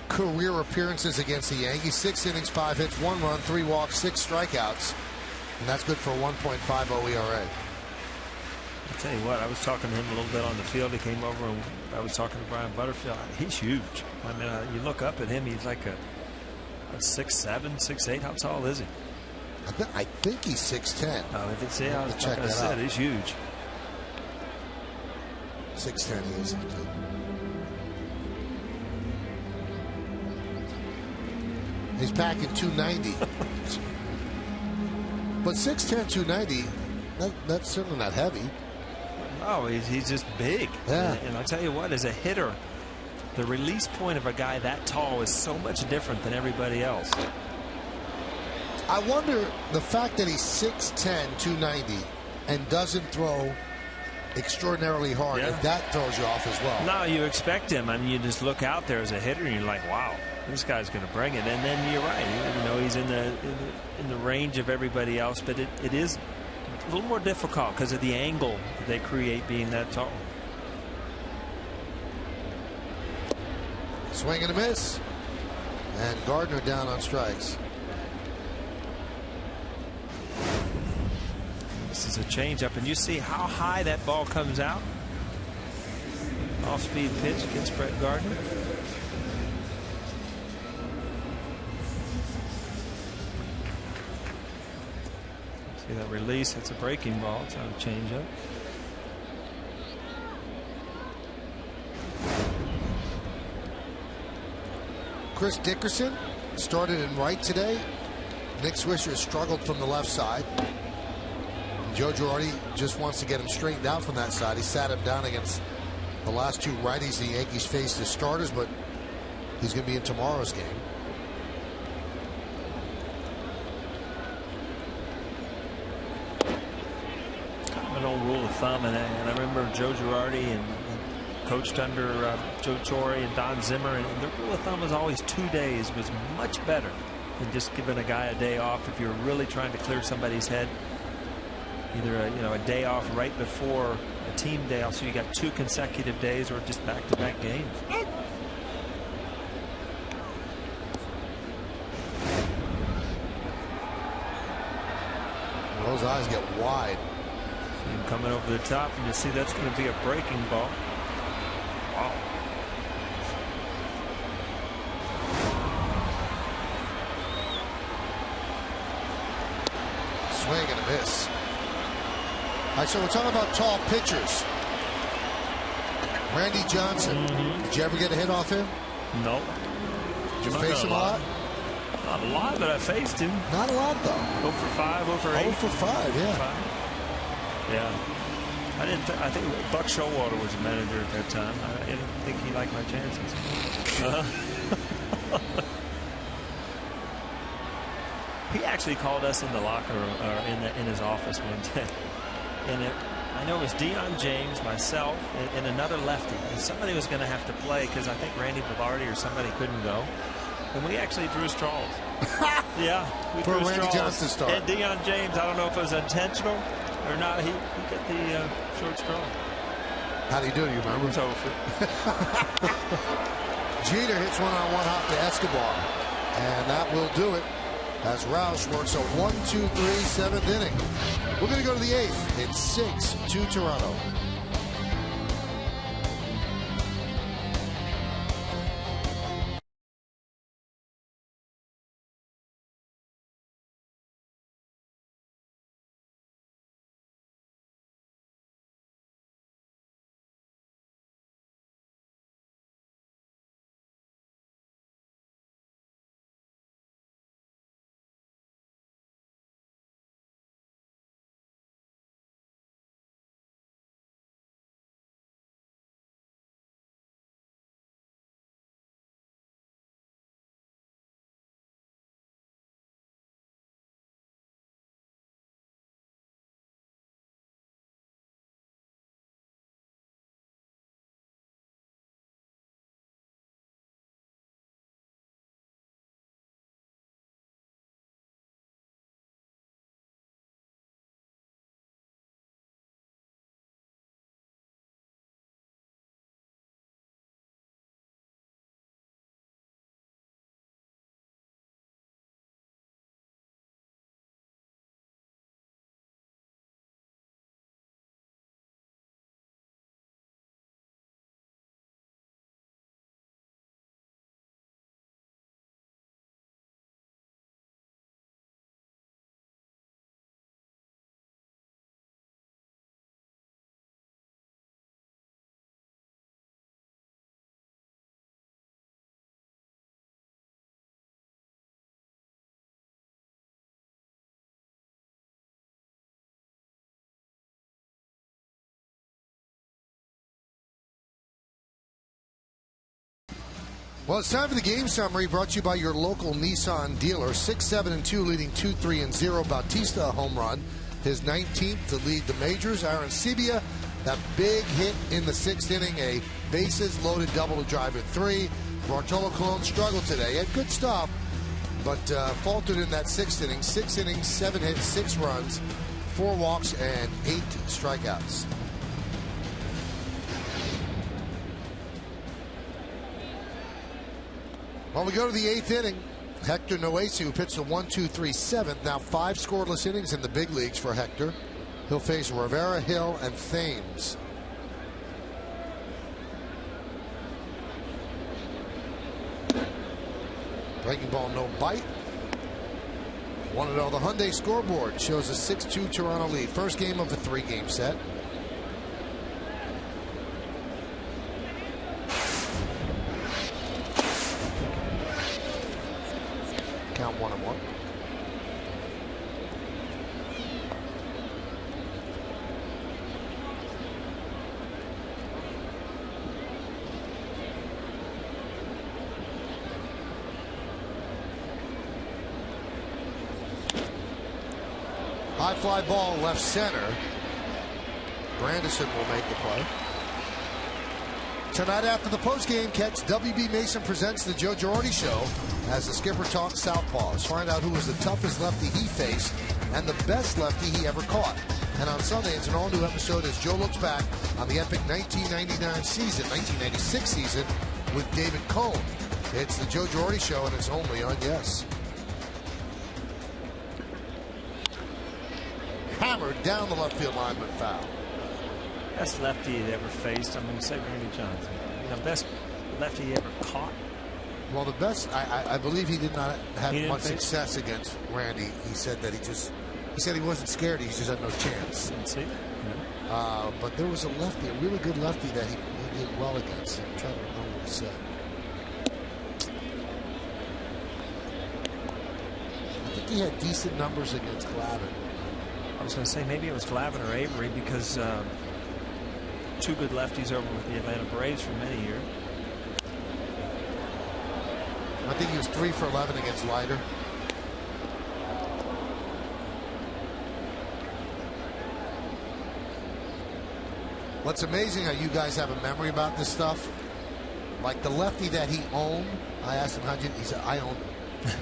career appearances against the Yankees. 6 innings, 5 hits, 1 run, 3 walks, 6 strikeouts. And that's good for a 1.50 ERA. I'll tell you what, I was talking to him a little bit on the field. He came over and I was talking to Brian Butterfield. He's huge. I mean, you look up at him, he's like a 6'7", 6'8". How tall is he? I think he's 6'10". I think, see, like check I that said, out. he's huge. 6'10" he is. He's packing 290. But 6'10", 290, that's certainly not heavy. Oh, he's just big. Yeah. And I'll tell you what, as a hitter, the release point of a guy that tall is so much different than everybody else. I wonder the fact that he's 6'10", 290 and doesn't throw extraordinarily hard, if that throws you off as well. No, you expect him. I mean, you just look out there as a hitter and you're like, wow, this guy's going to bring it. And then you're right. You know, he's in the range of everybody else, but it is a little more difficult because of the angle that they create being that tall. Swing and a miss. And Gardner down on strikes. This is a changeup, and you see how high that ball comes out. Off-speed pitch against Brett Gardner. See that release? It's a breaking ball. It's not a changeup. Chris Dickerson started in right today. Nick Swisher struggled from the left side. Joe Girardi just wants to get him straightened out from that side. He sat him down against the last 2 righties the Yankees faced as starters, but he's going to be in tomorrow's game. Kind of an old rule of thumb, and I remember Joe Girardi and coached under Joe Torre and Don Zimmer, and the rule of thumb was always 2 days was much better than just giving a guy a day off if you're really trying to clear somebody's head. Either a day off right before a team day off, so you got 2 consecutive days, or just back-to-back games. Those eyes get wide. See him coming over the top, and you see that's going to be a breaking ball. Wow. Swing and a miss. All right, so we're talking about tall pitchers. Randy Johnson. Did you ever get a hit off him? No. Did you face him a lot? Not a lot, but I faced him. Not a lot, though. 0 for 5, 0 for 8. 0 for 5, yeah. 5. Yeah. I think Buck Showalter was the manager at that time. I didn't think he liked my chances. He actually called us in the locker room, or in his office one day. And I know it was Deion James, myself, and another lefty. And somebody was going to have to play because I think Randy Velarde or somebody couldn't go. And we actually drew straws. Yeah, we For drew Randy straws. Johnson start. And Deion James, I don't know if it was intentional or not. He got the short straw. How do you do it? You remember? It's over. Jeter hits one on one hop to Escobar. And that will do it. As Roush works a 1-2-3 7th inning. We're going to go to the 8th. It's 6-2 Toronto. Well, it's time for the game summary brought to you by your local Nissan dealer. 6-7-2 leading 2-3-0. Bautista a home run. His 19th to lead the majors. Aaron Sebia, that big hit in the 6th inning. A bases loaded double to drive in 3. Bartolo Colon struggled today. He had good stuff, but faltered in that 6th inning. 6 innings, 7 hits, 6 runs, 4 walks, and 8 strikeouts. Well, we go to the 8th inning. Hector Noesi, who pitched a 1-2-3-7th. Now 5 scoreless innings in the big leagues for Hector. He'll face Rivera, Hill, and Thames. Breaking ball, no bite. 1-0. The Hyundai scoreboard shows a 6-2 Toronto lead. First game of the 3-game set. Count 1-1. High fly ball left center. Grandison will make the play. Tonight after the postgame catch, WB Mason presents the Joe Girardi Show as the skipper talks southpaws. Find out who was the toughest lefty he faced and the best lefty he ever caught. And on Sunday, it's an all-new episode as Joe looks back on the epic 1996 season with David Cohn. It's the Joe Girardi Show, and it's only on Yes. Hammered down the left field line, but foul. Best lefty he ever faced, I'm going to say Randy Johnson. The best lefty he ever caught. Well, the best, I believe he did not have much success against Randy. He said that he said he wasn't scared. He just had no chance. Didn't see that. But there was a lefty, a really good lefty that he did well against. I'm trying to remember what he said. I think he had decent numbers against Glavine. I was going to say maybe it was Glavine or Avery because 2 good lefties over with the Atlanta Braves for many years. I think he was 3 for 11 against Leiter. What's amazing how you guys have a memory about this stuff. Like the lefty that he owned, I asked him how'd you, he said I owned him.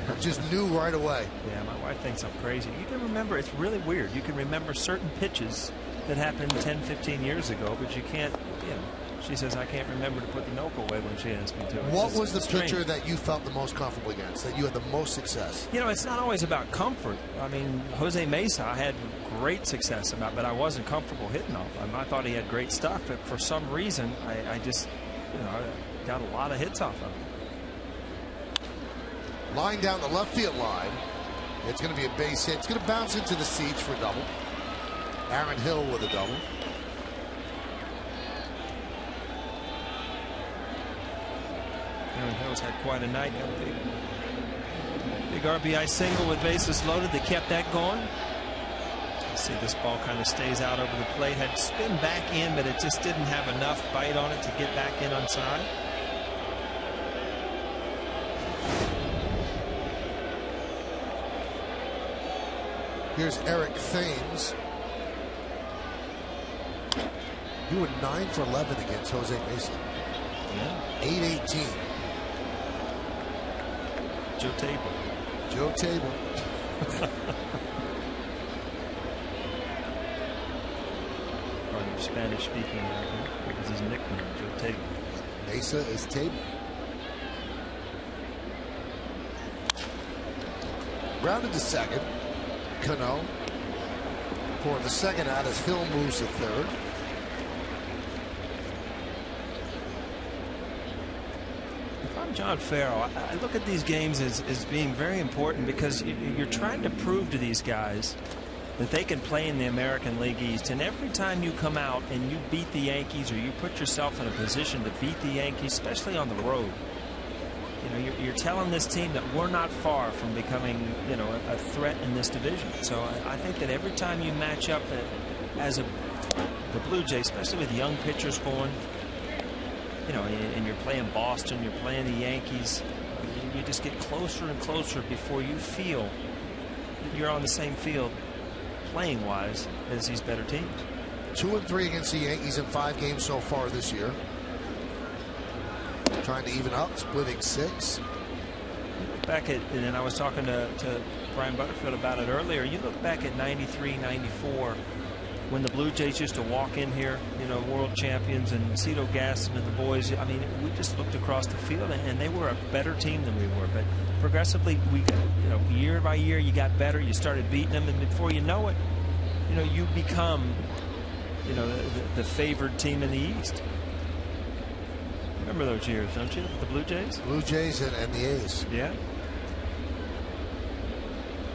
I just knew right away. Yeah, my wife thinks I'm crazy. You can remember, it's really weird. You can remember certain pitches that happened 10, 15 years ago, but you can't, she says I can't remember to put the Noke away when she asked me to. What was the pitcher that you felt the most comfortable against, that you had the most success? It's not always about comfort. I mean, Jose Mesa, I had great success about, but I wasn't comfortable hitting off him. I thought he had great stuff, but for some reason, I just, I got a lot of hits off of him. Line down the left field line. It's going to be a base hit. It's going to bounce into the seats for a double. Aaron Hill with a double. Aaron Hill's had quite a night. Big RBI single with bases loaded. They kept that going. You see this ball kind of stays out over the plate. Had spin back in, but it just didn't have enough bite on it to get back in on side. Here's Eric Thames. You were 9 for 11 against Jose Mesa. Yeah. 8-18. Joe Table. Joe Table. Or Spanish speaking American. What was his nickname? Joe Table. Mesa is Table. Grounded to second. Cano for the second out as Hill moves to third. If I'm John Farrell, I look at these games as being very important because you're trying to prove to these guys that they can play in the American League East. And every time you come out and you beat the Yankees or you put yourself in a position to beat the Yankees, especially on the road, you're telling this team that we're not far from becoming, a threat in this division. So I think that every time you match up the Blue Jays, especially with young pitchers going, you know, and you're playing Boston, you're playing the Yankees, you just get closer and closer before you feel that you're on the same field playing wise as these better teams. 2-3 against the Yankees in 5 games so far this year. Trying to even up, splitting 6. Back at, and then I was talking to Brian Butterfield about it earlier. You look back at 93, 94, when the Blue Jays used to walk in here, you know, world champions, and Cito Gaston and the boys. I mean, we just looked across the field, and they were a better team than we were. But progressively, we got, you know, year by year, you got better. You started beating them, and before you know it, you know, you become, you know, the favored team in the East. Remember those years, don't you? The Blue Jays? Blue Jays and the A's. Yeah.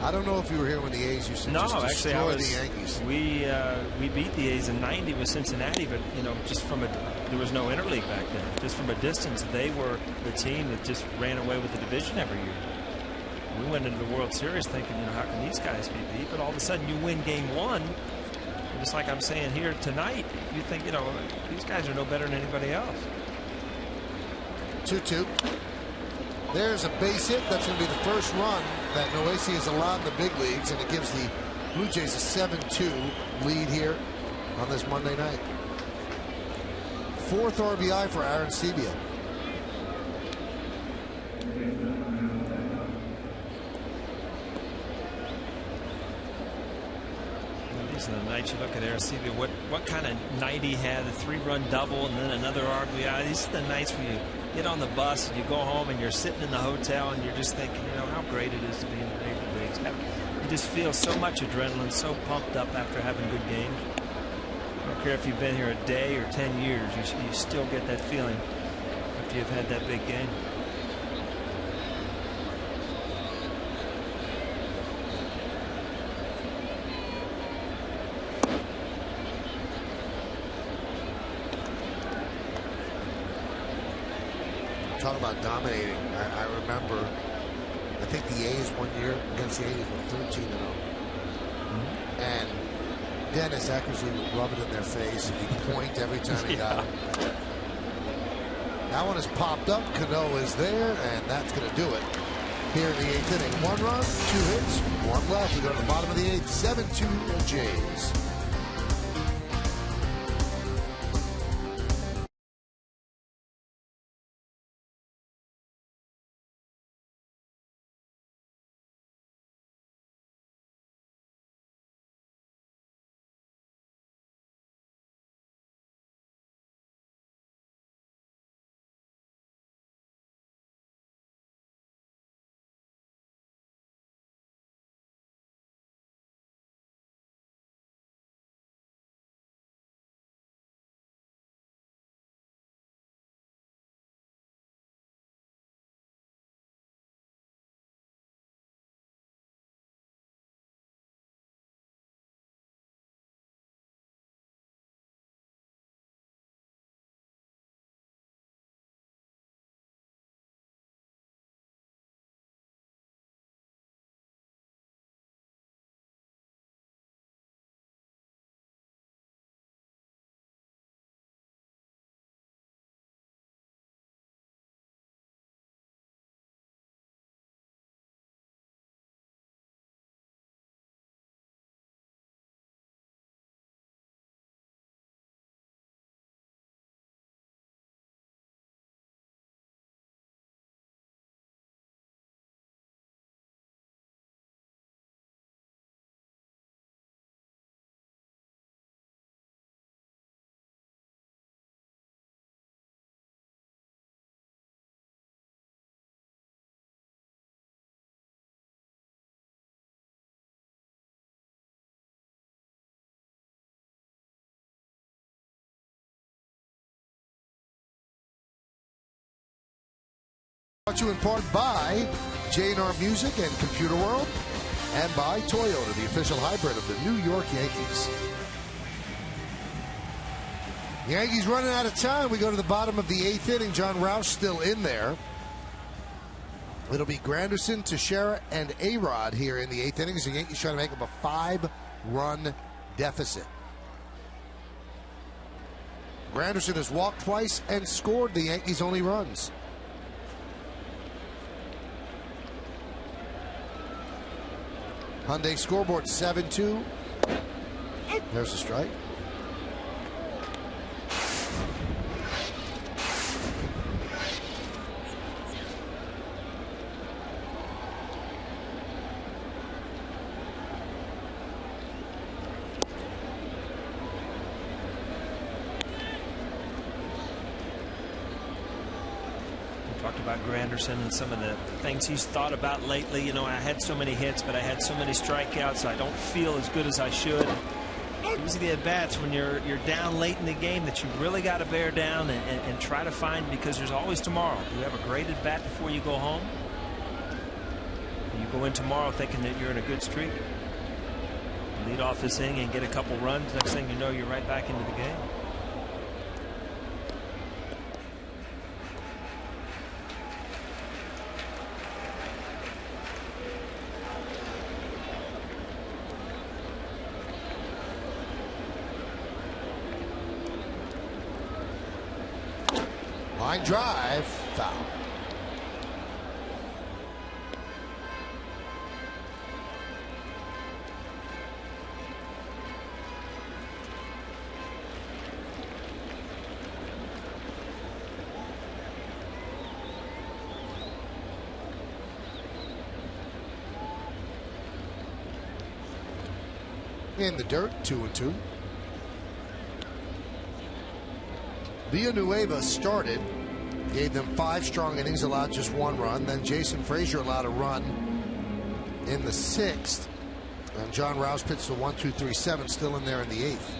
I don't know if you were here when the A's used to just destroy the Yankees. We beat the A's in '90 with Cincinnati, but you know, just from there was no interleague back then. Just from a distance, they were the team that just ran away with the division every year. We went into the World Series thinking, you know, how can these guys be beat? But all of a sudden, you win Game 1. And just like I'm saying here tonight, you think, you know, these guys are no better than anybody else. 2-2. There's a base hit. That's going to be the first run that Noesi has allowed in the big leagues, and it gives the Blue Jays a 7-2 lead here on this Monday night. 4th RBI for Aaron Sebia. These are the nights you look at Arecibo, what kind of night he had, a 3-run double and then another RBI. These are the nights where you get on the bus and you go home and you're sitting in the hotel and you're just thinking, you know, how great it is to be in the major leagues. You just feel so much adrenaline, so pumped up after having good games. I don't care if you've been here a day or 10 years, you still get that feeling after you've had that big game. Talk about dominating. I remember, I think the A's one year against the Yankees were 13-0. And Dennis Eckersley would rub it in their face and he'd point every time he got it. That one has popped up. Cano is there, and that's going to do it here in the 8th inning. 1 run, 2 hits, 1 left. We go to the bottom of the 8th, 7-2 Jays. Brought to you in part by J&R Music and Computer World, and by Toyota, the official hybrid of the New York Yankees. Yankees running out of time. We go to the bottom of the 8th inning. John Roush still in there. It'll be Granderson, Teixeira, and A-Rod here in the 8th inning. The Yankees trying to make up a 5-run deficit. Granderson has walked twice and scored the Yankees' only runs. Hyundai scoreboard 7-2. There's a strike. Talked about Granderson and some of the things he's thought about lately. You know, I had so many hits, but I had so many strikeouts. I don't feel as good as I should. These are the at-bats when you're down late in the game that you really got to bear down and try to find, because there's always tomorrow. You have a great at-bat before you go home. You go in tomorrow thinking that you're in a good streak. Lead off this inning and get a couple runs. Next thing you know, you're right back into the game. Line drive, foul. In the dirt, 2-2. Villanueva started, gave them 5 strong innings, allowed just 1 run. Then Jason Frazier allowed a run in the 6th. And John Rouse pitched the 1-2-3-7, still in there in the 8th.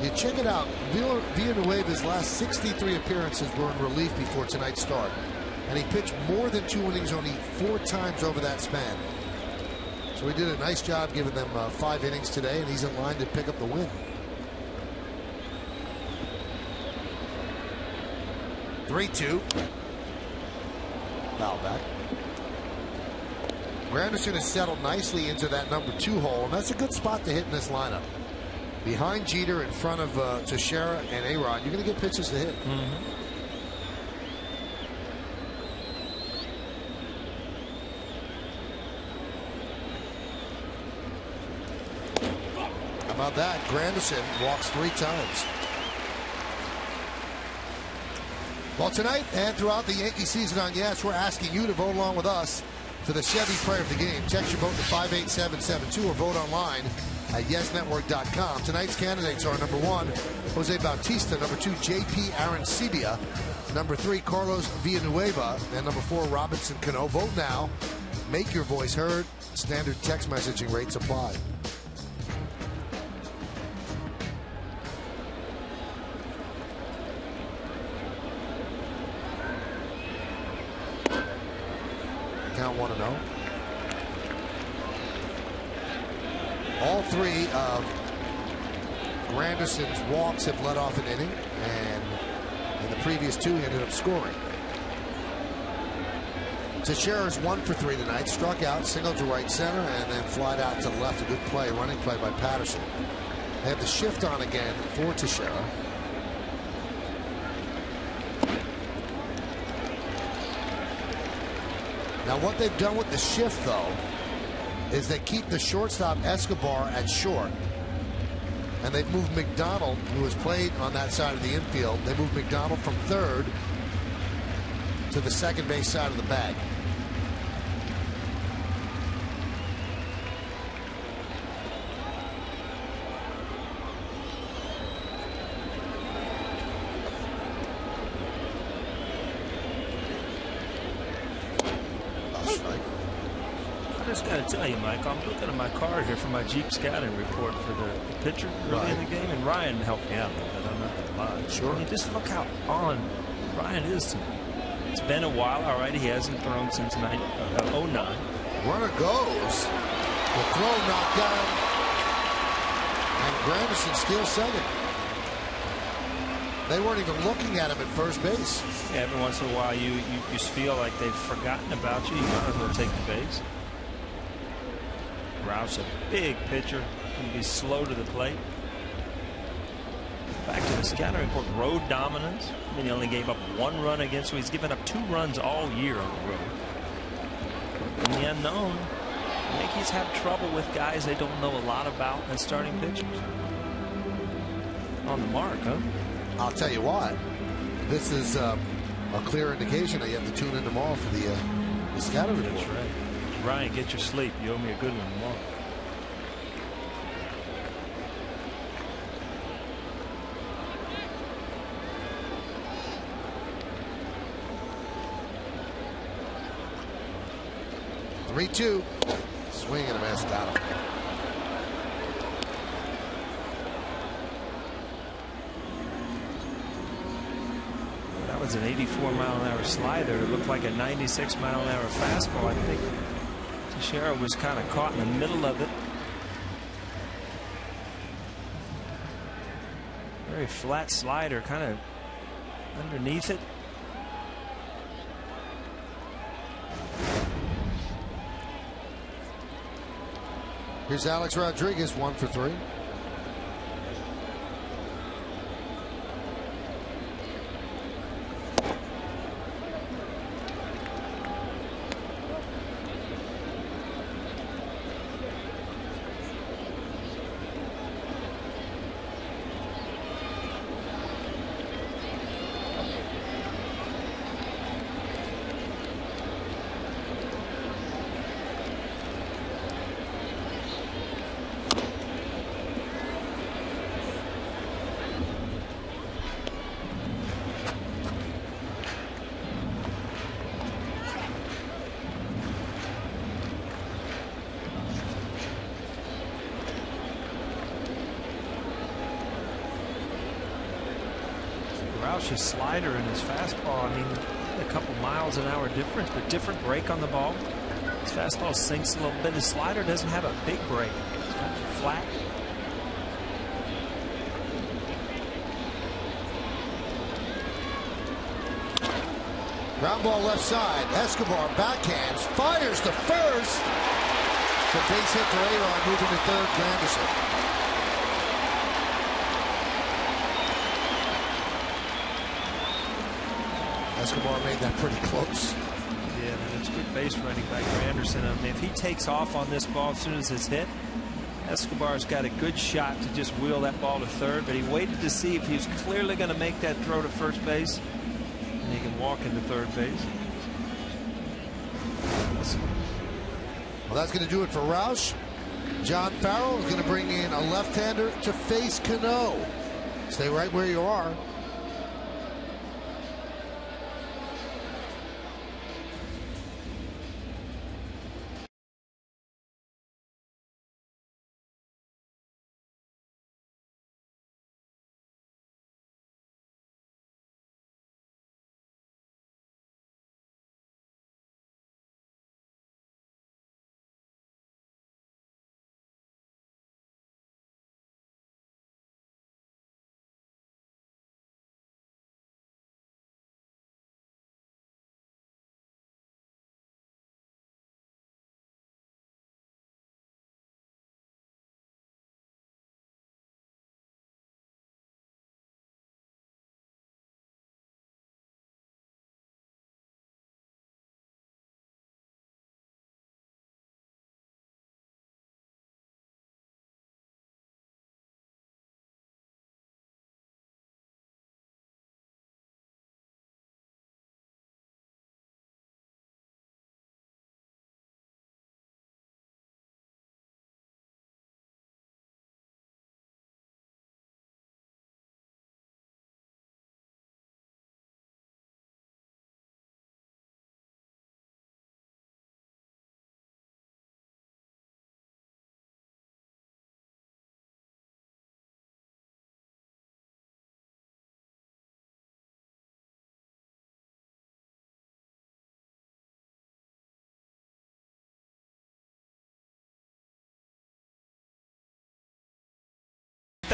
You check it out. Villanueva's last 63 appearances were in relief before tonight's start. And he pitched more than 2 innings only 4 times over that span. So he did a nice job giving them 5 innings today, and he's in line to pick up the win. 3-2. Foul back. Granderson has settled nicely into that number 2 hole, and that's a good spot to hit in this lineup. Behind Jeter, in front of Teixeira and A-Rod, you're going to get pitches to hit. How about that? Granderson walks 3 times. Well, tonight and throughout the Yankee season on Yes, we're asking you to vote along with us for the Chevy Player of the Game. Text your vote to 58772 or vote online at yesnetwork.com. Tonight's candidates are number 1, Jose Bautista, number 2, JP Arancibia, number 3, Carlos Villanueva, and number 4, Robinson Cano. Vote now. Make your voice heard. Standard text messaging rates apply. Count 1-0. All 3 of Granderson's walks have led off an inning, and in the previous 2 he ended up scoring. Teixeira's 1 for 3 tonight, struck out, singled to right center, and then flied out to the left. A good play, running play by Patterson. They have the shift on again for Teixeira. Now what they've done with the shift, though, is they keep the shortstop Escobar at short. And they've moved McDonald, who has played on that side of the infield. They moved McDonald from third to the second base side of the bag. I just got to tell you, Mike, I'm looking at my card here for my Jeep scouting report for the pitcher early in the game, and Ryan helped me out a little bit. I'm not going to lie. Sure. I mean, just look how on Ryan is tonight. It's been a while. All right, he hasn't thrown since 09. Runner goes. The throw knocked down. And Granderson steals second. They weren't even looking at him at first base. Yeah, every once in a while you just feel like they've forgotten about you. You might as well take the base. Roush, a big pitcher, can be slow to the plate. Back to the scouting report, road dominance. I mean, he only gave up 1 run against, so he's given up 2 runs all year on the road. In the unknown, the Yankees have trouble with guys they don't know a lot about as starting pitchers. On the mark, huh? I'll tell you what, this is a clear indication that you have to tune in tomorrow for the scouting report. That's right. Ryan, get your sleep. You owe me a good one tomorrow. Three-two. Swing and a miss. Got him. That was an 84-mile-an-hour slider. It looked like a 96-mile-an-hour fastball. I think Teixeira was kind of caught in the middle of it. Very flat slider, kind of underneath it. Here's Alex Rodriguez, 1 for 3. Roush's slider and his fastball, I mean, a couple miles an hour difference, but different break on the ball. His fastball sinks a little bit. His slider doesn't have a big break. It's kind of flat. Ground ball left side. Escobar backhands, fires to first. The base hit for A-Rod, moving to third. Granderson. Escobar made that pretty close. Yeah, man, it's good base running by Granderson. I mean, if he takes off on this ball as soon as it's hit, Escobar's got a good shot to just wheel that ball to third, but he waited to see if he was clearly going to make that throw to first base, and he can walk into third base. Well, that's going to do it for Roush. John Farrell is going to bring in a left-hander to face Cano. Stay right where you are.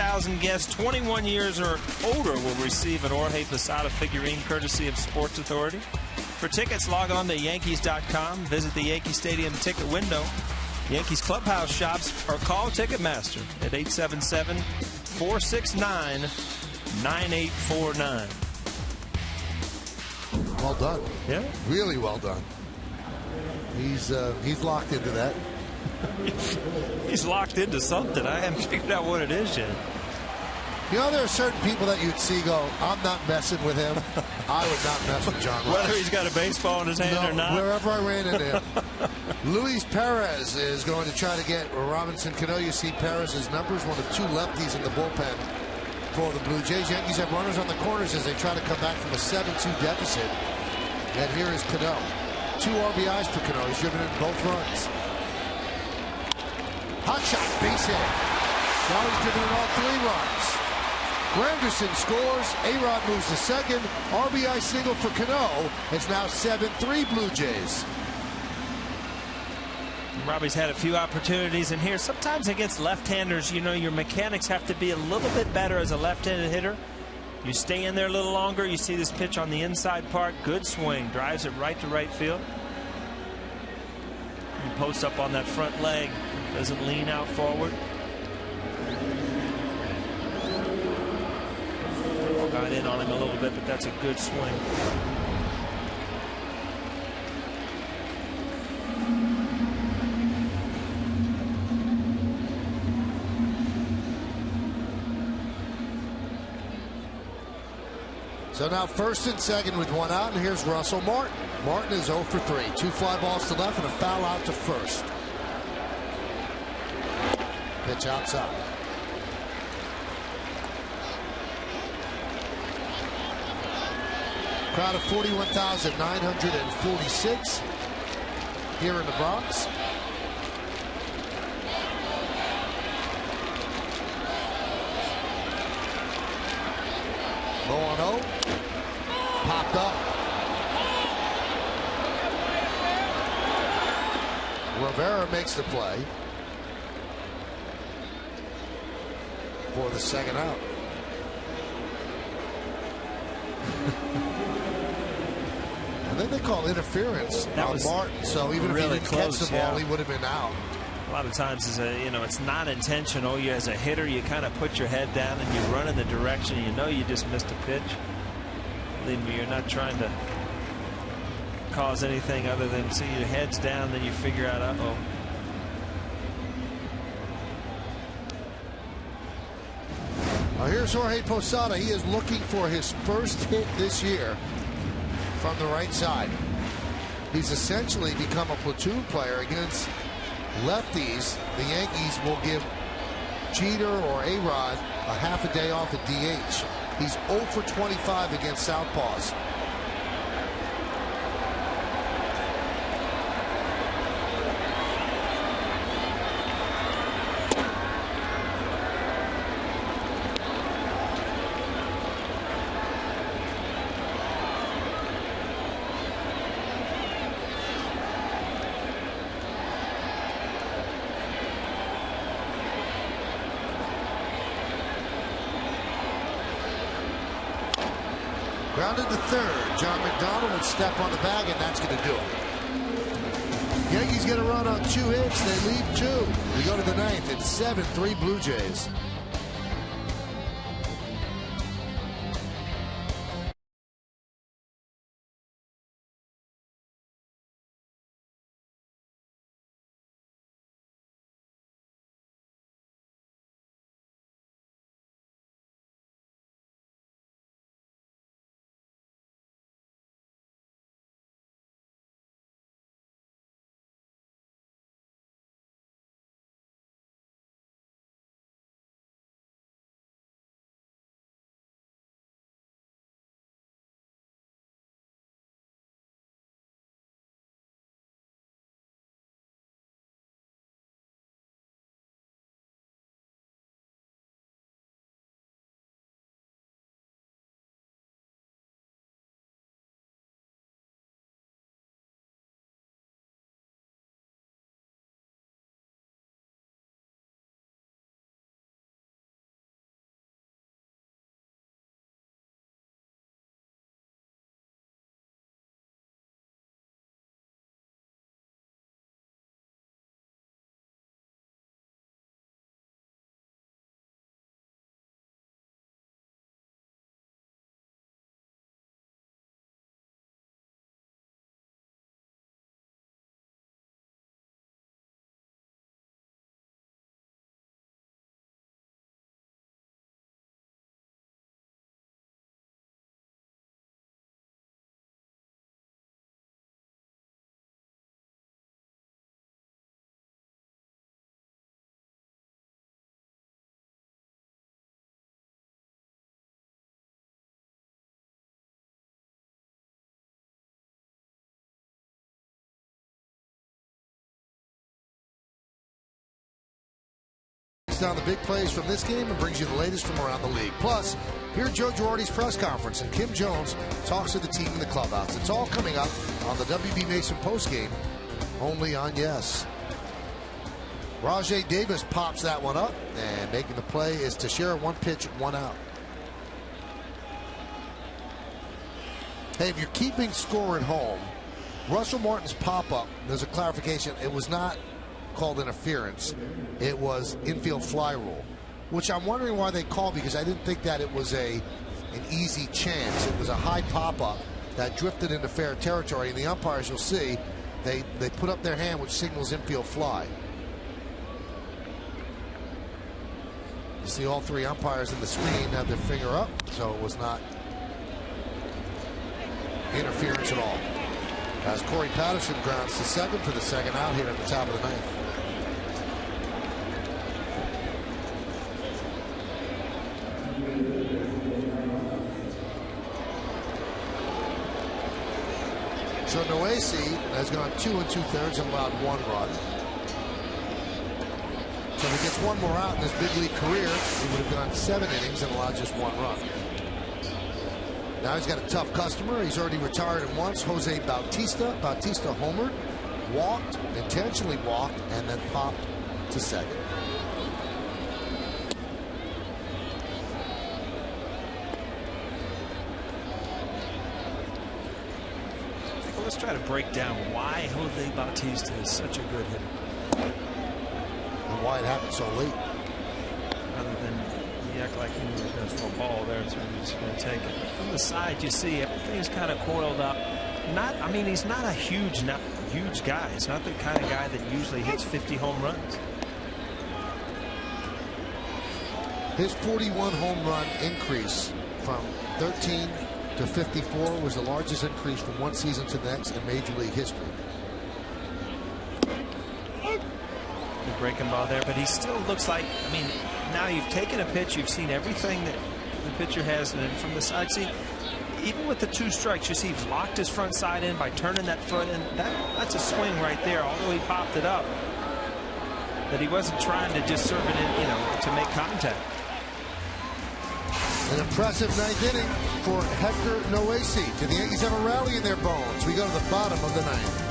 3,000 guests 21 years or older will receive an Jorge Posada figurine courtesy of Sports Authority. For tickets, log on to Yankees.com, visit the Yankee Stadium ticket window, Yankees clubhouse shops, or call Ticketmaster at 877-469-9849. Well done. Yeah. Really well done. He's locked into that. He's locked into something. I haven't figured out what it is yet. You know, there are certain people that you'd see go, I'm not messing with him. I would not mess with John Rush. Whether he's got a baseball in his hand or not. Wherever I ran into him. Luis Perez is going to try to get Robinson Cano. You see Perez's numbers, one of two lefties in the bullpen for the Blue Jays. Yankees have runners on the corners as they try to come back from a 7-2 deficit. And here is Cano. 2 RBIs for Cano. He's driven in both runs. Hot shot, base hit. Now he's driven in all 3 runs. Granderson scores. A-Rod moves to second. RBI single for Cano. It's now 7-3 Blue Jays. Robbie's had a few opportunities in here. Sometimes against left-handers, you know, your mechanics have to be a little bit better as a left-handed hitter. You stay in there a little longer. You see this pitch on the inside part. Good swing. Drives it right to right field. He posts up on that front leg. Doesn't lean out forward. Got in on him a little bit, but that's a good swing. So now first and second with 1 out, and here's Russell Martin. Martin is 0 for 3. 2 fly balls to left and a foul out to first. Pitch outside. Crowd of 41,946 here in the Bronx. Low on 0. Popped up. Rivera makes the play for the second out. And then they call interference on Martin. So even really if he didn't catch the ball, yeah. he would have been out. A lot of times, it's not intentional. You, as a hitter, you kind of put your head down and you run in the direction. You know you just missed a pitch. Believe me, you're not trying to cause anything other than see your head's down, then you figure out, uh-oh. Now here's Jorge Posada. He is looking for his first hit this year from the right side. He's essentially become a platoon player against lefties. The Yankees will give Jeter or A-Rod a half a day off at DH. He's 0 for 25 against southpaws. Grounded to third. John McDonald would step on the bag, and that's going to do it. Yankees get a run on 2 hits. They lead 2. We go to the 9th. It's 7-3 Blue Jays. down the big plays from this game and brings you the latest from around the league. Plus, hear Joe Girardi's press conference, and Kim Jones talks to the team in the clubhouse. It's all coming up on the WB Mason postgame, only on Yes. Rajai Davis pops that one up, and making the play is Teixeira. 1 pitch, 1 out. Hey, if you're keeping score at home, Russell Martin's pop-up, there's a clarification. It was not called interference. It was infield fly rule, which I'm wondering why they called, because I didn't think that it was an easy chance. It was a high pop-up that drifted into fair territory, and the umpires, you'll see, they put up their hand, which signals infield fly. You see all 3 umpires in the screen have their finger up, so it was not interference at all. As Corey Patterson grounds to second for the second out here at the top of the 9th. So Noesi has gone 2 2/3 and allowed 1 run. So if he gets 1 more out in his big league career, he would have gone 7 innings and allowed just 1 run. Now he's got a tough customer. He's already retired at once. Jose Bautista. Bautista homered, walked, intentionally walked, and then popped to second. Well, let's try to break down why Jose Bautista is such a good hitter. And why it happened so late. Other than he acted like he was going to throw a ball there, so he's just going to take it. From the side, you see everything's kind of coiled up. I mean, he's not a huge guy. He's not the kind of guy that usually hits 50 home runs. His 41 home run increase from 13 to 54 was the largest increase from one season to the next in Major League history. The breaking ball there, but he still looks like, I mean, now you've taken a pitch, you've seen everything that the pitcher has, and then from the side, see, even with the 2 strikes, you see he's locked his front side in by turning that foot, and that's a swing right there, although he popped it up, that he wasn't trying to just serve it in, to make contact. An impressive 9th inning for Hector Noesi. Did the Yankees have a rally in their bones? We go to the bottom of the 9th.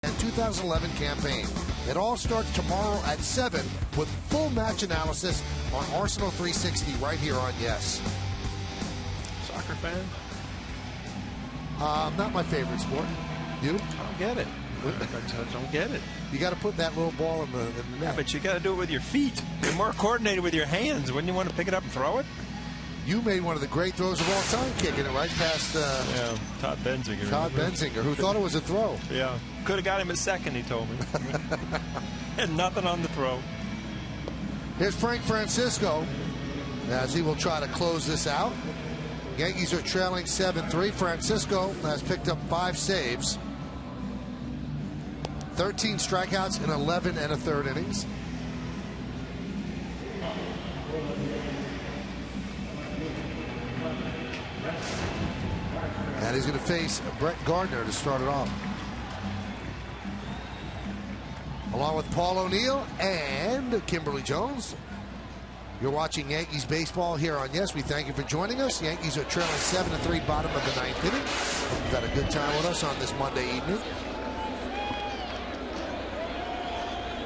And 2011 campaign. It all starts tomorrow at 7 with full match analysis on Arsenal 360 right here on Yes. Soccer fan? Not my favorite sport. You? I don't get it. I don't get it. You got to put that little ball in the net. Yeah, but you got to do it with your feet. You're more coordinated with your hands. Wouldn't you want to pick it up and throw it? You made one of the great throws of all time, kicking it right past Todd Benzinger. Todd Benzinger, who thought it was a throw. Yeah. Could have got him at second, he told me. And nothing on the throw. Here's Frank Francisco as he will try to close this out. Yankees are trailing 7-3. Francisco has picked up 5 saves, 13 strikeouts in 11 1/3 innings. And he's going to face Brett Gardner to start it off, along with Paul O'Neill and Kimberly Jones. You're watching Yankees baseball here on Yes. We thank you for joining us. Yankees are trailing 7-3, bottom of the 9th inning. You've had a good time with us on this Monday evening.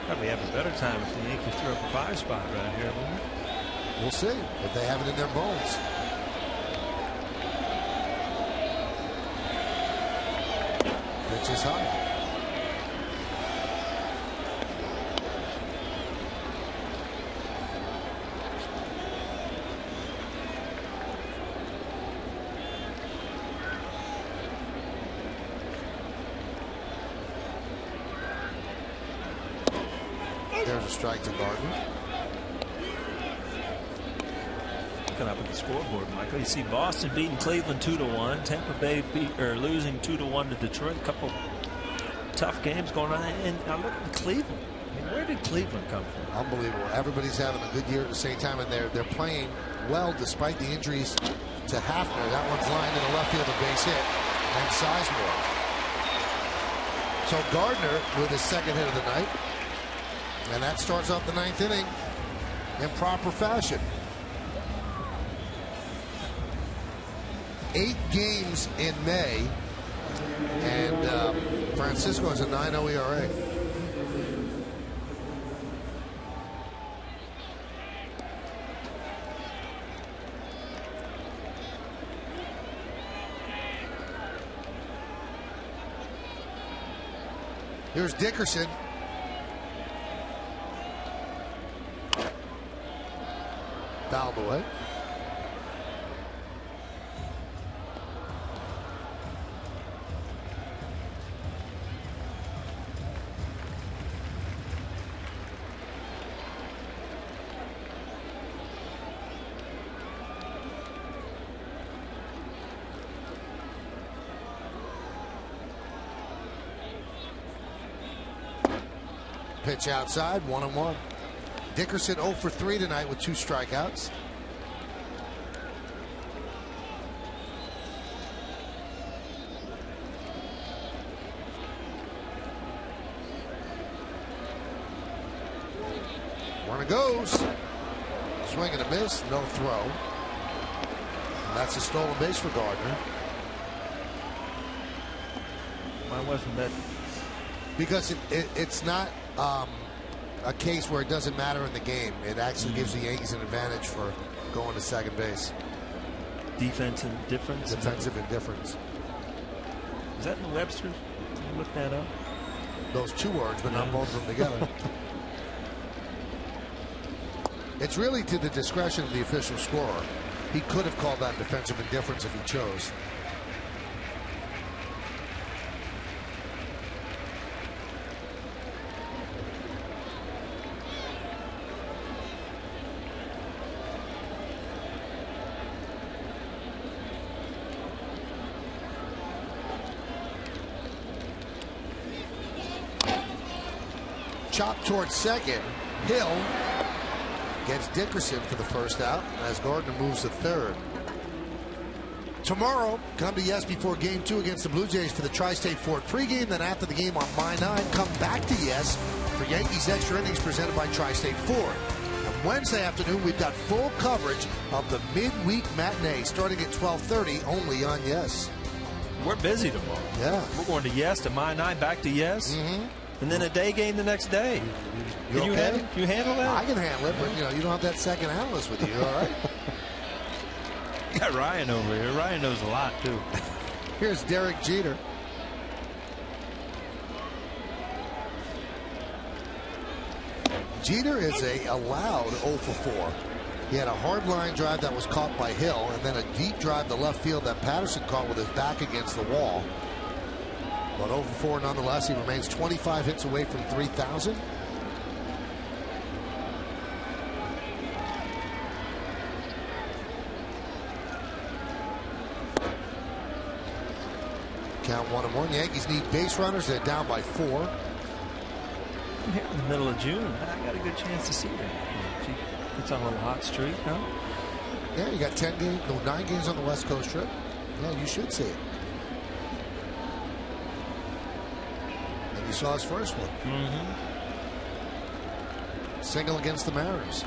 Probably have a better time if the Yankees throw up a 5 spot right here, wouldn't it? We'll see if they have it in their bones. Pitch is high. There's a strike to Gardner. Looking up at the scoreboard, Michael, you see Boston beating Cleveland 2-1. Tampa Bay losing 2-1 to Detroit. A couple tough games going on. And I look at Cleveland. I mean, where did Cleveland come from? Unbelievable. Everybody's having a good year at the same time, and they're playing well despite the injuries to Hafner. That one's lined in the left field, a base hit, and Sizemore. So Gardner with his 2nd hit of the night. And that starts off the 9th inning in proper fashion. 8 games in May, and Francisco has a 9.0 ERA. Here's Dickerson. Fouled away. Pitch outside, 1-1. Dickerson 0 for 3 tonight with 2 strikeouts. Runner goes. Swing and a miss, no throw. And that's a stolen base for Gardner. Why wasn't that? Because it's not a case where it doesn't matter in the game. It actually gives the Yankees an advantage for going to second base. Defensive difference? Defensive indifference. Is that in Webster's? Can you look that up? Those 2 words, but not both of them together. It's really to the discretion of the official scorer. He could have called that defensive indifference if he chose. Chop towards second. Hill gets Dickerson for the first out as Gardner moves to third. Tomorrow, come to Yes before Game 2 against the Blue Jays for the Tri-State Ford pregame. Then after the game on My 9, come back to Yes for Yankees Extra Innings presented by Tri-State Ford. And Wednesday afternoon, we've got full coverage of the midweek matinee starting at 12:30 only on Yes. We're busy tomorrow. Yeah. We're going to Yes to My 9, back to Yes. Mm-hmm. And then a day game the next day. You okay? You handle that? I can handle it, but you don't have that second analyst with you. All right. You got Ryan over here. Ryan knows a lot too. Here's Derek Jeter. Jeter is a allowed 0 for 4. He had a hard line drive that was caught by Hill, and then a deep drive to left field that Patterson caught with his back against the wall. But 0 for 4 nonetheless. He remains 25 hits away from 3,000. Count 1-1. Yankees need base runners. They're down by 4. Here in the middle of June, I got a good chance to see her. She gets on a little hot streak, huh? Yeah, you got 9 games on the West Coast trip. Yeah, you should see it. And you saw his first one. Single against the Mariners.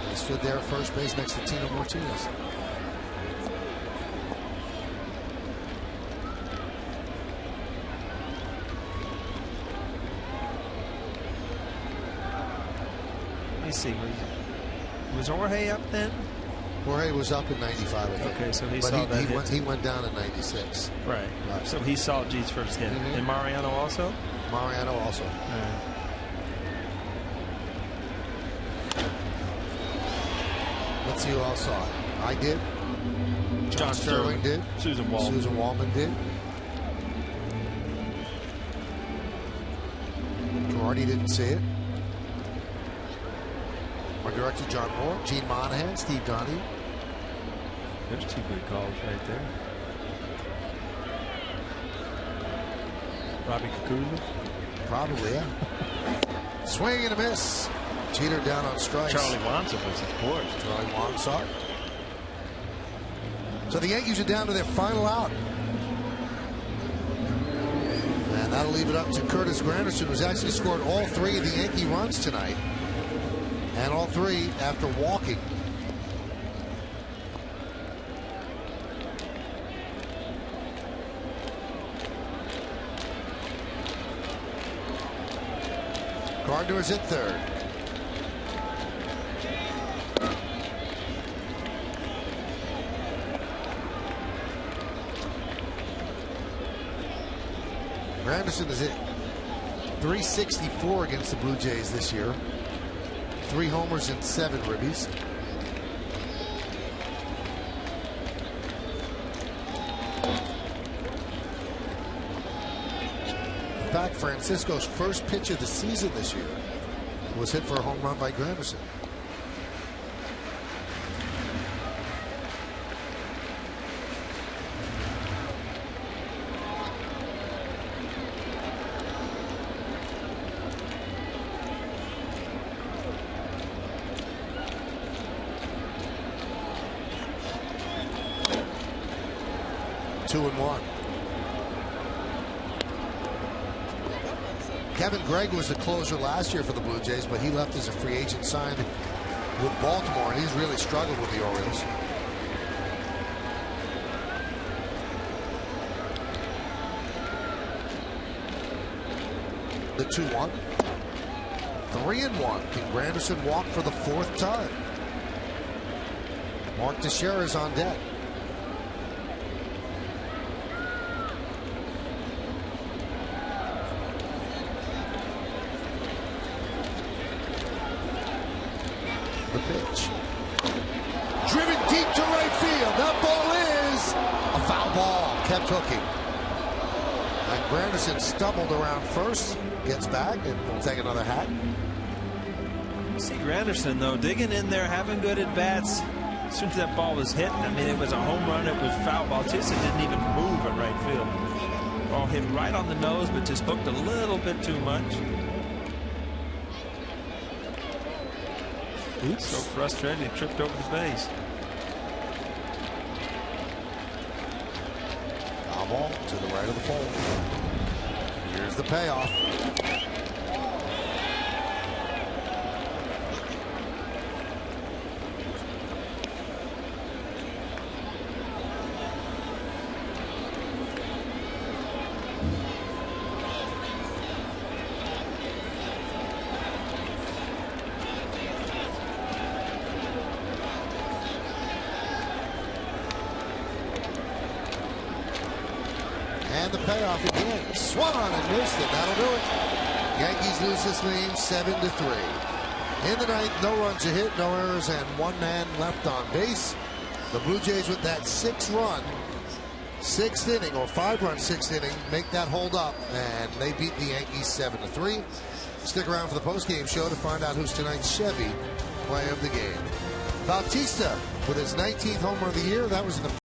He stood there at first base next to Tino Martinez. Let me see. Was Jorge up then? Jorge was up in 95, I think. Okay, so he but saw that hit. He went down in 96. Right. So he saw G's first hit. And Mariano also? Mariano also. Let's see who else saw it. I did. John Sterling did. Susan Wallman did. Girardi didn't see it. Our director, John Moore, Gene Monahan, Steve Donahue. There's 2 good calls right there. Robbie Kakuza? Probably, yeah. Swing and a miss. Cheater down on strikes. Charlie Wanson was, of course. Charlie Wanson saw it. So the Yankees are down to their final out. And that'll leave it up to Curtis Granderson, who's actually scored all 3 of the Yankee runs tonight. And all 3 after walking. Gardner is at third. Granderson is at 364 against the Blue Jays this year. 3 homers and 7 ribbies. In fact, Francisco's first pitch of the season this year was hit for a home run by Granderson. Kevin Gregg was the closer last year for the Blue Jays, but he left as a free agent, signed with Baltimore, and he's really struggled with the Orioles. The 2-1. 3-1. Can Granderson walk for the 4th time? Mark Teixeira is on deck. The pitch. Driven deep to right field. That ball is a foul ball. Kept hooking. And Granderson stumbled around first. Gets back and will take another hack. See Granderson, though, digging in there, having good at-bats. As soon as that ball was hit, I mean, it was a home run. It was foul. Bautista didn't even move at right field. Ball hit right on the nose, but just hooked a little bit too much. Oops. So frustrated, he tripped over the base. Foul ball to the right of the pole. Here's the payoff. And the payoff again. Swung on and missed it. That'll do it. Yankees lose this game 7-3. In the ninth, no runs a hit, no errors, and 1 man left on base. The Blue Jays with that 6-run 6th inning, or 5-run 6th inning, make that hold up, and they beat the Yankees 7-3. Stick around for the postgame show to find out who's tonight's Chevy player of the game. Bautista with his 19th homer of the year. That was in the